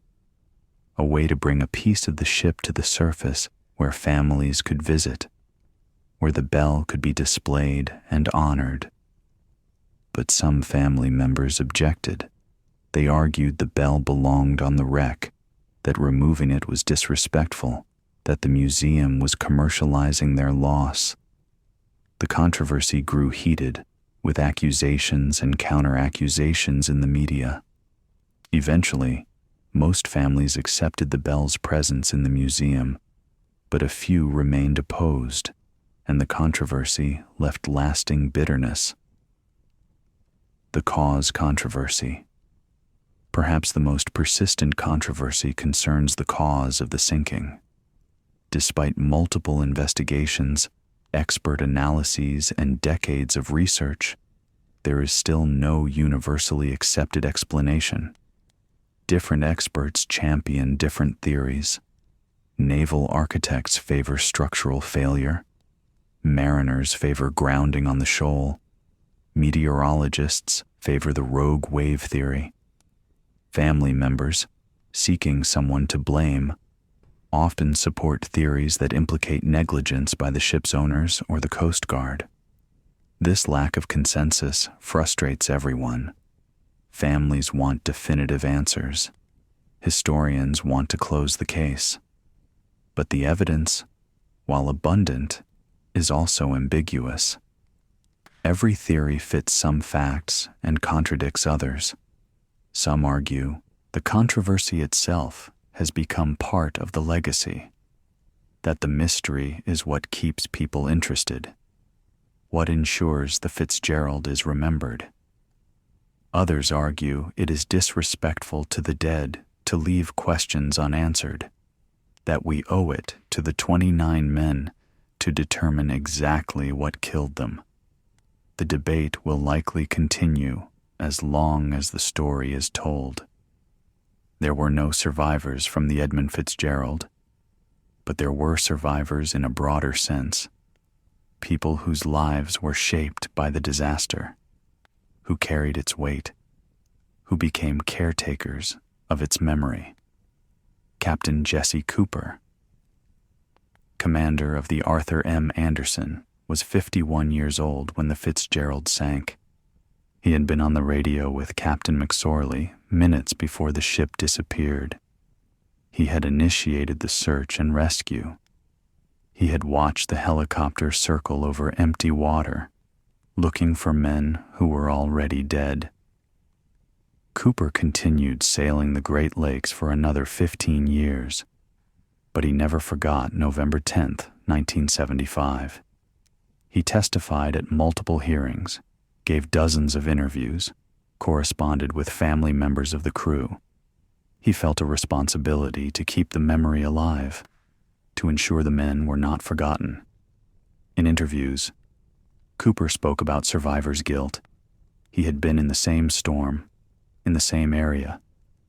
a way to bring a piece of the ship to the surface where families could visit, where the bell could be displayed and honored. But some family members objected. They argued the bell belonged on the wreck, that removing it was disrespectful, that the museum was commercializing their loss. The controversy grew heated, with accusations and counter-accusations in the media. Eventually, most families accepted the bell's presence in the museum, but a few remained opposed, and the controversy left lasting bitterness. The cause controversy. Perhaps the most persistent controversy concerns the cause of the sinking. Despite multiple investigations, expert analyses, and decades of research, there is still no universally accepted explanation. Different experts champion different theories. Naval architects favor structural failure. Mariners favor grounding on the shoal. Meteorologists favor the rogue wave theory. Family members, seeking someone to blame, often support theories that implicate negligence by the ship's owners or the Coast Guard. This lack of consensus frustrates everyone. Families want definitive answers. Historians want to close the case. But the evidence, while abundant, is also ambiguous. Every theory fits some facts and contradicts others. Some argue the controversy itself has become part of the legacy, that the mystery is what keeps people interested, what ensures the Fitzgerald is remembered. Others argue it is disrespectful to the dead to leave questions unanswered, that we owe it to the 29 men to determine exactly what killed them. The debate will likely continue as long as the story is told. There were no survivors from the Edmund Fitzgerald, but there were survivors in a broader sense, people whose lives were shaped by the disaster, who carried its weight, who became caretakers of its memory. Captain Jesse Cooper, commander of the Arthur M. Anderson, was 51 years old when the Fitzgerald sank. He had been on the radio with Captain McSorley minutes before the ship disappeared. He had initiated the search and rescue. He had watched the helicopter circle over empty water, looking for men who were already dead. Cooper continued sailing the Great Lakes for another 15 years, but he never forgot November 10th, 1975. He testified at multiple hearings, gave dozens of interviews, corresponded with family members of the crew. He felt a responsibility to keep the memory alive, to ensure the men were not forgotten. In interviews, Cooper spoke about survivor's guilt. He had been in the same storm, in the same area,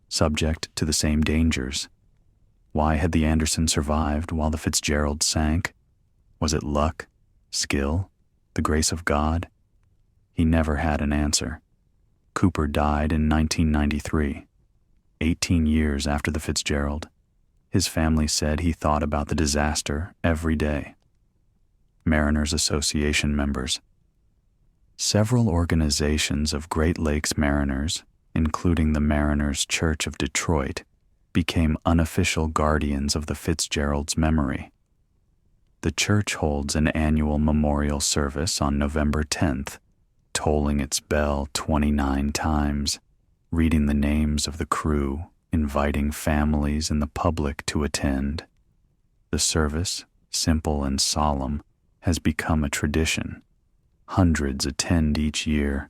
subject to the same dangers. Why had the Anderson survived while the Fitzgerald sank? Was it luck, skill, the grace of God? He never had an answer. Cooper died in 1993, 18 years after the Fitzgerald. His family said he thought about the disaster every day. Mariners Association members. Several organizations of Great Lakes mariners, including the Mariners Church of Detroit, became unofficial guardians of the Fitzgerald's memory. The church holds an annual memorial service on November 10th, tolling its bell 29 times, reading the names of the crew, inviting families and the public to attend. The service, simple and solemn, has become a tradition. Hundreds attend each year,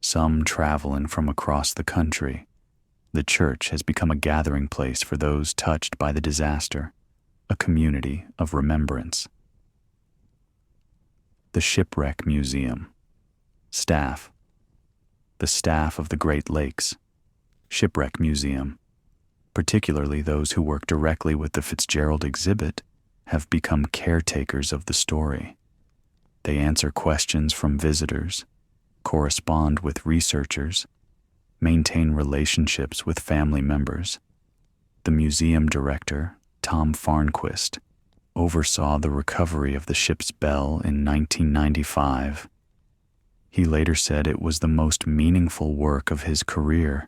some traveling from across the country. The church has become a gathering place for those touched by the disaster, a community of remembrance. The Shipwreck Museum. Staff. The staff of the Great Lakes Shipwreck Museum, particularly those who work directly with the Fitzgerald exhibit, have become caretakers of the story. They answer questions from visitors, correspond with researchers, maintain relationships with family members. The museum director, Tom Farnquist, oversaw the recovery of the ship's bell in 1995. He later said it was the most meaningful work of his career,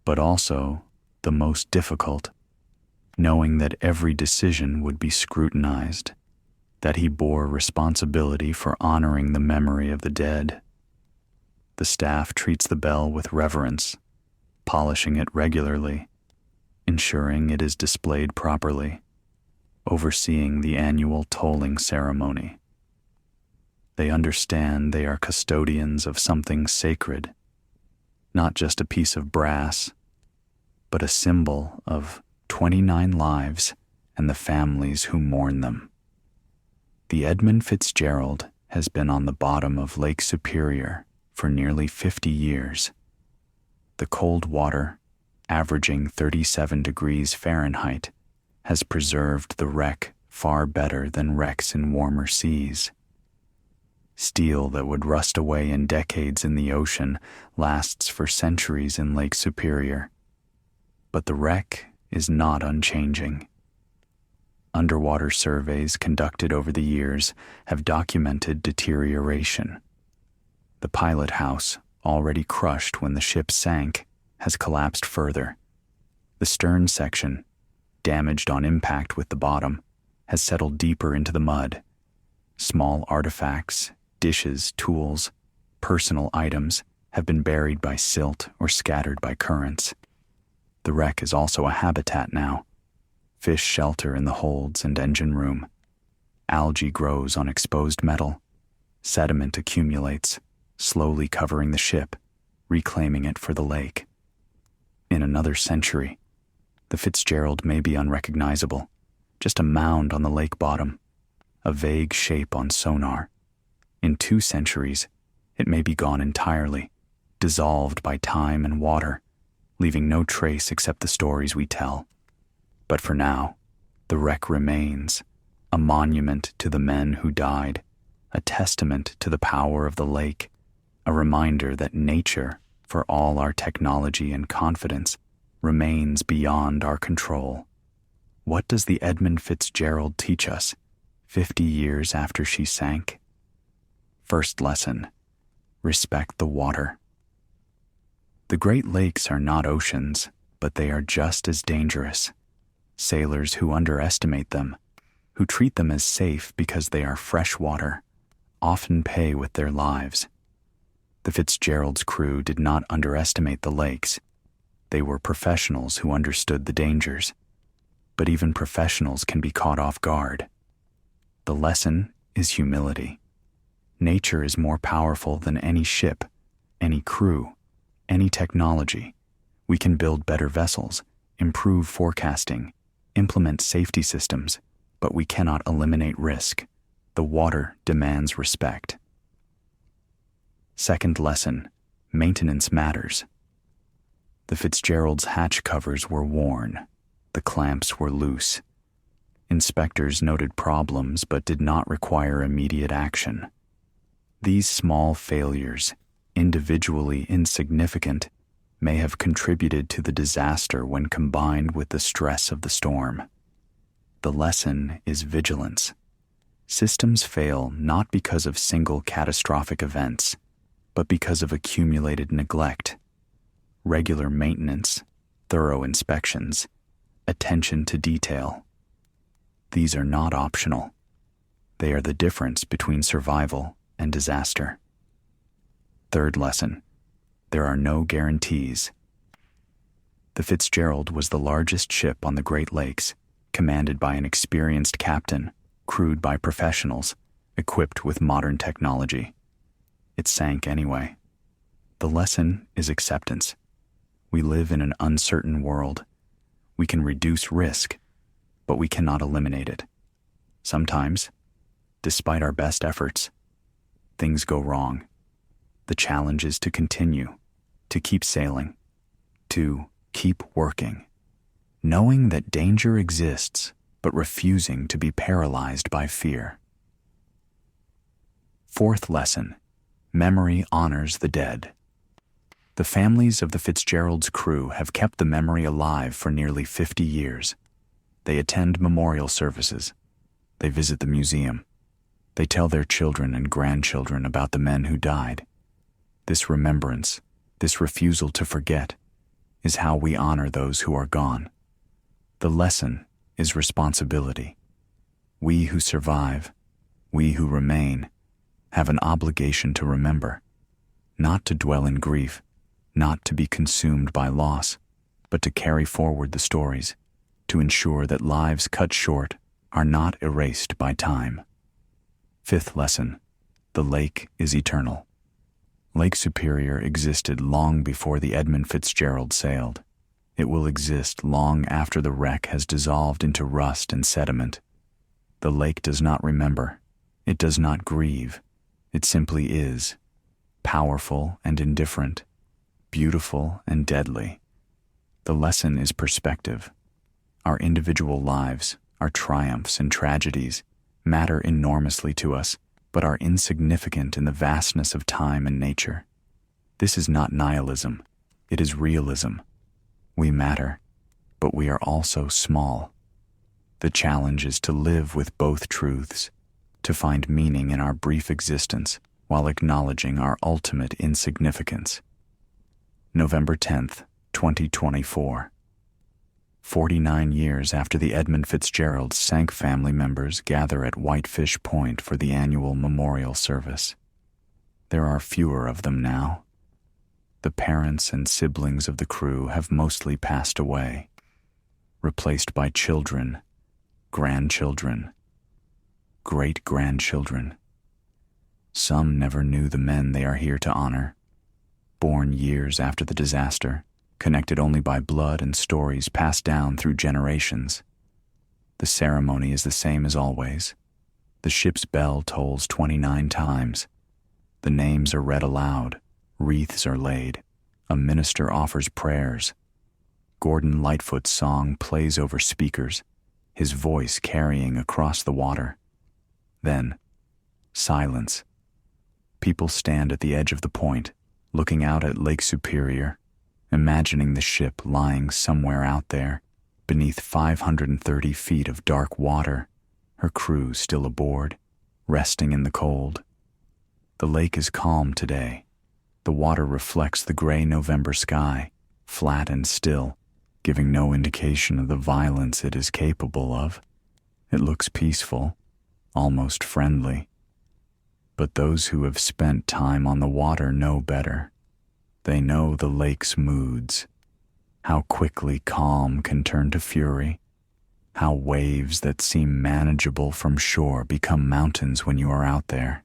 but also the most difficult, knowing that every decision would be scrutinized, that he bore responsibility for honoring the memory of the dead. The staff treats the bell with reverence, polishing it regularly, ensuring it is displayed properly, overseeing the annual tolling ceremony. They understand they are custodians of something sacred, not just a piece of brass, but a symbol of 29 lives and the families who mourn them. The Edmund Fitzgerald has been on the bottom of Lake Superior for nearly 50 years. The cold water, averaging 37 degrees Fahrenheit, has preserved the wreck far better than wrecks in warmer seas. Steel that would rust away in decades in the ocean lasts for centuries in Lake Superior. But the wreck is not unchanging. Underwater surveys conducted over the years have documented deterioration. The pilot house, already crushed when the ship sank, has collapsed further. The stern section, damaged on impact with the bottom, has settled deeper into the mud. Small artifacts, dishes, tools, personal items have been buried by silt or scattered by currents. The wreck is also a habitat now. Fish shelter in the holds and engine room. Algae grows on exposed metal. Sediment accumulates, slowly covering the ship, reclaiming it for the lake. In another century, the Fitzgerald may be unrecognizable, just a mound on the lake bottom, a vague shape on sonar. In 2 centuries, it may be gone entirely, dissolved by time and water, leaving no trace except the stories we tell. But for now, the wreck remains, a monument to the men who died, a testament to the power of the lake, a reminder that nature, for all our technology and confidence, remains beyond our control. What does the Edmund Fitzgerald teach us 50 years after she sank? First lesson: respect the water. The Great Lakes are not oceans, but they are just as dangerous. Sailors who underestimate them, who treat them as safe because they are fresh water, often pay with their lives. The Fitzgerald's crew did not underestimate the lakes. They were professionals who understood the dangers. But even professionals can be caught off guard. The lesson is humility. Nature is more powerful than any ship, any crew, any technology. We can build better vessels, improve forecasting, implement safety systems, but we cannot eliminate risk. The water demands respect. Second lesson, maintenance matters. The Fitzgerald's hatch covers were worn. The clamps were loose. Inspectors noted problems but did not require immediate action. These small failures, individually insignificant, may have contributed to the disaster when combined with the stress of the storm. The lesson is vigilance. Systems fail not because of single catastrophic events, but because of accumulated neglect. Regular maintenance, thorough inspections, attention to detail. These are not optional. They are the difference between survival and disaster. Third lesson, there are no guarantees. The Fitzgerald was the largest ship on the Great Lakes, commanded by an experienced captain, crewed by professionals, equipped with modern technology. It sank anyway. The lesson is acceptance. We live in an uncertain world. We can reduce risk, but we cannot eliminate it. Sometimes, despite our best efforts, things go wrong. The challenge is to continue, to keep sailing, to keep working, knowing that danger exists, but refusing to be paralyzed by fear. Fourth lesson, memory honors the dead. The families of the Fitzgerald's crew have kept the memory alive for nearly 50 years. They attend memorial services. They visit the museum. They tell their children and grandchildren about the men who died. This remembrance, this refusal to forget, is how we honor those who are gone. The lesson is responsibility. We who survive, we who remain, have an obligation to remember, not to dwell in grief, not to be consumed by loss, but to carry forward the stories, to ensure that lives cut short are not erased by time. Fifth lesson, the lake is eternal. Lake Superior existed long before the Edmund Fitzgerald sailed. It will exist long after the wreck has dissolved into rust and sediment. The lake does not remember. It does not grieve. It simply is, powerful and indifferent, beautiful and deadly. The lesson is perspective. Our individual lives, our triumphs and tragedies, matter enormously to us, but are insignificant in the vastness of time and nature. This is not nihilism, it is realism. We matter, but we are also small. The challenge is to live with both truths, to find meaning in our brief existence while acknowledging our ultimate insignificance. November 10th, 2024. 49 years after the Edmund Fitzgerald sank, family members gather at Whitefish Point for the annual memorial service. There are fewer of them now. The parents and siblings of the crew have mostly passed away, replaced by children, grandchildren, great-grandchildren. Some never knew the men they are here to honor, born years after the disaster, connected only by blood and stories passed down through generations. The ceremony is the same as always. The ship's bell tolls 29 times. The names are read aloud. Wreaths are laid. A minister offers prayers. Gordon Lightfoot's song plays over speakers, his voice carrying across the water. Then, silence. People stand at the edge of the point, looking out at Lake Superior, imagining the ship lying somewhere out there, beneath 530 feet of dark water, her crew still aboard, resting in the cold. The lake is calm today. The water reflects the gray November sky, flat and still, giving no indication of the violence it is capable of. It looks peaceful, almost friendly. But those who have spent time on the water know better. They know the lake's moods, How quickly calm can turn to fury. How waves that seem manageable from shore become mountains when you are out there.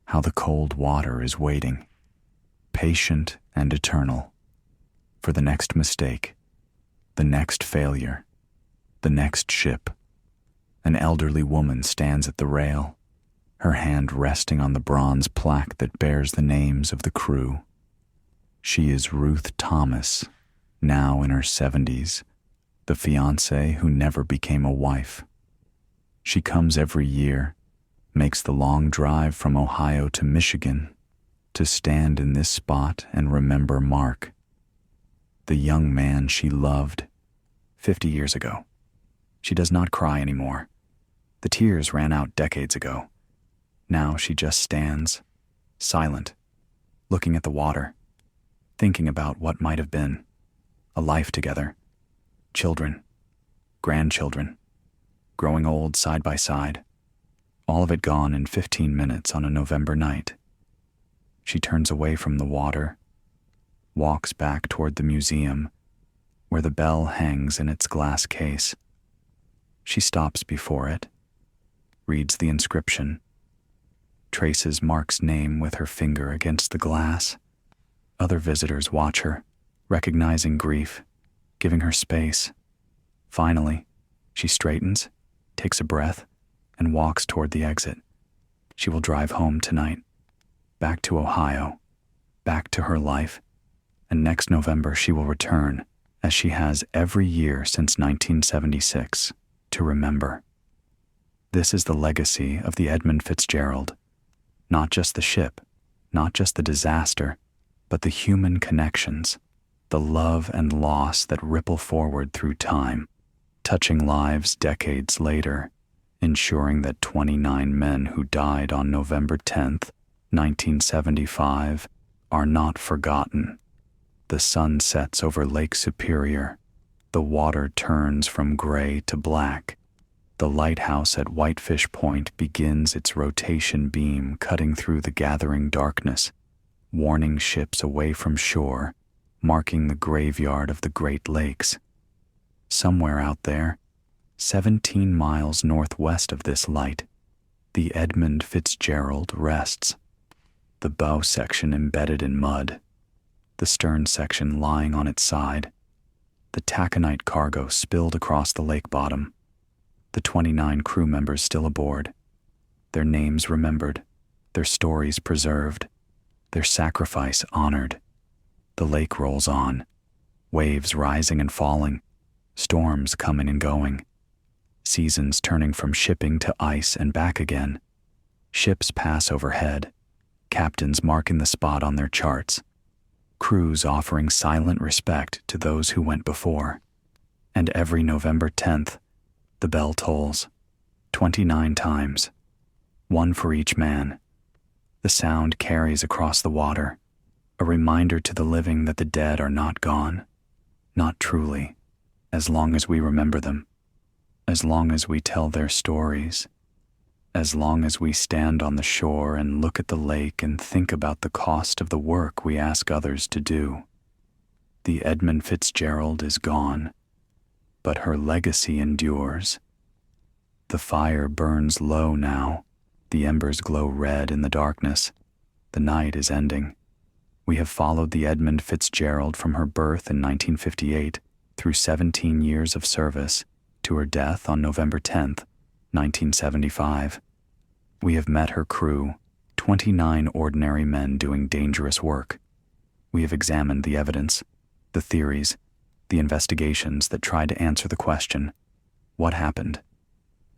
How the cold water is waiting, patient and eternal, for the next mistake, the next failure, the next ship. An elderly woman stands at the rail, her hand resting on the bronze plaque that bears the names of the crew. She is Ruth Thomas, now in her 70s, the fiancée who never became a wife. She comes every year, makes the long drive from Ohio to Michigan to stand in this spot and remember Mark, the young man she loved 50 years ago. She does not cry anymore. The tears ran out decades ago. Now she just stands, silent, looking at the water, thinking about what might have been, a life together, children, grandchildren, growing old side by side, all of it gone in 15 minutes on a November night. She turns away from the water, walks back toward the museum, where the bell hangs in its glass case. She stops before it, reads the inscription, traces Mark's name with her finger against the glass. Other visitors watch her, recognizing grief, giving her space. Finally, she straightens, takes a breath, and walks toward the exit. She will drive home tonight, back to Ohio, back to her life, and next November she will return, as she has every year since 1976, to remember. This is the legacy of the Edmund Fitzgerald. Not just the ship, not just the disaster, but the human connections, the love and loss that ripple forward through time, touching lives decades later, ensuring that 29 men who died on November 10th, 1975, are not forgotten. The sun sets over Lake Superior. The water turns from gray to black. The lighthouse at Whitefish Point begins its rotation beam cutting through the gathering darkness, warning ships away from shore, marking the graveyard of the Great Lakes. Somewhere out there, 17 miles northwest of this light, the Edmund Fitzgerald rests, the bow section embedded in mud, the stern section lying on its side, the taconite cargo spilled across the lake bottom, the 29 crew members still aboard, their names remembered, their stories preserved, their sacrifice honored. The lake rolls on, waves rising and falling, storms coming and going, seasons turning from shipping to ice and back again. Ships pass overhead, captains marking the spot on their charts, crews offering silent respect to those who went before. And every November 10th, the bell tolls, 29 times, one for each man. The sound carries across the water, a reminder to the living that the dead are not gone, not truly, as long as we remember them, as long as we tell their stories, as long as we stand on the shore and look at the lake and think about the cost of the work we ask others to do. The Edmund Fitzgerald is gone, but her legacy endures. The fire burns low now. The embers glow red in the darkness. The night is ending. We have followed the Edmund Fitzgerald from her birth in 1958 through 17 years of service to her death on November 10th, 1975. We have met her crew, 29 ordinary men doing dangerous work. We have examined the evidence, the theories, the investigations that tried to answer the question, what happened?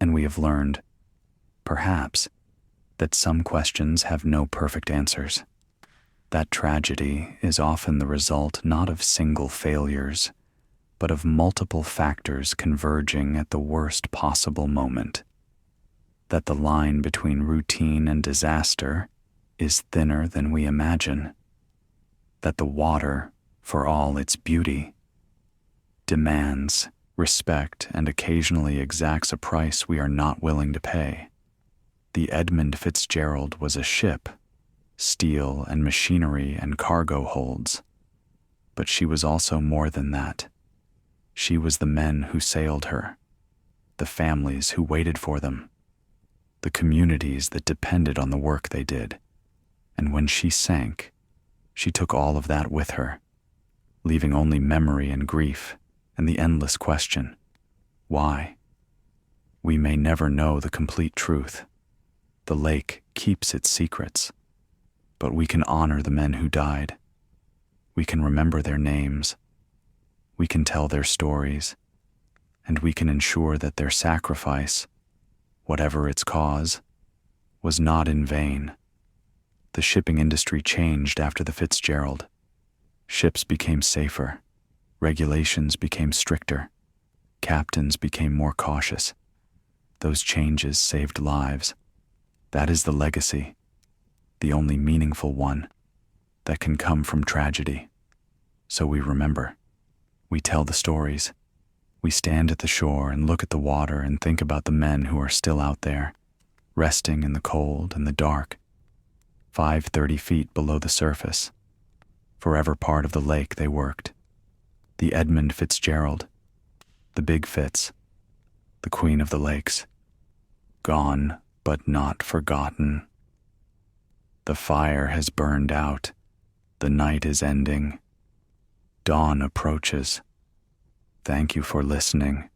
And we have learned, perhaps, that some questions have no perfect answers. That tragedy is often the result not of single failures, but of multiple factors converging at the worst possible moment. That the line between routine and disaster is thinner than we imagine. That the water, for all its beauty, demands respect and occasionally exacts a price we are not willing to pay. The Edmund Fitzgerald was a ship, steel and machinery and cargo holds, But she was also more than that. She was the men who sailed her, the families who waited for them, the communities that depended on the work they did. And when she sank, she took all of that with her, leaving only memory and grief and the endless question, why? We may never know the complete truth. The lake keeps its secrets, but we can honor the men who died. We can remember their names. We can tell their stories, and we can ensure that their sacrifice, whatever its cause, was not in vain. The shipping industry changed after the Fitzgerald. Ships became safer. Regulations became stricter. Captains became more cautious. Those changes saved lives. That is the legacy, the only meaningful one, that can come from tragedy. So we remember. We tell the stories. We stand at the shore and look at the water and think about the men who are still out there, resting in the cold and the dark, 530 feet below the surface. Forever part of the lake they worked. The Edmund Fitzgerald, the Big Fitz, the Queen of the Lakes. Gone, but not forgotten. The fire has burned out. The night is ending. Dawn approaches. Thank you for listening.